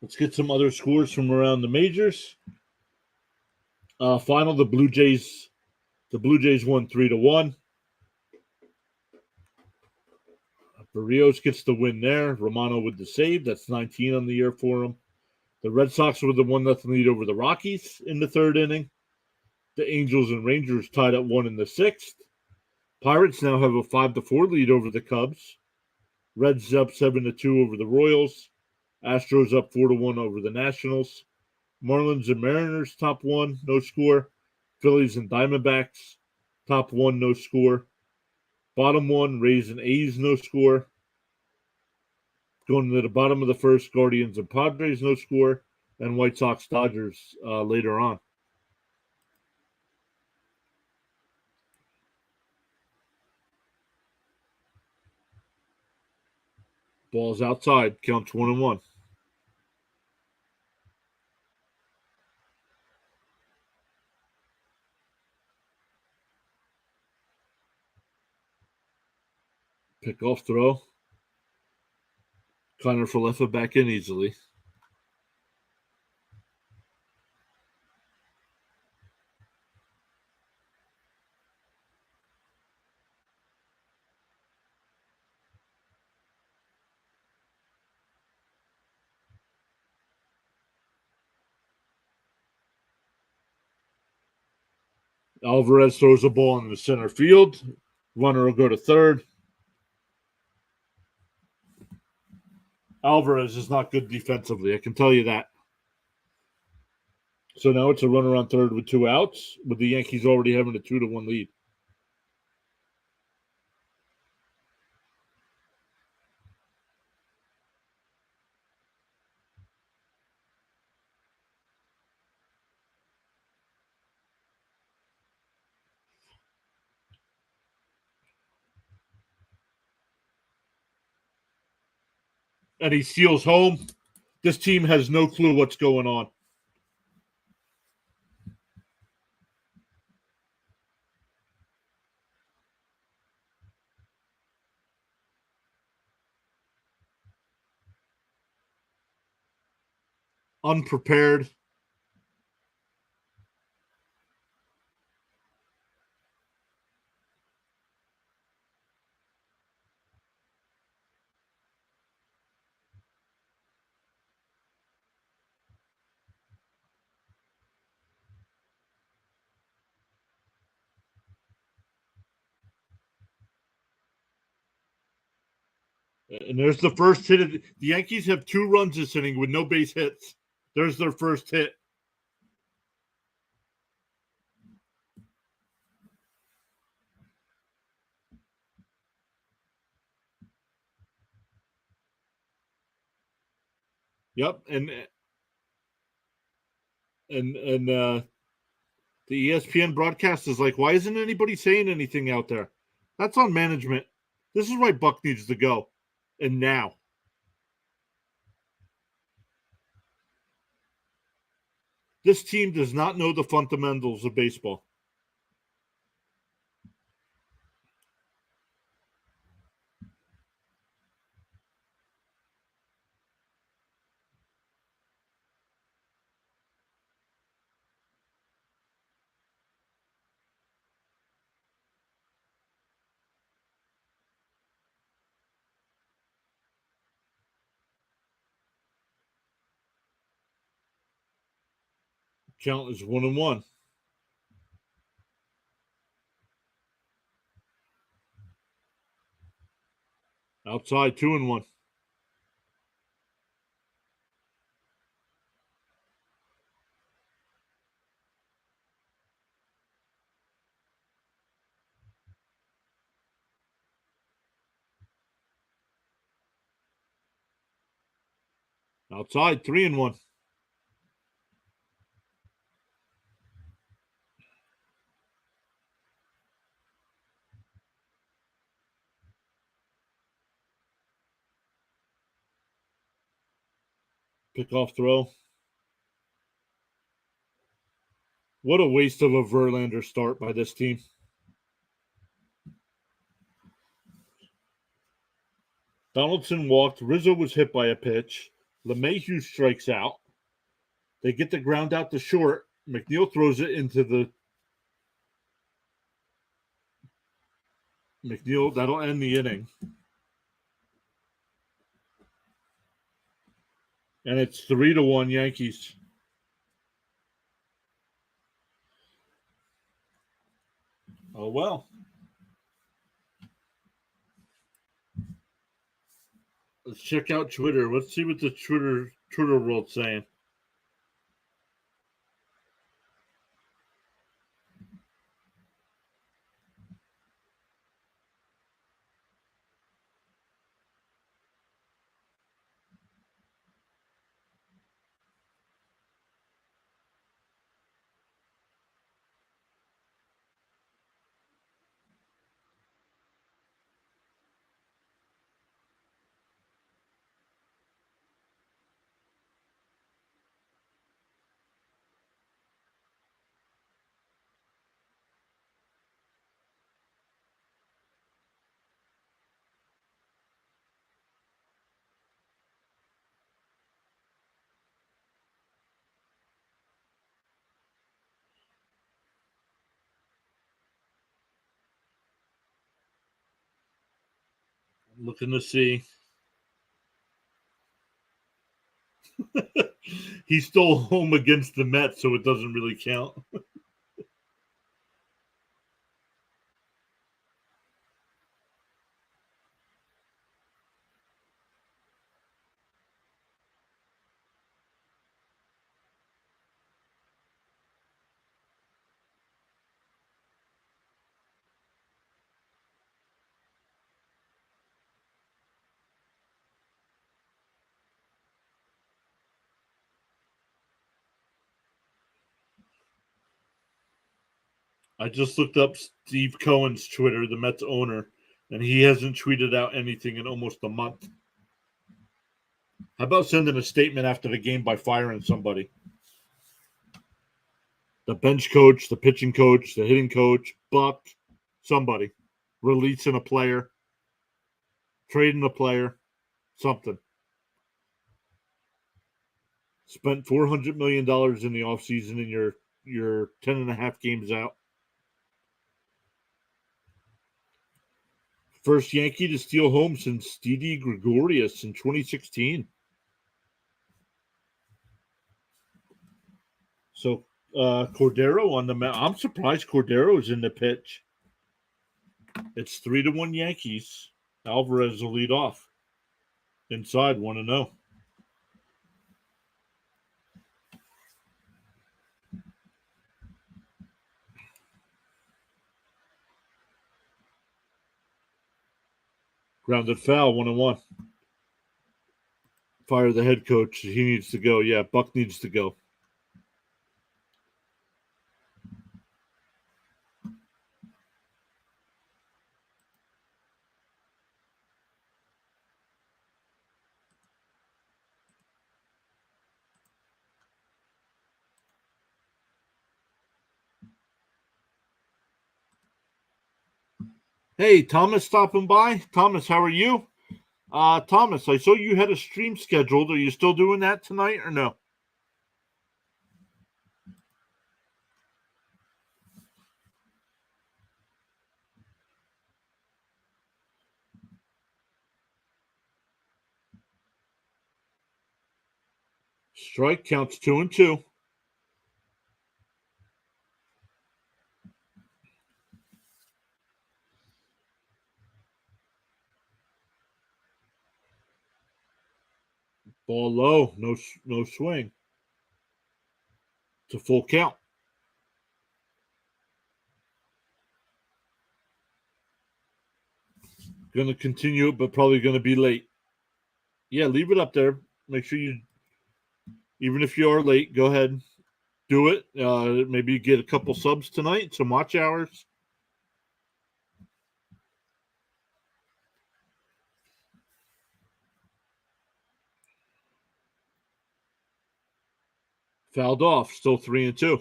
Let's get some other scores from around the majors. Final, the Blue Jays won 3-1. Barrios gets the win there. Romano with the save. That's 19 on the year for him. The Red Sox with the 1-0 lead over the Rockies in the third inning. The Angels and Rangers tied at 1 in the sixth. Pirates now have a 5-4 lead over the Cubs. Reds up 7-2 over the Royals. Astros up 4-1 over the Nationals. Marlins and Mariners top 1, no score. Phillies and Diamondbacks top 1, no score. Bottom 1, Rays and A's, no score. Going to the bottom of the first, Guardians and Padres, no score. And White Sox Dodgers later on. Ball's outside, counts 1-1. Pick-off throw. Connor Falefa back in easily. Alvarez throws a ball in the center field. Runner will go to third. Alvarez is not good defensively, I can tell you that. So now it's a runner on third with 2 outs, with the Yankees already having a 2-1 lead. And he steals home. This team has no clue what's going on. Unprepared. And there's the first hit. The Yankees have 2 runs this inning with no base hits. There's their first hit. Yep, and the ESPN broadcast is like, why isn't anybody saying anything out there? That's on management. This is why Buck needs to go, and now. This team does not know the fundamentals of baseball. Count is 1-1. Outside 2-1. Outside 3-1. Pickoff throw. What a waste of a Verlander start by this team. Donaldson walked. Rizzo was hit by a pitch. LeMahieu strikes out. They get the ground out to short. McNeil throws it into the McNeil. That'll end the inning. And it's 3-1 Yankees. Oh, well. Let's check out Twitter. Let's see what the Twitter world's saying. Looking to see. He's still home against the Mets, so it doesn't really count. I just looked up Steve Cohen's Twitter, the Mets owner, and he hasn't tweeted out anything in almost a month. How about sending a statement after the game by firing somebody? The bench coach, the pitching coach, the hitting coach, Buck, somebody. Releasing a player, trading a player, something. Spent $400 million in the offseason and you're 10 and a half games out. First Yankee to steal home since Didi Gregorius in 2016. So Cordero on the mound. I'm surprised Cordero's in the pitch. It's 3-1 Yankees. Alvarez will lead off. Inside 1-0. Grounded foul, 1-1. Fire the head coach. He needs to go. Yeah, Buck needs to go. Hey, Thomas stopping by. Thomas, how are you? Thomas, I saw you had a stream scheduled. Are you still doing that tonight or no? Strike counts 2-2. Ball low, no swing. It's a full count. Going to continue it, but probably going to be late. Yeah, leave it up there. Make sure you, even if you are late, go ahead, do it. Maybe get a couple subs tonight, some watch hours. Fouled off, still 3-2.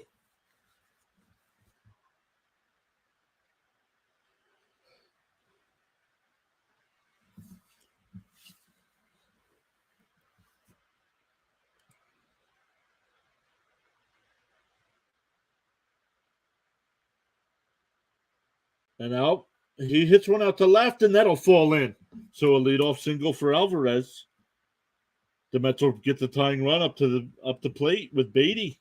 And out. He hits one out to left, and that'll fall in. So a leadoff single for Alvarez. The Mets will get the tying run up the plate with Beatty.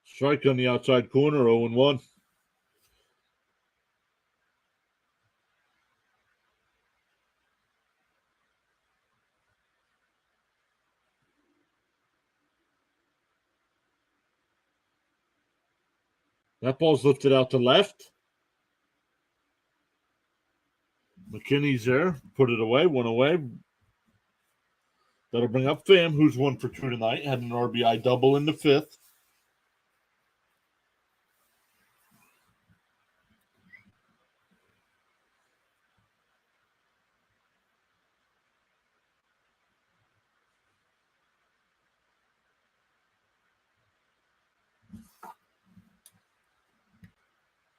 Strike on the outside corner, 0-1. That ball's lifted out to left. McKinney's there. Put it away. One away. That'll bring up Pham, who's 1-for-2 tonight. Had an RBI double in the fifth.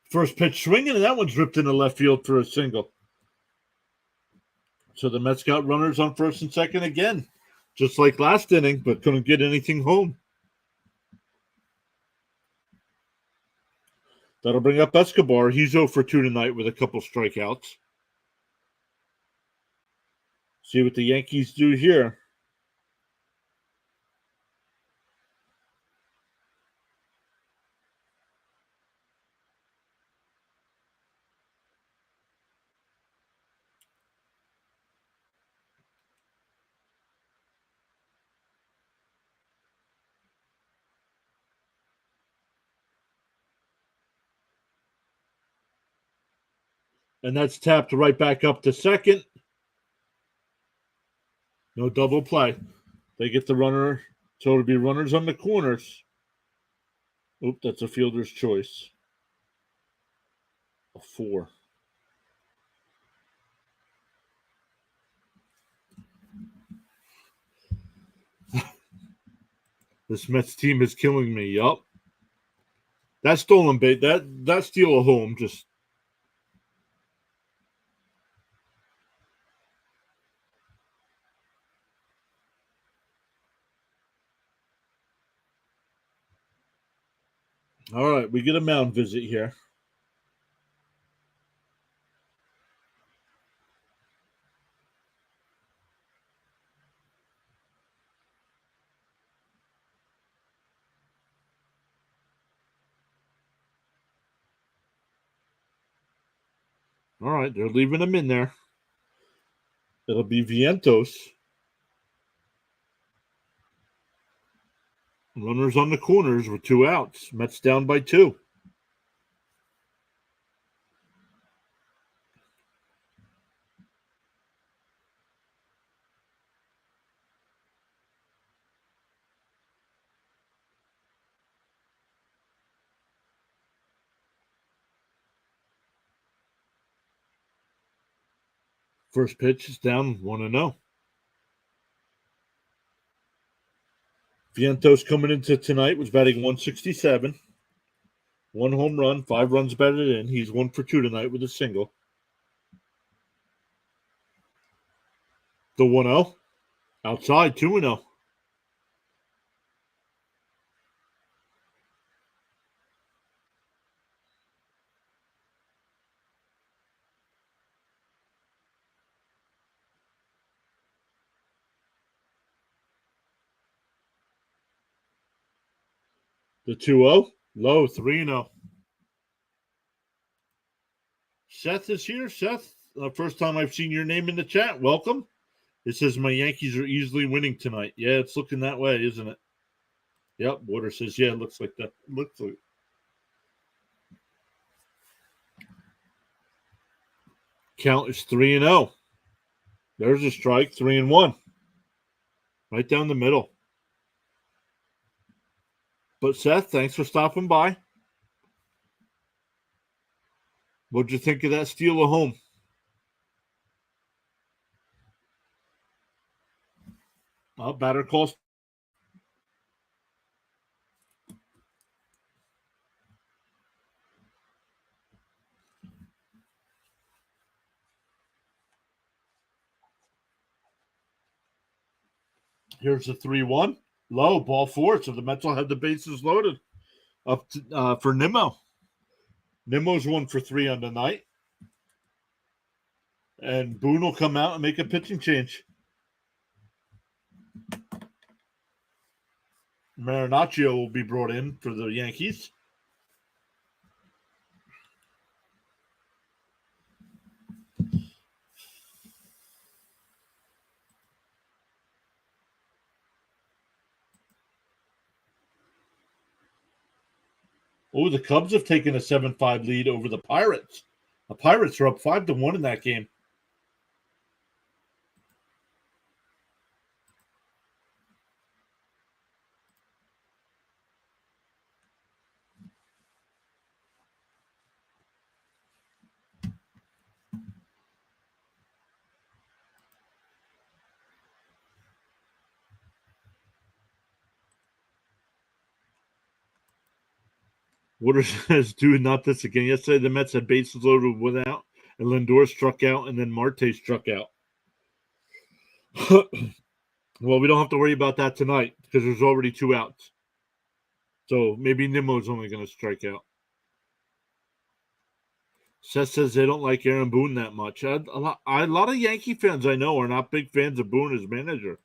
First pitch swinging, and that one's ripped into left field for a single. So the Mets got runners on first and second again, just like last inning, but couldn't get anything home. That'll bring up Escobar. He's 0-for-2 tonight with a couple strikeouts. See what the Yankees do here. And that's tapped right back up to second. No double play. They get the runner, so it'll be runners on the corners. Oop, that's a fielder's choice. A 4. This Mets team is killing me. Yup. That stolen bait, that steal a home. Just all right. We get a mound visit here. All right, they're leaving him in there. It'll be Vientos. Runners on the corners with 2 outs. Mets down by 2. First pitch is down 1-0. Vientos coming into tonight was batting 167. 1 home run, 5 runs batted in. He's 1-for-2 tonight with a single. The 1-0. Outside, 2-0. The 2-0. Low, 3-0. Seth is here. Seth, first time I've seen your name in the chat. Welcome. It says my Yankees are easily winning tonight. Yeah, it's looking that way, isn't it? Yep. Water says, yeah, it looks like that. Looks like. Count is 3-0. There's a strike, 3-1. Right down the middle. But Seth, thanks for stopping by. What'd you think of that steal of home? Batter calls. Here's the 3-1. Low, ball four. So the Mets will have the bases loaded up to, for Nimmo. Nimmo's 1 for 3 on the night. And Boone will come out and make a pitching change. Marinaccio will be brought in for the Yankees. Oh, the Cubs have taken a 7-5 lead over the Pirates. The Pirates are up 5-1 in that game. Woodard says, do not this again. Yesterday, the Mets had bases loaded without, and Lindor struck out, and then Marte struck out. Well, we don't have to worry about that tonight because there's already 2 outs. So maybe Nimmo's only going to strike out. Seth says they don't like Aaron Boone that much. A lot of Yankee fans I know are not big fans of Boone as manager.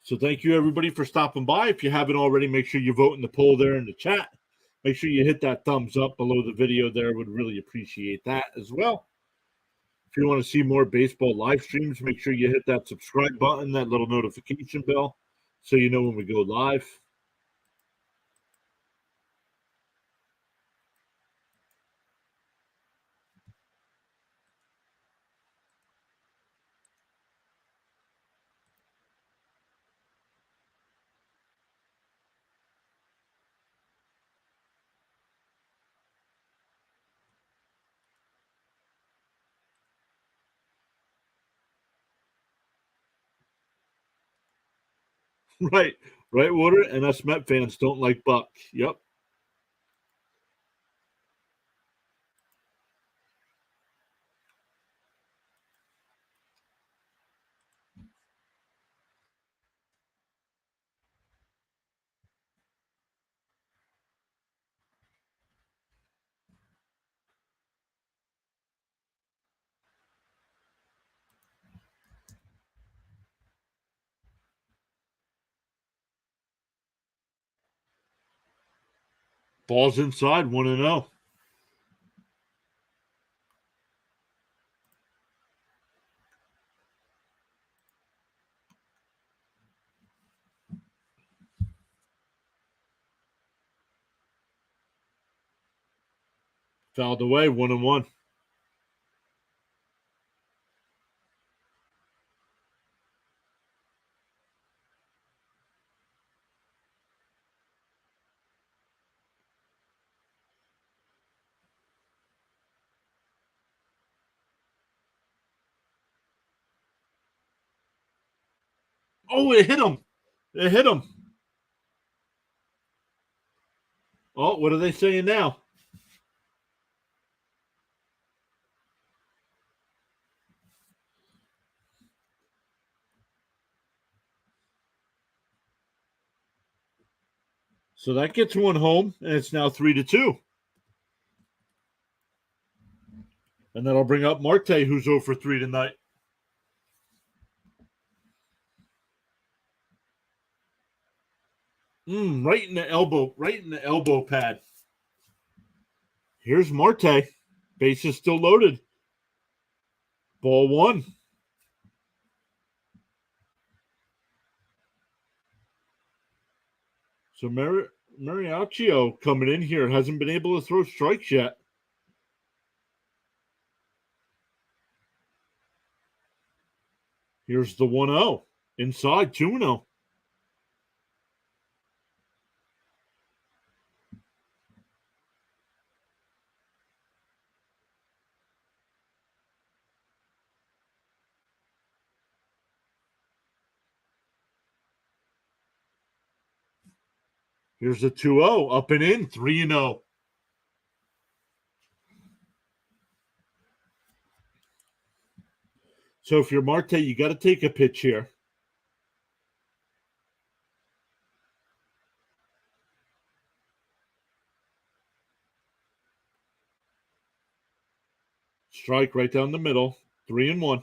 So thank you, everybody, for stopping by. If you haven't already, make sure you vote in the poll there in the chat. Make sure you hit that thumbs up below the video there. Would really appreciate that as well. If you want to see more baseball live streams, make sure you hit that subscribe button, that little notification bell, so you know when we go live. Right, Water. And us Met fans don't like Buck. Yep. Ball's inside, 1-0. Fouled away, 1-1. Oh, it hit him. It hit him. Oh, what are they saying now? So that gets one home, and it's now 3-2. And that'll bring up Marte, who's 0 for 3 tonight. Right in the elbow pad. Here's Marte. Base is still loaded. Ball 1. So Mariaccio coming in here hasn't been able to throw strikes yet. Here's the 1-0. Inside, 2-0. Here's the 2-0, up and in, 3-0. So if you're Marte, you got to take a pitch here. Strike right down the middle, 3-1.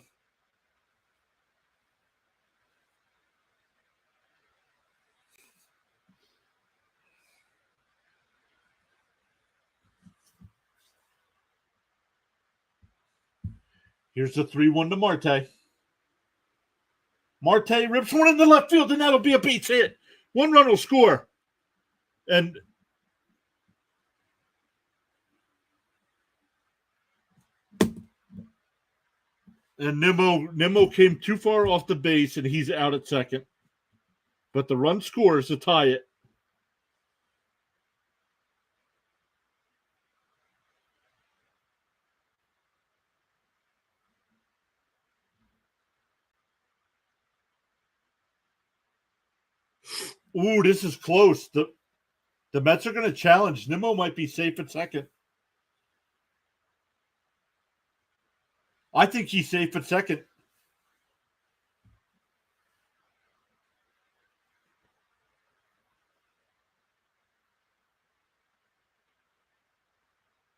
Here's the 3-1 to Marte. Marte rips one in the left field, and that'll be a base hit. One run will score. And Nimmo came too far off the base, and he's out at second. But the run scores to tie it. Ooh, this is close. The Mets are going to challenge. Nimmo might be safe at second. I think he's safe at second.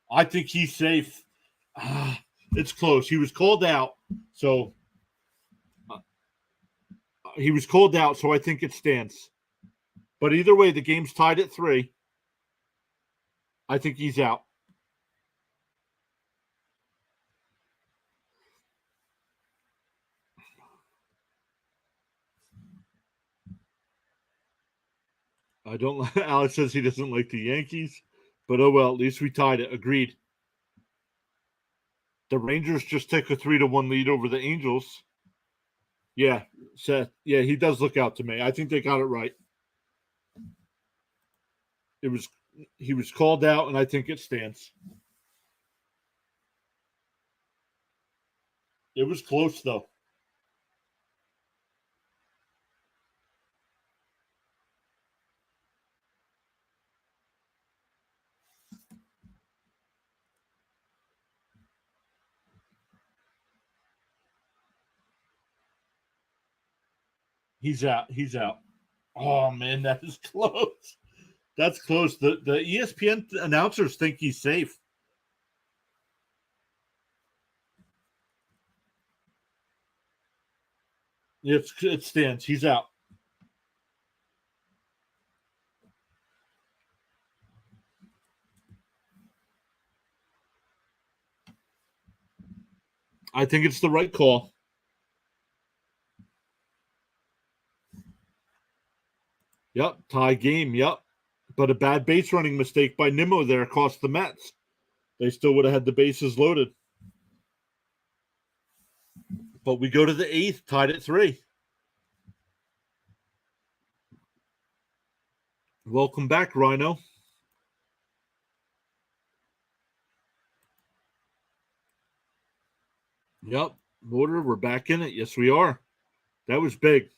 I think he's safe. It's close. He was called out. So he was called out, so I think it stands. But either way, the game's tied at 3. I think he's out. I don't. Alex says he doesn't like the Yankees, but oh well. At least we tied it. Agreed. The Rangers just took a 3-1 lead over the Angels. Yeah, Seth. Yeah, he does look out to me. I think they got it right. It was he was called out, and I think it stands. It was close though. He's out. He's out. Oh man, that is close. That's close. The ESPN announcers think he's safe. It stands. He's out. I think it's the right call. Yep, tie game. Yep, but a bad base running mistake by Nimmo there cost the Mets. They still would have had the bases loaded. But we go to the 8th, tied at 3. Welcome back, Rhino. Yep, Motor, we're back in it. Yes, we are. That was big.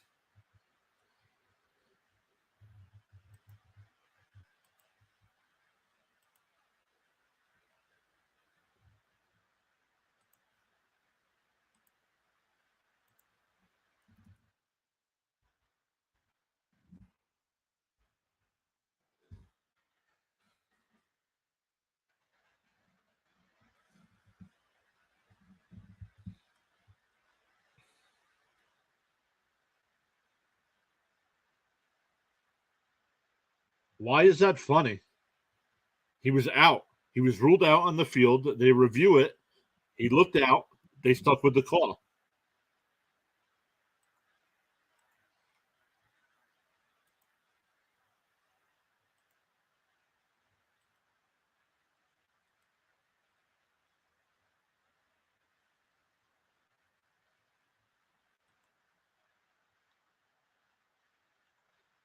Why is that funny? He was out. He was ruled out on the field. They review it. He looked out. They stuck with the call.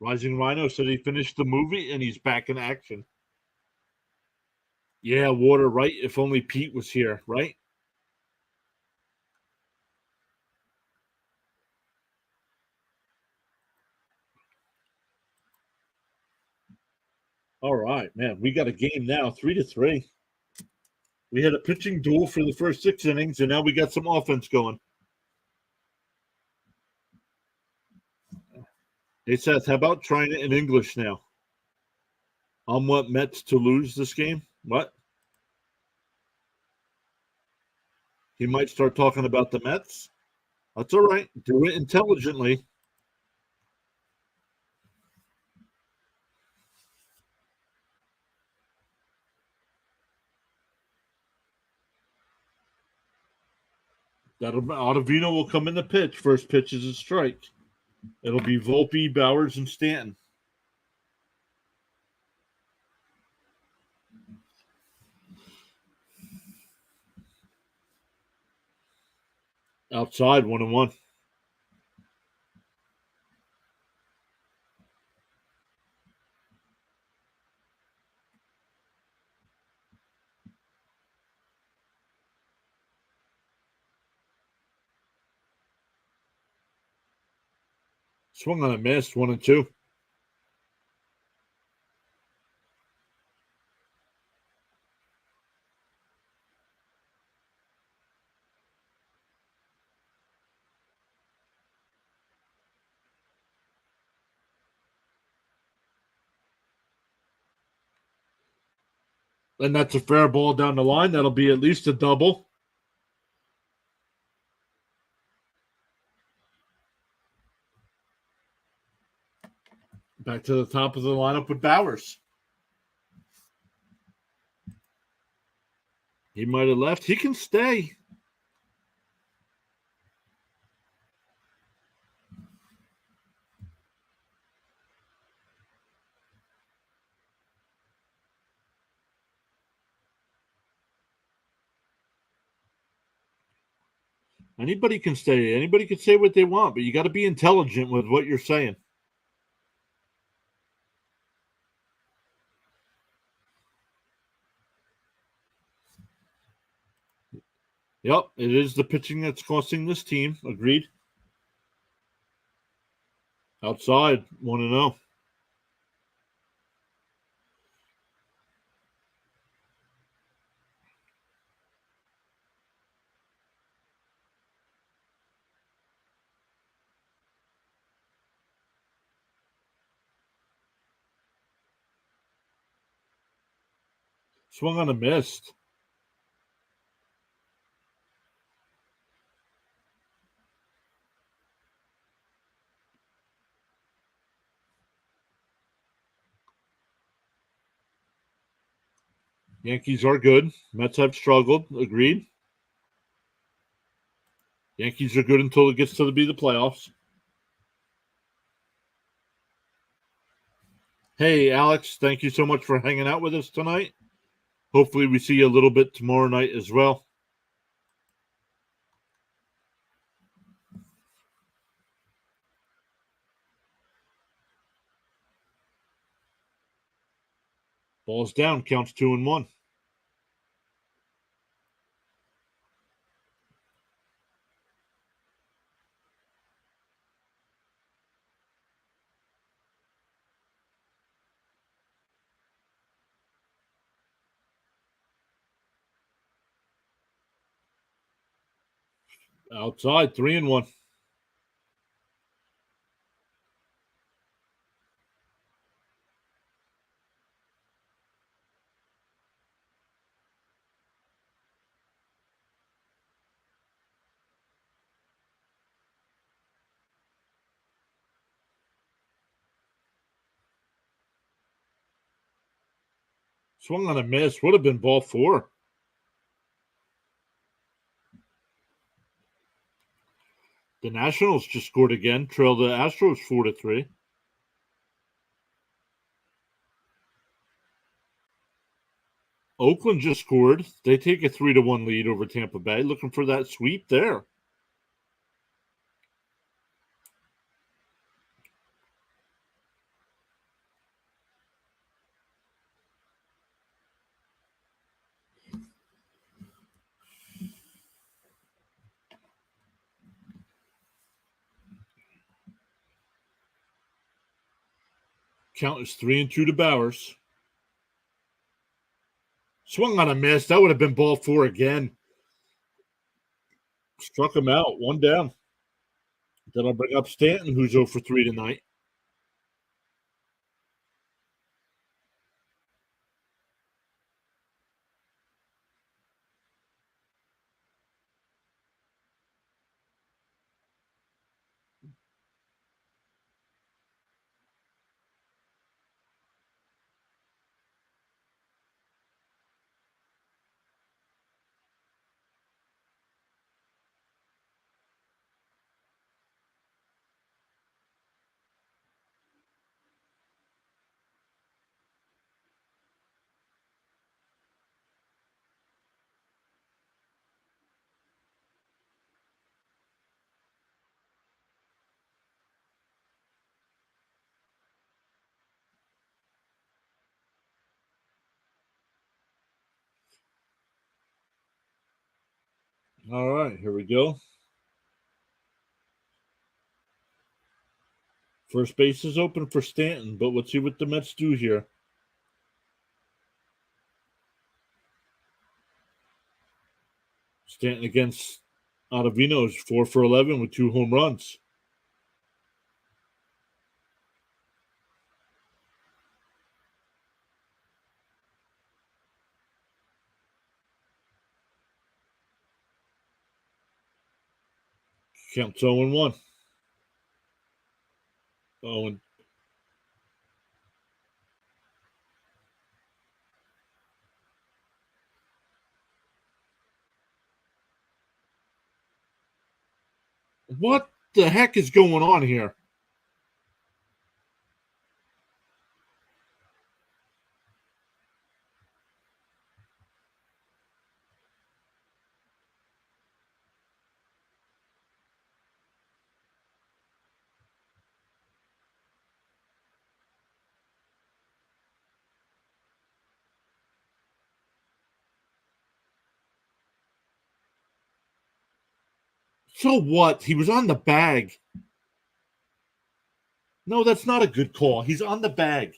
Rising Rhino said he finished the movie and he's back in action. Yeah, Water, right? If only Pete was here, right? All right, man. We got a game now, 3-3. We had a pitching duel for the first 6 innings, and now we got some offense going. Hey, Seth, how about trying it in English now? I want Mets to lose this game. What? He might start talking about the Mets. That's all right. Do it intelligently. Ottavino will come in the pitch. First pitch is a strike. It'll be Volpe, Bowers, and Stanton. Outside, 1-1. Swung on a miss, 1-2. And that's a fair ball down the line. That'll be at least a double. Back to the top of the lineup with Bowers. He might have left. He can stay. Anybody can stay. Anybody can say what they want, but you got to be intelligent with what you're saying. Yep, it is the pitching that's costing this team. Agreed. Outside, 1-0. Swung on a miss. Yankees are good. Mets have struggled. Agreed. Yankees are good until it gets to be the playoffs. Hey, Alex, thank you so much for hanging out with us tonight. Hopefully, we see you a little bit tomorrow night as well. Ball's down, counts 2-1. Outside, 3-1. Swung on a miss. Would have been ball 4. The Nationals just scored again, trail the Astros 4-3. Oakland just scored. They take a 3-1 lead over Tampa Bay, looking for that sweep there. Count is 3-2 to Bowers. Swung on a miss. That would have been ball 4 again. Struck him out. 1 down. Then I'll bring up Stanton, who's 0 for 3 tonight. All right, here we go. First base is open for Stanton, but let's see what the Mets do here. Stanton against Ottavino is 4 for 11 with 2 home runs. Count 0-1. Oh, and what the heck is going on here? So what? He was on the bag. No, that's not a good call. He's on the bag.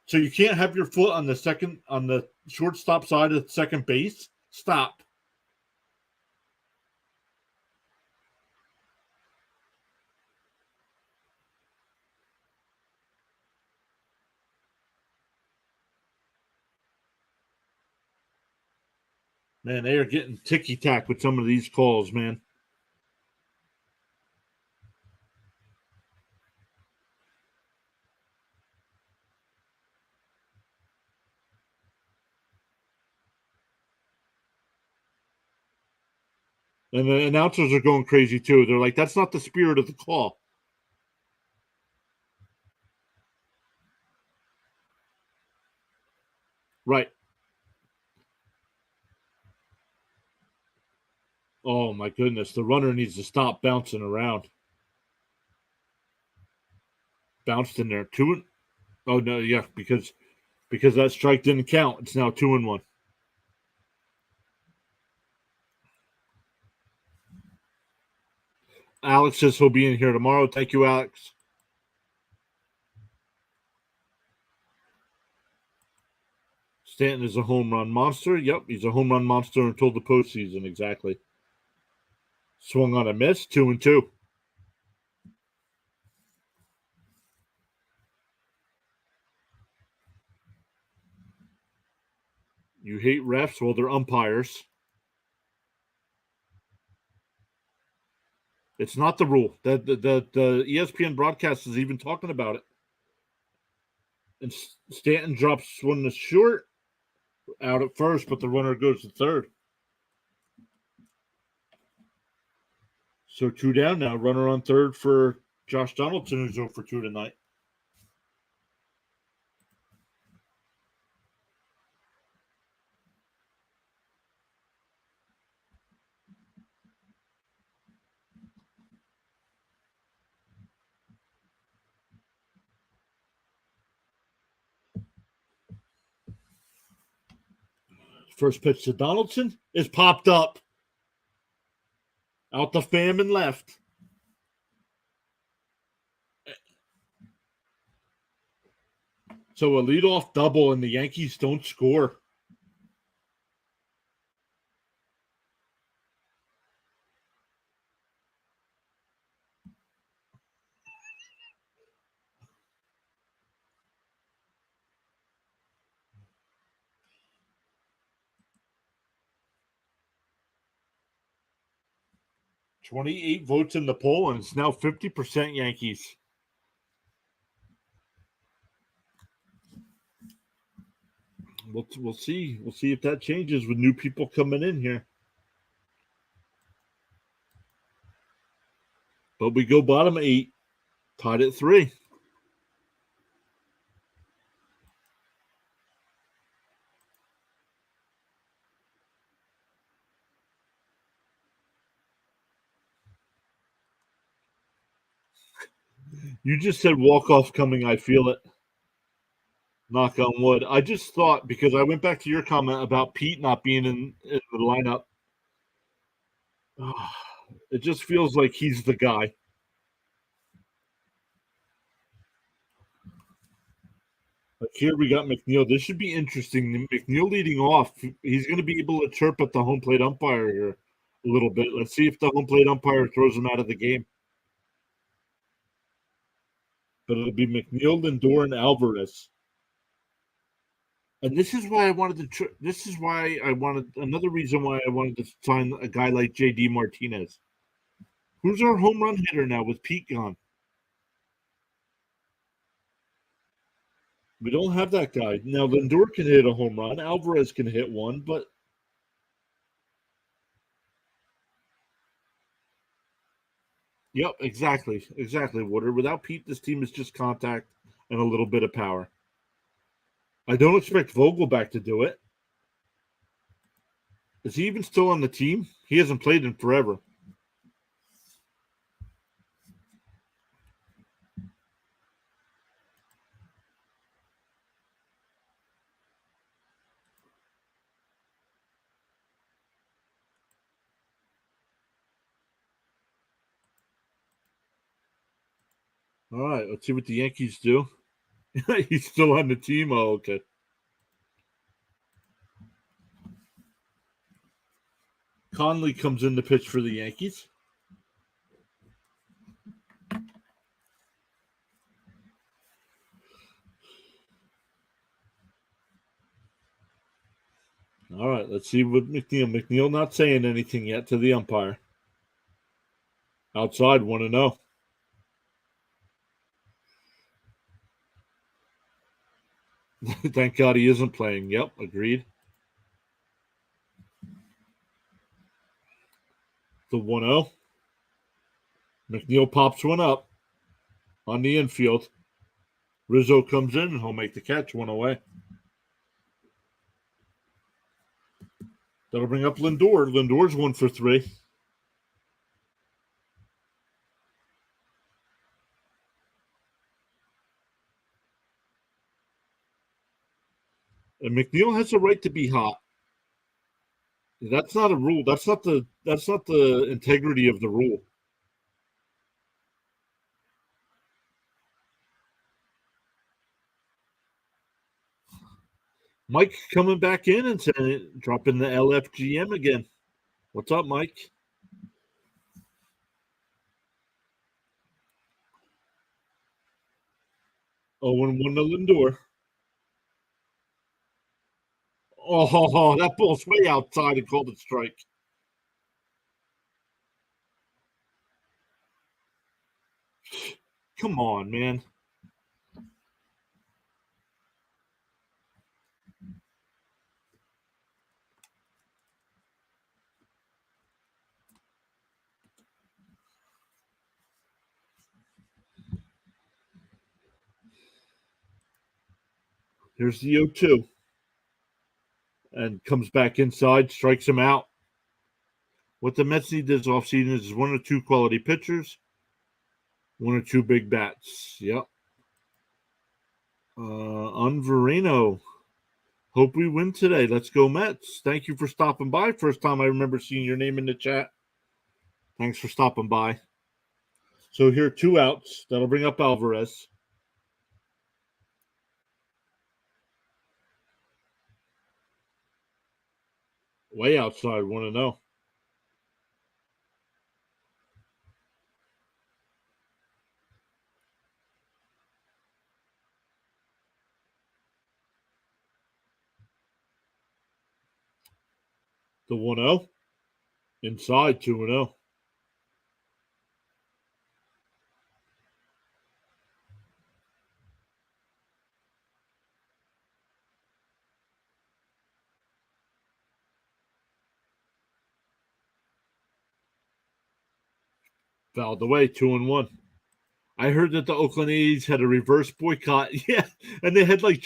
So you can't have your foot on the shortstop side of second base? Stop. Man, they are getting ticky-tack with some of these calls, man. And the announcers are going crazy too. They're like, that's not the spirit of the call. Right. Oh my goodness. The runner needs to stop bouncing around. Bounced in there. Oh no, yeah, because that strike didn't count. It's now 2-1. Alex says he'll be in here tomorrow. Thank you, Alex. Stanton is a home run monster. Yep, he's a home run monster until the postseason. Exactly. Swung on a miss. 2-2. You hate refs? Well, they're umpires. It's not the rule. The ESPN broadcast is even talking about it. And Stanton drops one to short out at first, but the runner goes to third. So 2 down now. Runner on third for Josh Donaldson, who's 0 for 2 tonight. First pitch to Donaldson is popped up. Out the fam and left. So a leadoff double and the Yankees don't score. $28 votes in the poll, and it's now 50% Yankees. We'll see. We'll see if that changes with new people coming in here. But we go bottom 8, tied at 3. You just said walk-off coming. I feel it. Knock on wood. I just thought, because I went back to your comment about Pete not being in the lineup. It just feels like he's the guy. Like here we got McNeil. This should be interesting. McNeil leading off. He's going to be able to chirp at the home plate umpire here a little bit. Let's see if the home plate umpire throws him out of the game. But it'll be McNeil, Lindor, and Alvarez. And this is why I wanted to. This is why I wanted. Another reason why I wanted to sign a guy like J.D. Martinez. Who's our home run hitter now with Pete gone? We don't have that guy. Now Lindor can hit a home run. Alvarez can hit one, but yep, exactly. Water. Without Pete, this team is just contact and a little bit of power. I don't expect Vogelback to do it. Is he even still on the team? He hasn't played in forever. All right, let's see what the Yankees do. He's still on the team. Oh, okay. Conley comes in to pitch for the Yankees. All right, let's see what McNeil. McNeil not saying anything yet to the umpire. Outside, 1-0. Thank God he isn't playing. Yep, agreed. The 1-0. McNeil pops one up on the infield. Rizzo comes in and he'll make the catch, one away. That'll bring up Lindor. Lindor's 1 for 3. And McNeil has a right to be hot. That's not a rule. That's not the integrity of the rule. Mike coming back in and saying, dropping the LFGM again. What's up, Mike? 0-1 to Lindor. Oh, that ball's way outside and called it strike. Come on, man. Here's the 0-2. And comes back inside, strikes him out. What the Mets need this offseason is 1 or 2 quality pitchers, 1 or 2 big bats. Yep. Unverino. Hope we win today. Let's go Mets. Thank you for stopping by. First time I remember seeing your name in the chat. Thanks for stopping by. So here are 2 outs. That'll bring up Alvarez. Way outside, 1-0. The 1-0. Inside, 2-0. Fouled away, 2-1. I heard that the Oakland A's had a reverse boycott. Yeah, and they had like,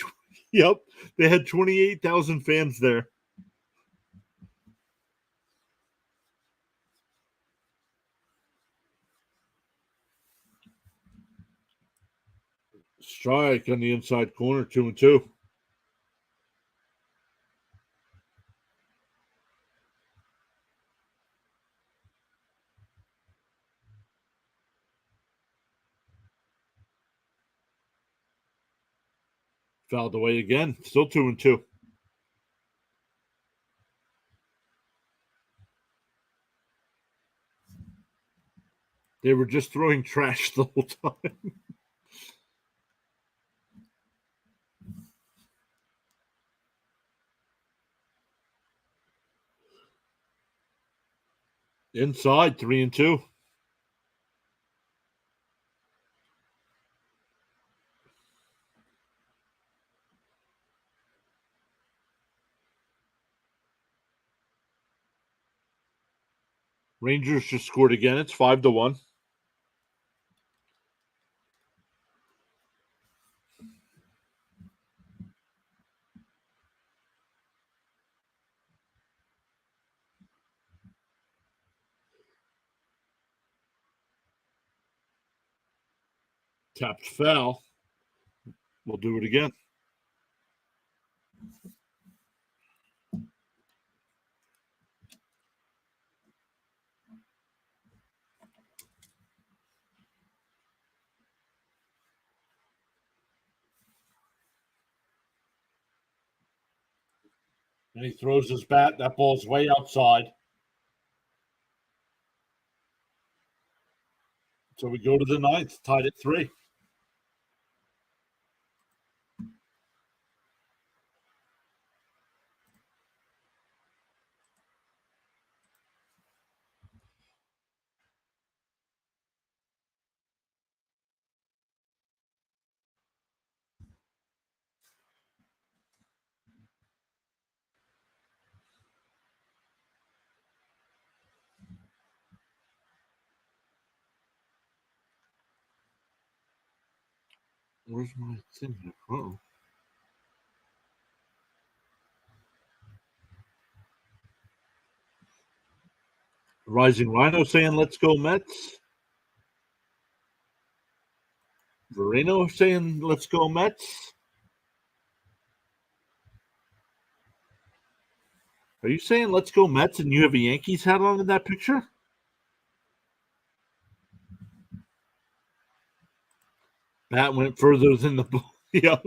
yep, they had 28,000 fans there. Strike on the inside corner, 2-2. Fouled away again, still 2-2. They were just throwing trash the whole time. Inside, 3-2. Rangers just scored again. It's 5-1. Tapped foul. We'll do it again. And he throws his bat. That ball's way outside. So we go to the ninth, tied at 3. Where's my thing here? Uh-oh. Rising Rhino saying, let's go Mets. Vereno saying, let's go Mets. Are you saying, let's go Mets, and you have a Yankees hat on in that picture? Bat went further than the ball. Yep.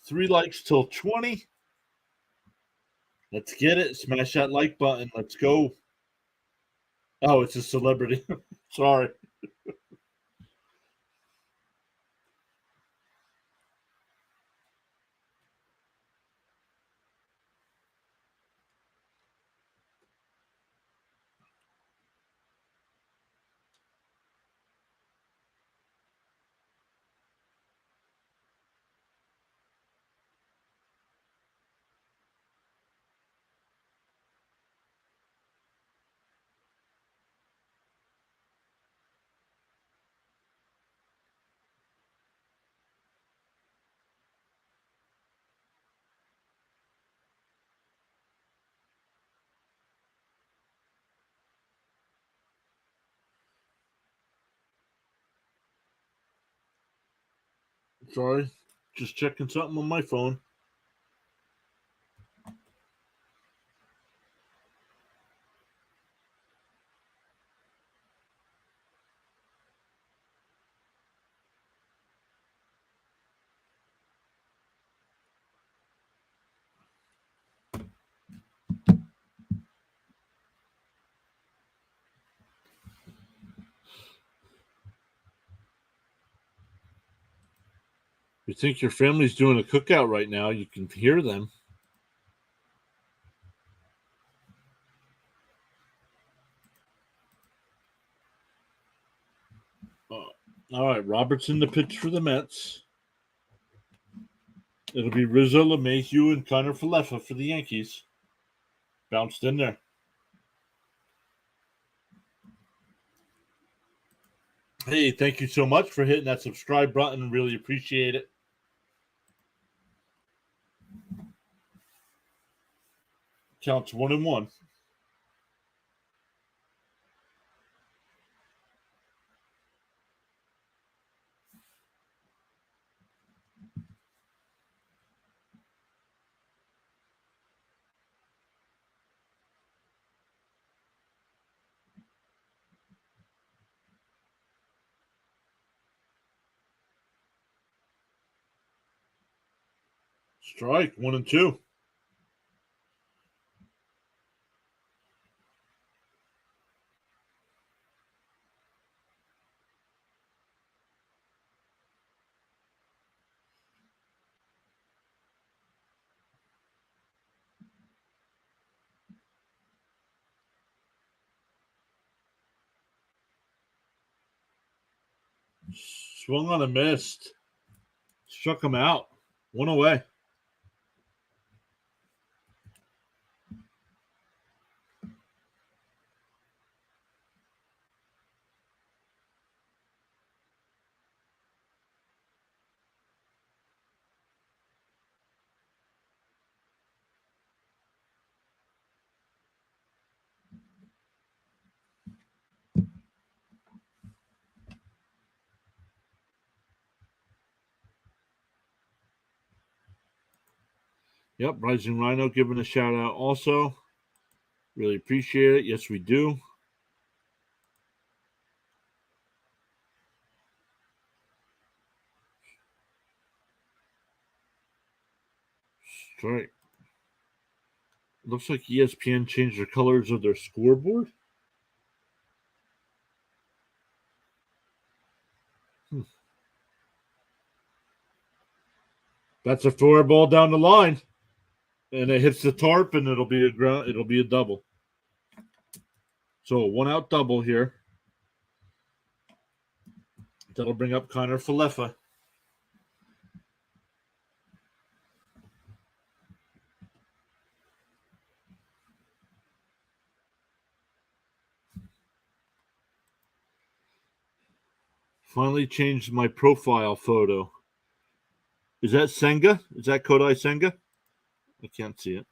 3 likes till 20. Let's get it. Smash that like button. Let's go. Oh, it's a celebrity. Sorry. Sorry. Just checking something on my phone. You think your family's doing a cookout right now? You can hear them. All right, Robertson the pitch for the Mets. It'll be Rizzo, LeMahieu, and Connor Falefa for the Yankees. Bounced in there. Hey, thank you so much for hitting that subscribe button. Really appreciate it. Counts 1-1. Strike 1-2. Swung on a missed. Struck him out. One away. Yep, Rising Rhino giving a shout out also. Really appreciate it. Yes, we do. Strike. Looks like ESPN changed the colors of their scoreboard. That's a four ball down the line. And it hits the tarp and it'll be a double. So 1 out double here. That'll bring up Connor Falefa. Finally changed my profile photo. Is that Senga? Is that Kodai Senga? I can't see it.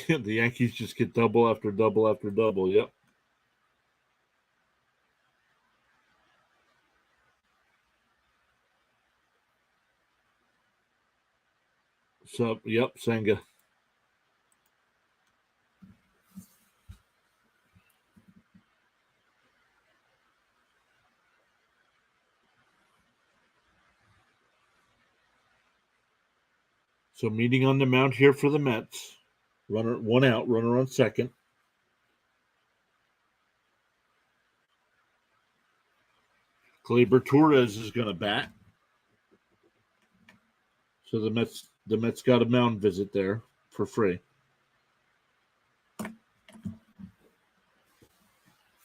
The Yankees just get double after double after double. Yep. So, yep, Senga. So meeting on the mound here for the Mets. Runner 1 out, runner on second. Gleyber Torres is going to bat. So the Mets got a mound visit there for free.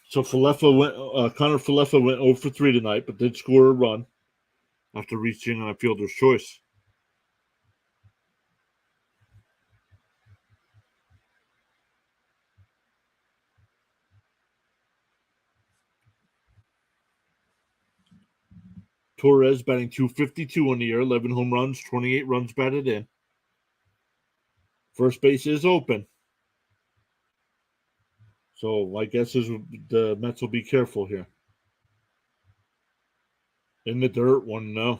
So Connor Falefa went 0 for 3 tonight, but did score a run after reaching on a fielder's choice. Torres batting .252 on the year, 11 home runs, 28 runs batted in. First base is open. So my guess is the Mets will be careful here. In the dirt, 1-0.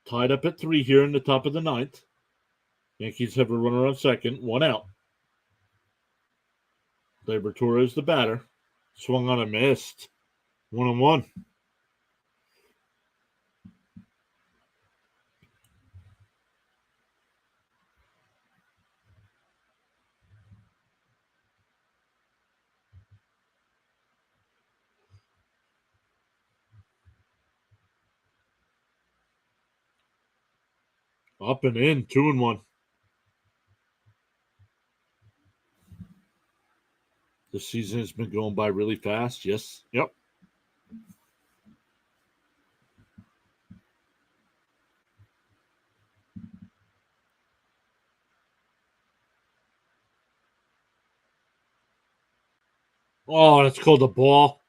Tied up at 3 here in the top of the ninth. Yankees have a runner on second, 1 out. Gleyber Torres the batter. Swung on a missed. 1-1. Up and in. 2-1. The season has been going by really fast. Yes. Yep. Oh, that's called a ball.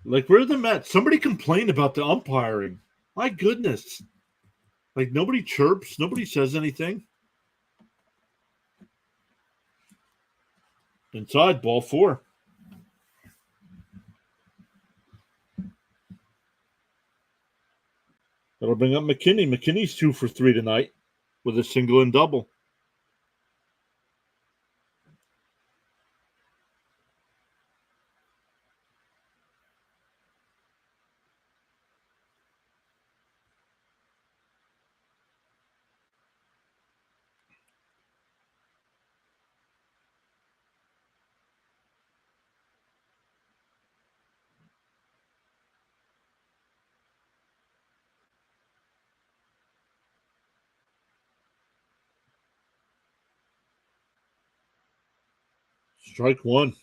Like, where are the Mets? Somebody complained about the umpiring. My goodness. Like, nobody chirps. Nobody says anything. Inside, ball 4. That'll bring up McKinney. McKinney's 2 for 3 tonight with a single and double. Strike 1.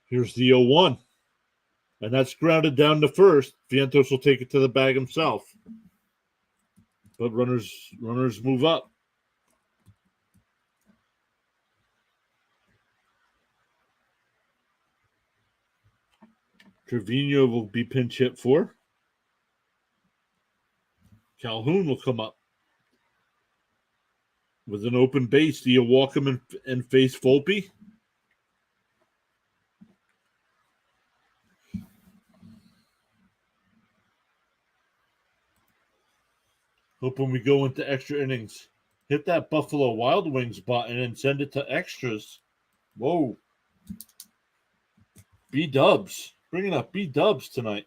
Here's the 0-1. And that's grounded down to first. Vientos will take it to the bag himself. But runners move up. Trevino will be pinch hit for. Calhoun will come up. With an open base, do you walk him and face Volpe? Hoping we go into extra innings. Hit that Buffalo Wild Wings button and send it to extras. Whoa. B-dubs. Bringing up B-dubs tonight.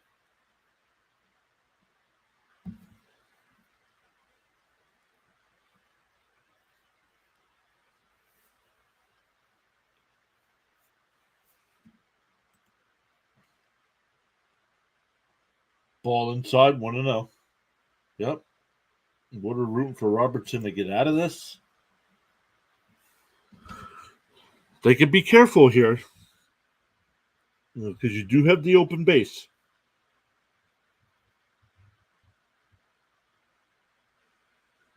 Ball inside, 1-0. Yep. What are rooting for Robertson to get out of this? They can be careful here. Because you do have the open base.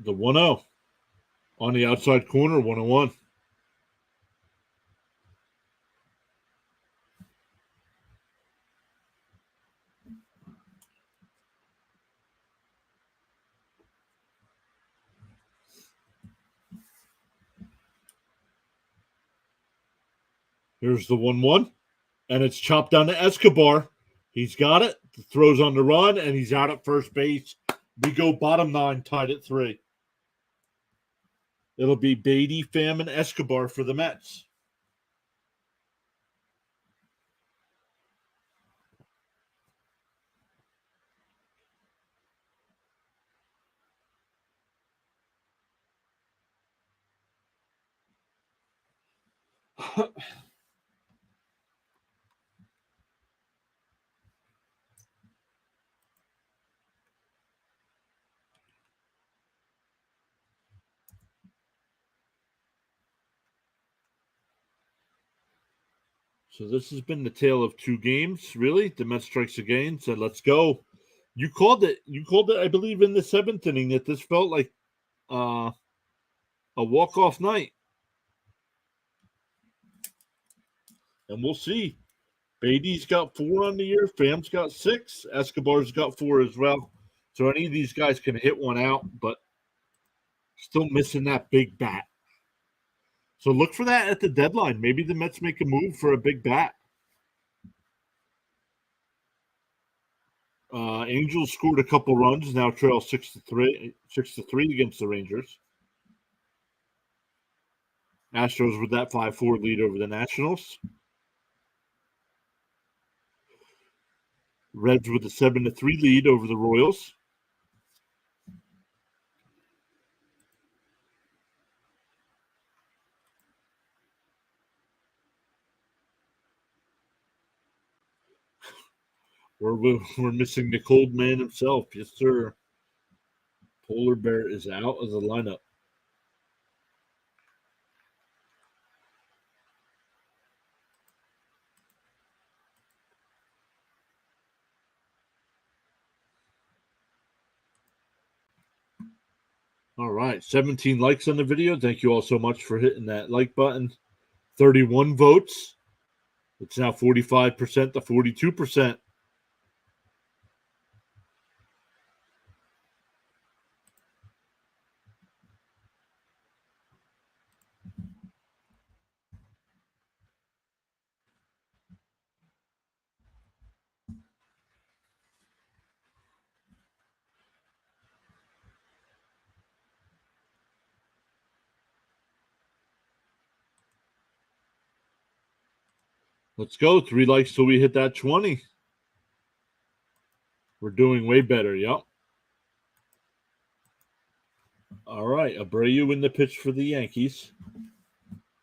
The 1-0. On the outside corner, 1-1. Here's the 1-1. And it's chopped down to Escobar. He's got it. The throw's on the run, and he's out at first base. We go bottom 9, tied at 3. It'll be Beatty, Pham, and Escobar for the Mets. So this has been the tale of 2 games, really. The Mets strikes again, said, let's go. You called it, I believe, in the 7th inning that this felt like a walk-off night. And we'll see. Beatty's got 4 on the year. Pham's got 6. Escobar's got 4 as well. So any of these guys can hit one out, but still missing that big bat. So look for that at the deadline. Maybe the Mets make a move for a big bat. Angels scored a couple runs, now trail 6-3 against the Rangers. Astros with that 5-4 lead over the Nationals. Reds with a 7-3 lead over the Royals. We're missing the cold man himself. Yes, sir. Polar Bear is out of the lineup. All right, 17 likes on the video. Thank you all so much for hitting that like button. 31 votes. It's now 45% to 42%. Let's go. 3 likes till we hit that 20. We're doing way better. Yep. All right. Abreu in the pitch for the Yankees.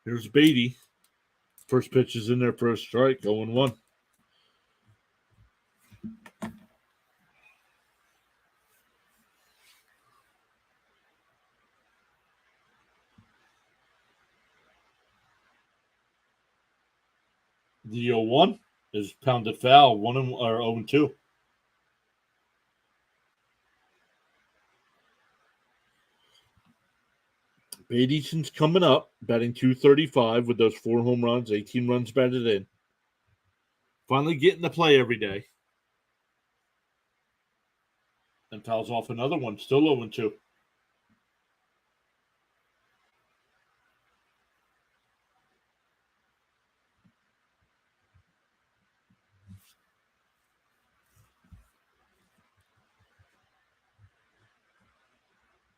Here's Beatty. First pitch is in there for a strike. 0-1. The 0-1 is pounded foul. 0-2. Beatty's coming up, batting .235 with those 4 home runs, 18 runs batted in. Finally getting to play every day. And fouls off another one, still 0-2.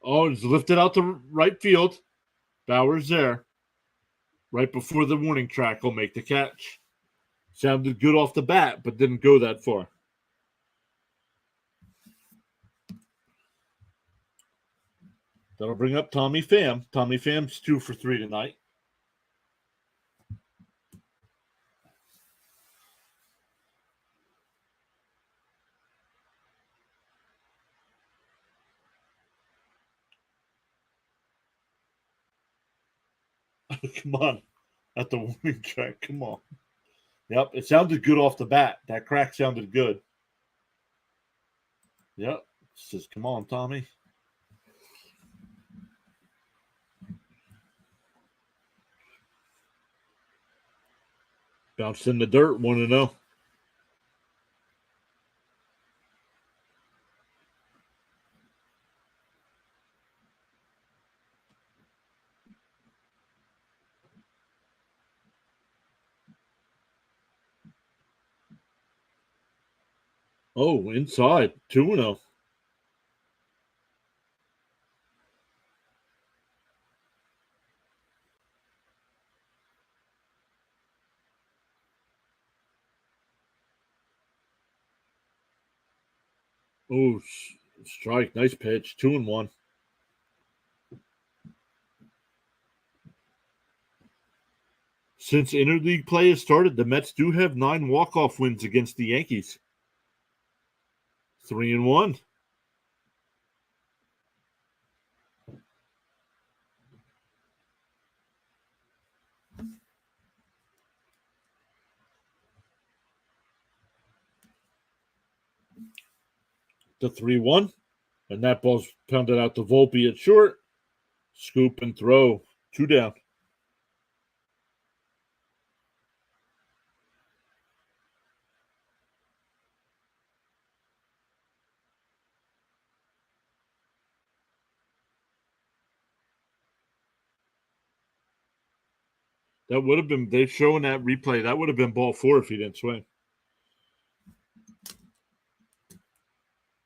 Oh, it's lifted out to right field. Bauer's there. Right before the warning track will make the catch. Sounded good off the bat, but didn't go that far. That'll bring up Tommy Pham. Tommy Pham's 2 for 3 tonight. Come on. At the warning track. Come on. Yep. It sounded good off the bat. That crack sounded good. Yep. Says, come on, Tommy. Bounced in the dirt, 1-0. Oh, inside, 2-0. Oh, strike. Nice pitch. 2-1. Since interleague play has started, the Mets do have 9 walk-off wins against the Yankees. 3-1. The 3-1. And that ball's pounded out to Volpe at short. Scoop and throw. 2 down. That would have been, they've shown that replay. That would have been ball 4 if he didn't swing.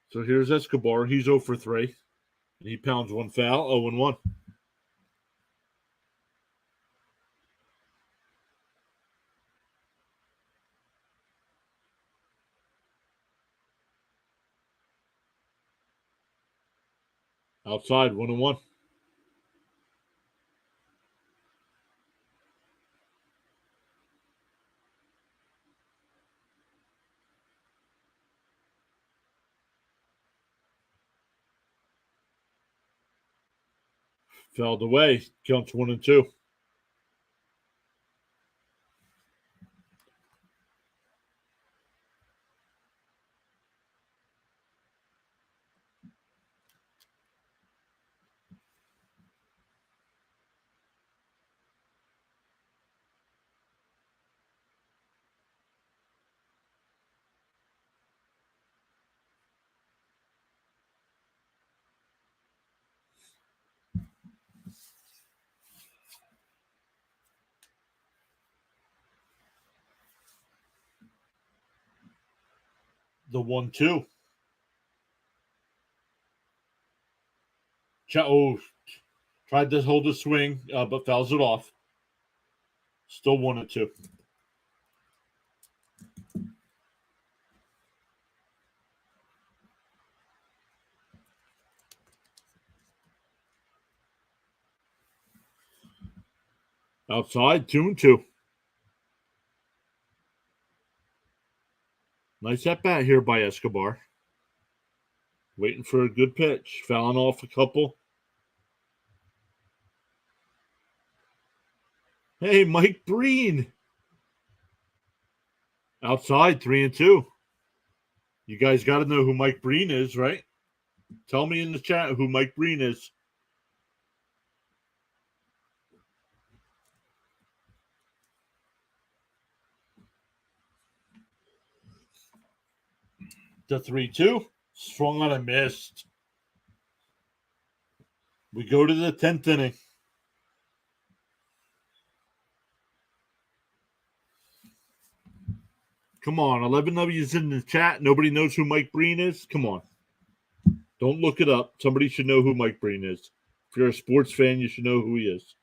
So here's Escobar. He's 0 for 3. And he pounds one foul, 0 and 1. Outside, 1 and 1. Fouled away. Counts 1 and 2. The 1-2. Tried to hold the swing, but fouls it off. Still 1 and 2. Outside, 2 and 2. Nice at bat here by Escobar. Waiting for a good pitch. Fouling off a couple. Hey, Mike Breen. Outside, 3 and 2. You guys got to know who Mike Breen is, right? Tell me in the chat who Mike Breen is. The 3-2. Swung on and missed. We go to the 10th inning. Come on, 11 of you is in the chat. Nobody knows who Mike Breen is? Come on. Don't look it up. Somebody should know who Mike Breen is. If you're a sports fan, you should know who he is.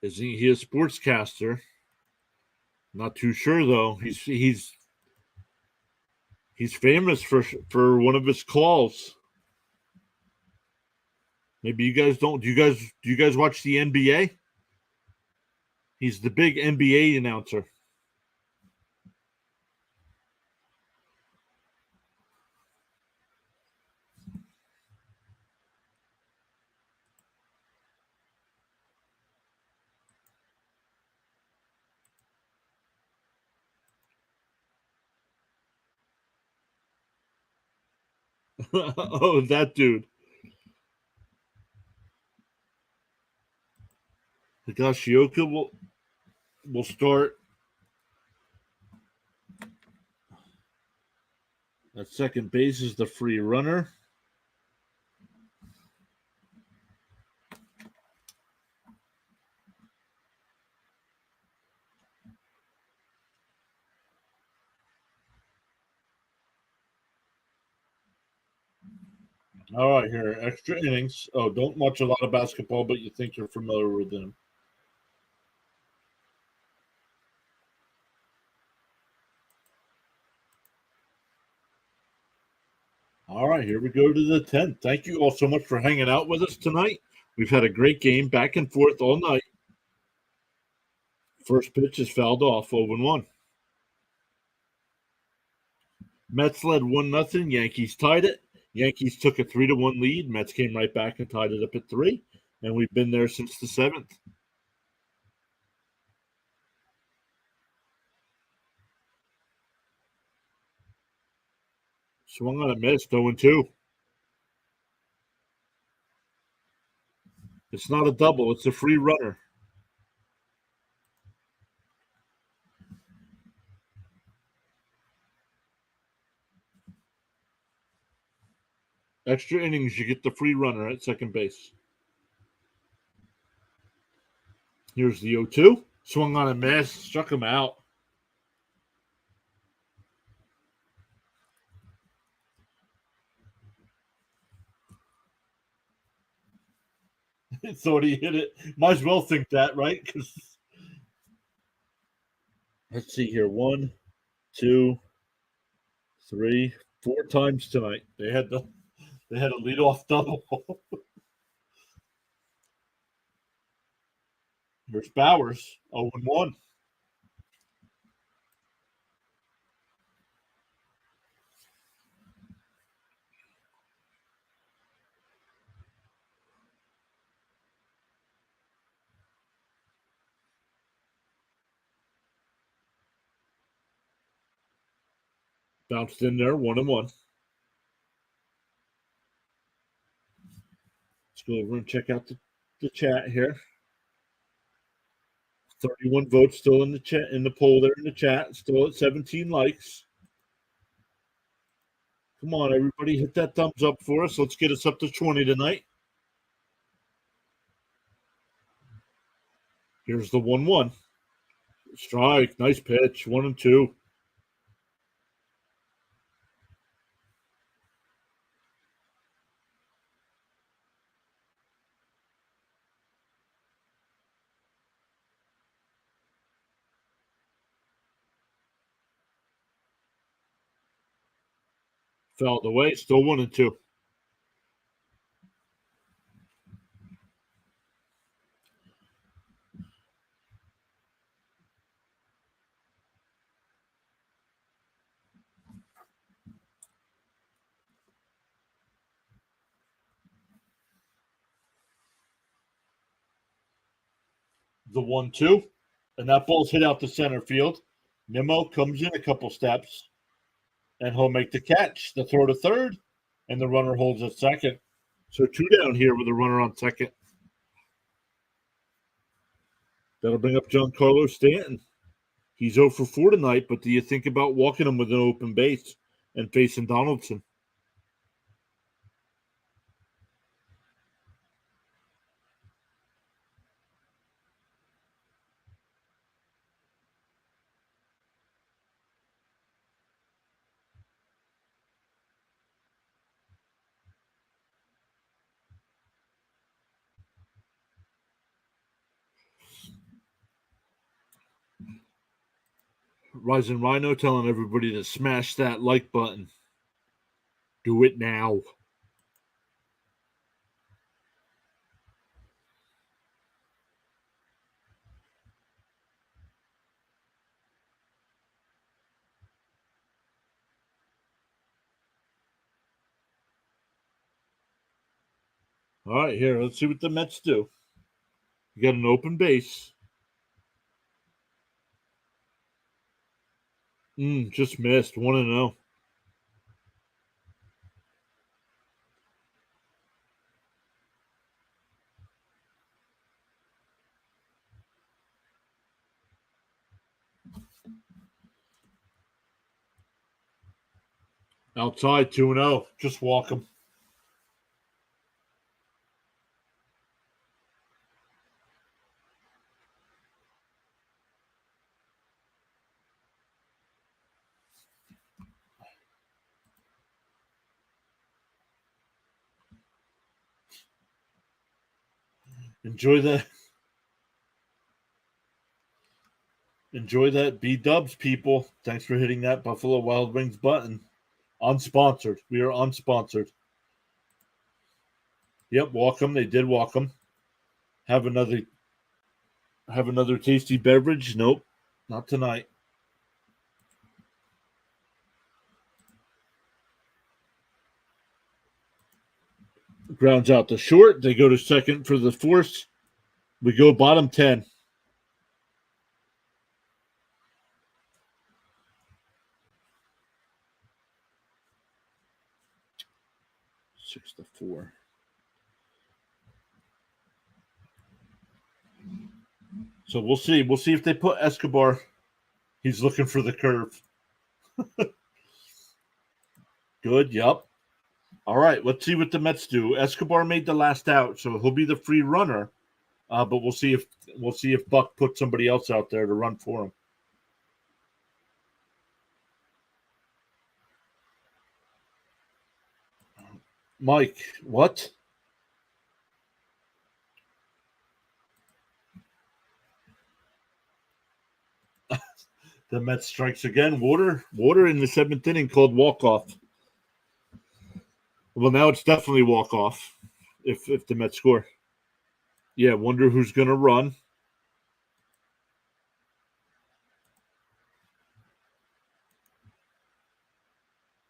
Is he a sportscaster? Not too sure though. He's famous for one of his calls. Maybe you guys don't. Do you guys watch the NBA? He's the big NBA announcer. Oh, that dude. Higashioka will start at second base is the free runner. All right, here, extra innings. Oh, don't watch a lot of basketball, but you think you're familiar with them. All right, here we go to the 10th. Thank you all so much for hanging out with us tonight. We've had a great game back and forth all night. First pitch is fouled off, 0-1. Mets led 1-0. Yankees tied it. Yankees took a 3-1 lead. Mets came right back and tied it up at 3. And we've been there since the 7th. Swung on a miss, 0-2. It's not a double, it's a free runner. Extra innings, you get the free runner at second base. Here's the 0-2. Swung on a miss, struck him out. Thought he hit it. Might as well think that, right? Let's see here. 1, 2, 3, 4 times tonight. They had a leadoff double. Here's Bowers, 0-1. Bounced in there, 1-1. Let's go over and check out the chat here. 31 votes still in the chat, in the poll there in the chat. Still at 17 likes. Come on, everybody, hit that thumbs up for us. Let's get us up to 20 tonight. Here's the 1-1. Strike, nice pitch, 1-2. Fouled away, still 1-2. The 1-2, and that ball's hit out to center field. Nimmo comes in a couple steps, and he'll make the catch. The throw to third, and the runner holds at second. So 2 down here with a runner on second. That'll bring up Giancarlo Stanton. He's 0 for 4 tonight, but do you think about walking him with an open base and facing Donaldson? Rising Rhino telling everybody to smash that like button. Do it now. All right, here, let's see what the Mets do. You got an open base. Just missed. 1-0. Outside 2-0. Just walk him. Enjoy that. Enjoy that B-dubs, people. Thanks for hitting that Buffalo Wild Wings button. Unsponsored. We are unsponsored. Yep, walk them. They did walk them. Have another tasty beverage? Nope, not tonight. Grounds out to short. They go to second for the force. We go bottom 10. 6-4. So we'll see. We'll see if they put Escobar. He's looking for the curve. Good. Yep. All right. Let's see what the Mets do. Escobar made the last out, so he'll be the free runner. But we'll see if Buck puts somebody else out there to run for him. Mike, what? The Mets strikes again. Water in the seventh inning called walk off. Well, now it's definitely walk off if the Mets score. Yeah, wonder who's going to run.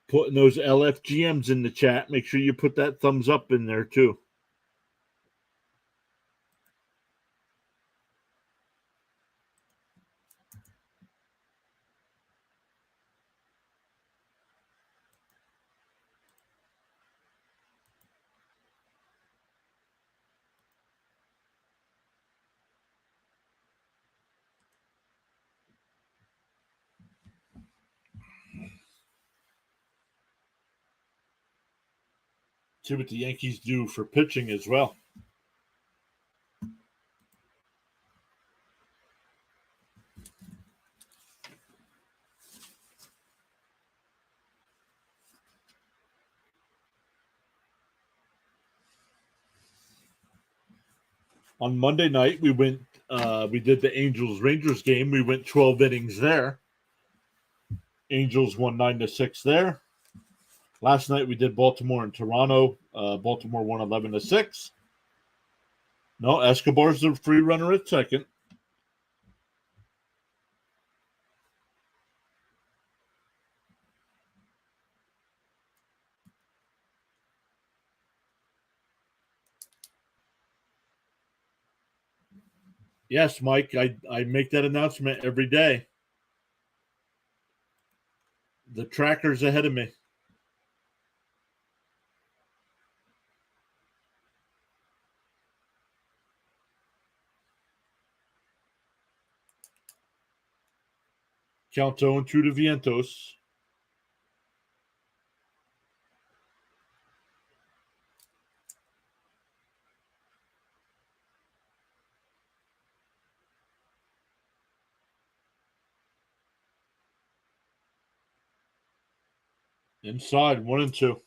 Putting those LFGMs in the chat. Make sure you put that thumbs up in there too. See what the Yankees do for pitching as well. On Monday night, we did the Angels Rangers game. We went 12 innings there. Angels won 9-6 there. Last night we did Baltimore and Toronto. Baltimore won 11-6. No, Escobar's the free runner at second. Yes, Mike, I make that announcement every day. The tracker's ahead of me. Count 0-2 to Vientos. Inside, 1-2.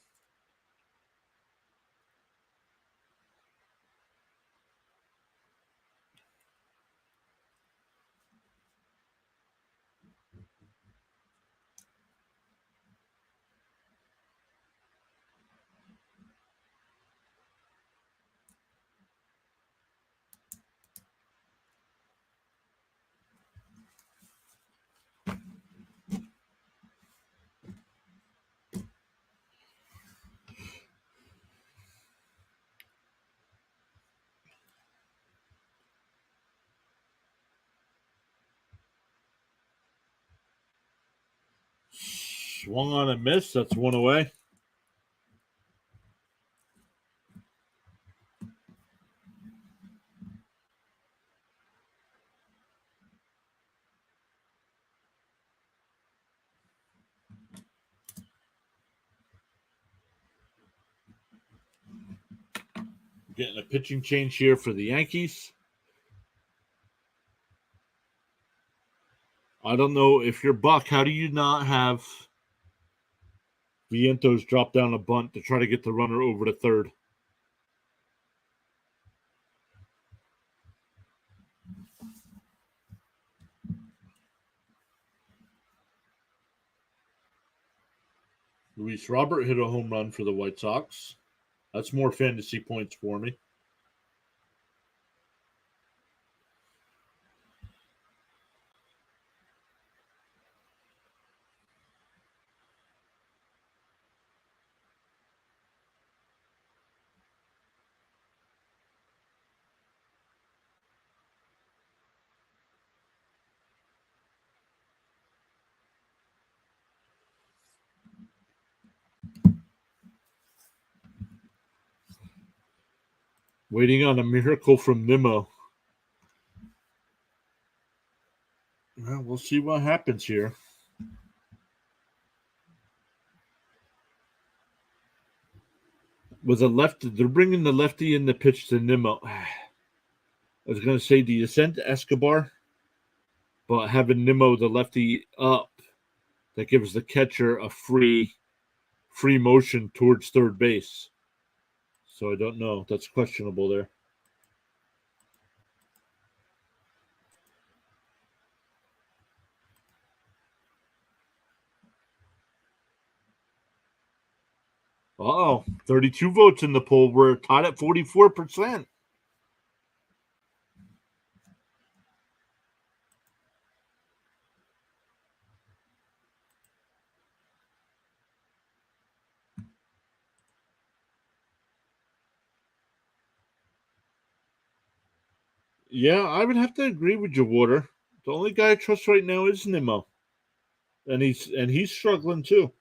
Swung on a miss. That's one away. Getting a pitching change here for the Yankees. I don't know if you're Buck. How do you not have Vientos drop down a bunt to try to get the runner over to third? Luis Robert hit a home run for the White Sox. That's more fantasy points for me. Waiting on a miracle from Nimmo. Well, we'll see what happens here. With a lefty, they're bringing the lefty in the pitch to Nimmo. I was going to say, do you send Escobar? But having Nimmo, the lefty, up, that gives the catcher a free motion towards third base. So I don't know. That's questionable there. Uh-oh. 32 votes in the poll. We're tied at 44%. Yeah, I would have to agree with you, Water. The only guy I trust right now is Nimmo. And he's struggling too.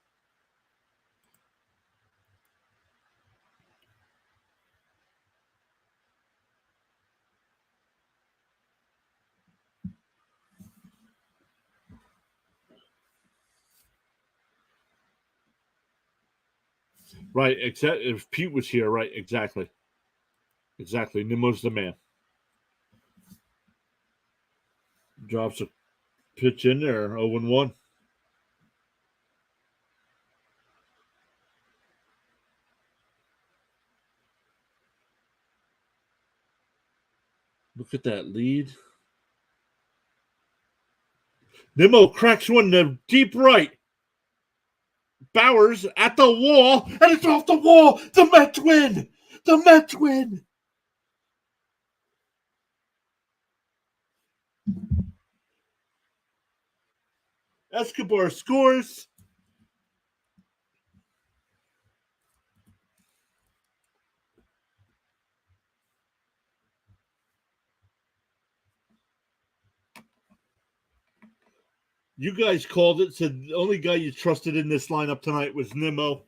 Right, except if Pete was here, right, exactly. Exactly. Nimmo's the man. Drops a pitch in there, 0-1. Look at that lead. Nimmo cracks one to deep right. Bowers at the wall, and it's off the wall. The Mets win. The Mets win. Escobar scores. You guys called it. Said the only guy you trusted in this lineup tonight was Nimmo.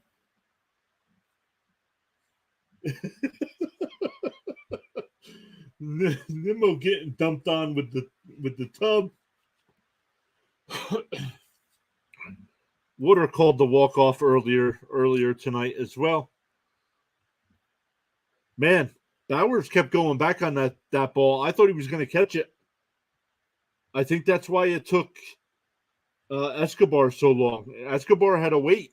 Nimmo getting dumped on with the tub. Water called the walk off earlier tonight as well. Man, Bowers kept going back on that ball. I thought he was going to catch it. I think that's why it took Escobar so long. Escobar had to wait.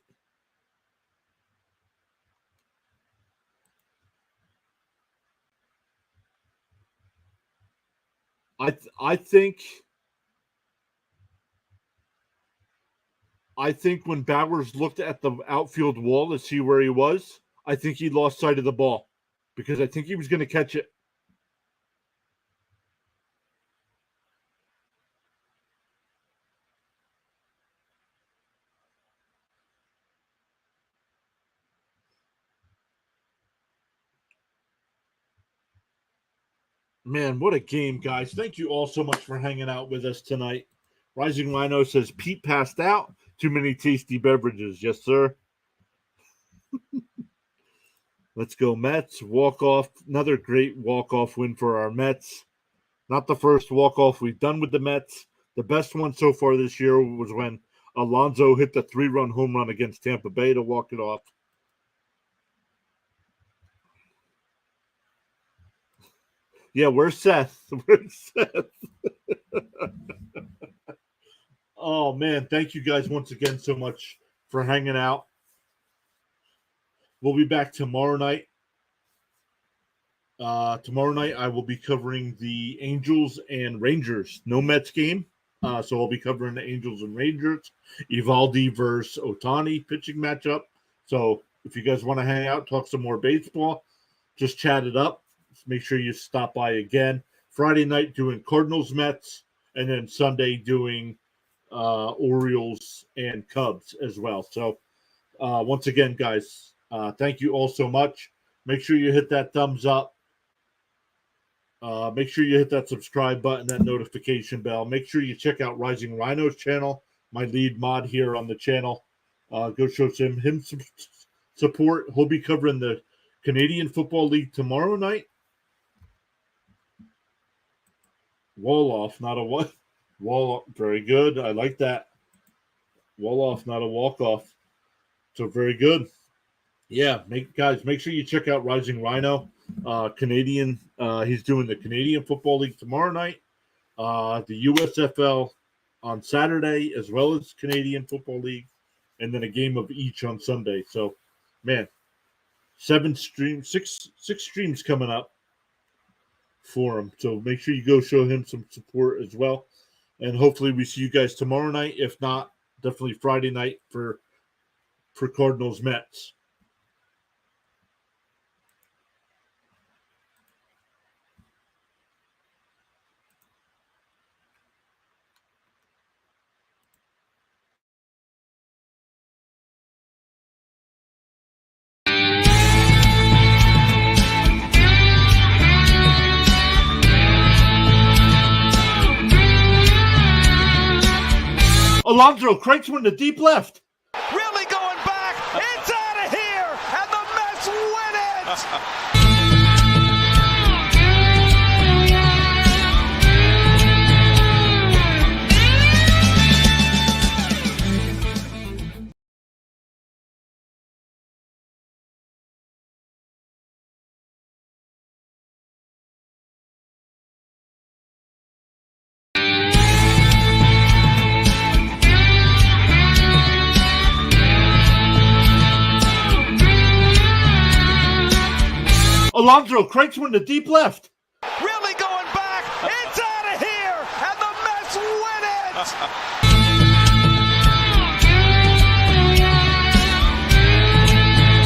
I think when Bowers looked at the outfield wall to see where he was, I think he lost sight of the ball because I think he was going to catch it. Man, what a game, guys. Thank you all so much for hanging out with us tonight. Rising Rhino says Pete passed out. Too many tasty beverages. Yes, sir. Let's go Mets. Walk off. Another great walk off win for our Mets. Not the first walk off we've done with the Mets. The best one so far this year was when Alonso hit the 3-run home run against Tampa Bay to walk it off. Yeah, where's Seth? Where's Seth? Oh, man. Thank you guys once again so much for hanging out. We'll be back tomorrow night. Tomorrow night, I will be covering the Angels and Rangers. No Mets game. So I'll be covering the Angels and Rangers. Evaldi versus Otani pitching matchup. So if you guys want to hang out, talk some more baseball, just chat it up. Just make sure you stop by again. Friday night doing Cardinals Mets, and then Sunday doing Orioles and Cubs as well. So once again, guys, thank you all so much. Make sure you hit that thumbs up. Make sure you hit that subscribe button, that notification bell. Make sure you check out Rising Rhino's channel, my lead mod here on the channel. Go show him some support. He'll be covering the Canadian Football League tomorrow night, Wall-off, not a what? Wall. Very good. I like that. Wall-off, not a walk-off. So very good. Yeah, make sure you check out Rising Rhino, Canadian. He's doing the Canadian Football League tomorrow night, the USFL on Saturday, as well as Canadian Football League, and then a game of each on Sunday. So, man, six streams coming up for him. So make sure you go show him some support as well, and hopefully we see you guys tomorrow night. If not, definitely Friday night for Cardinals Mets. Alonso cranks one to deep left. Really going back. It's out of here, and the Mets win it. Alonso cranks one to deep left.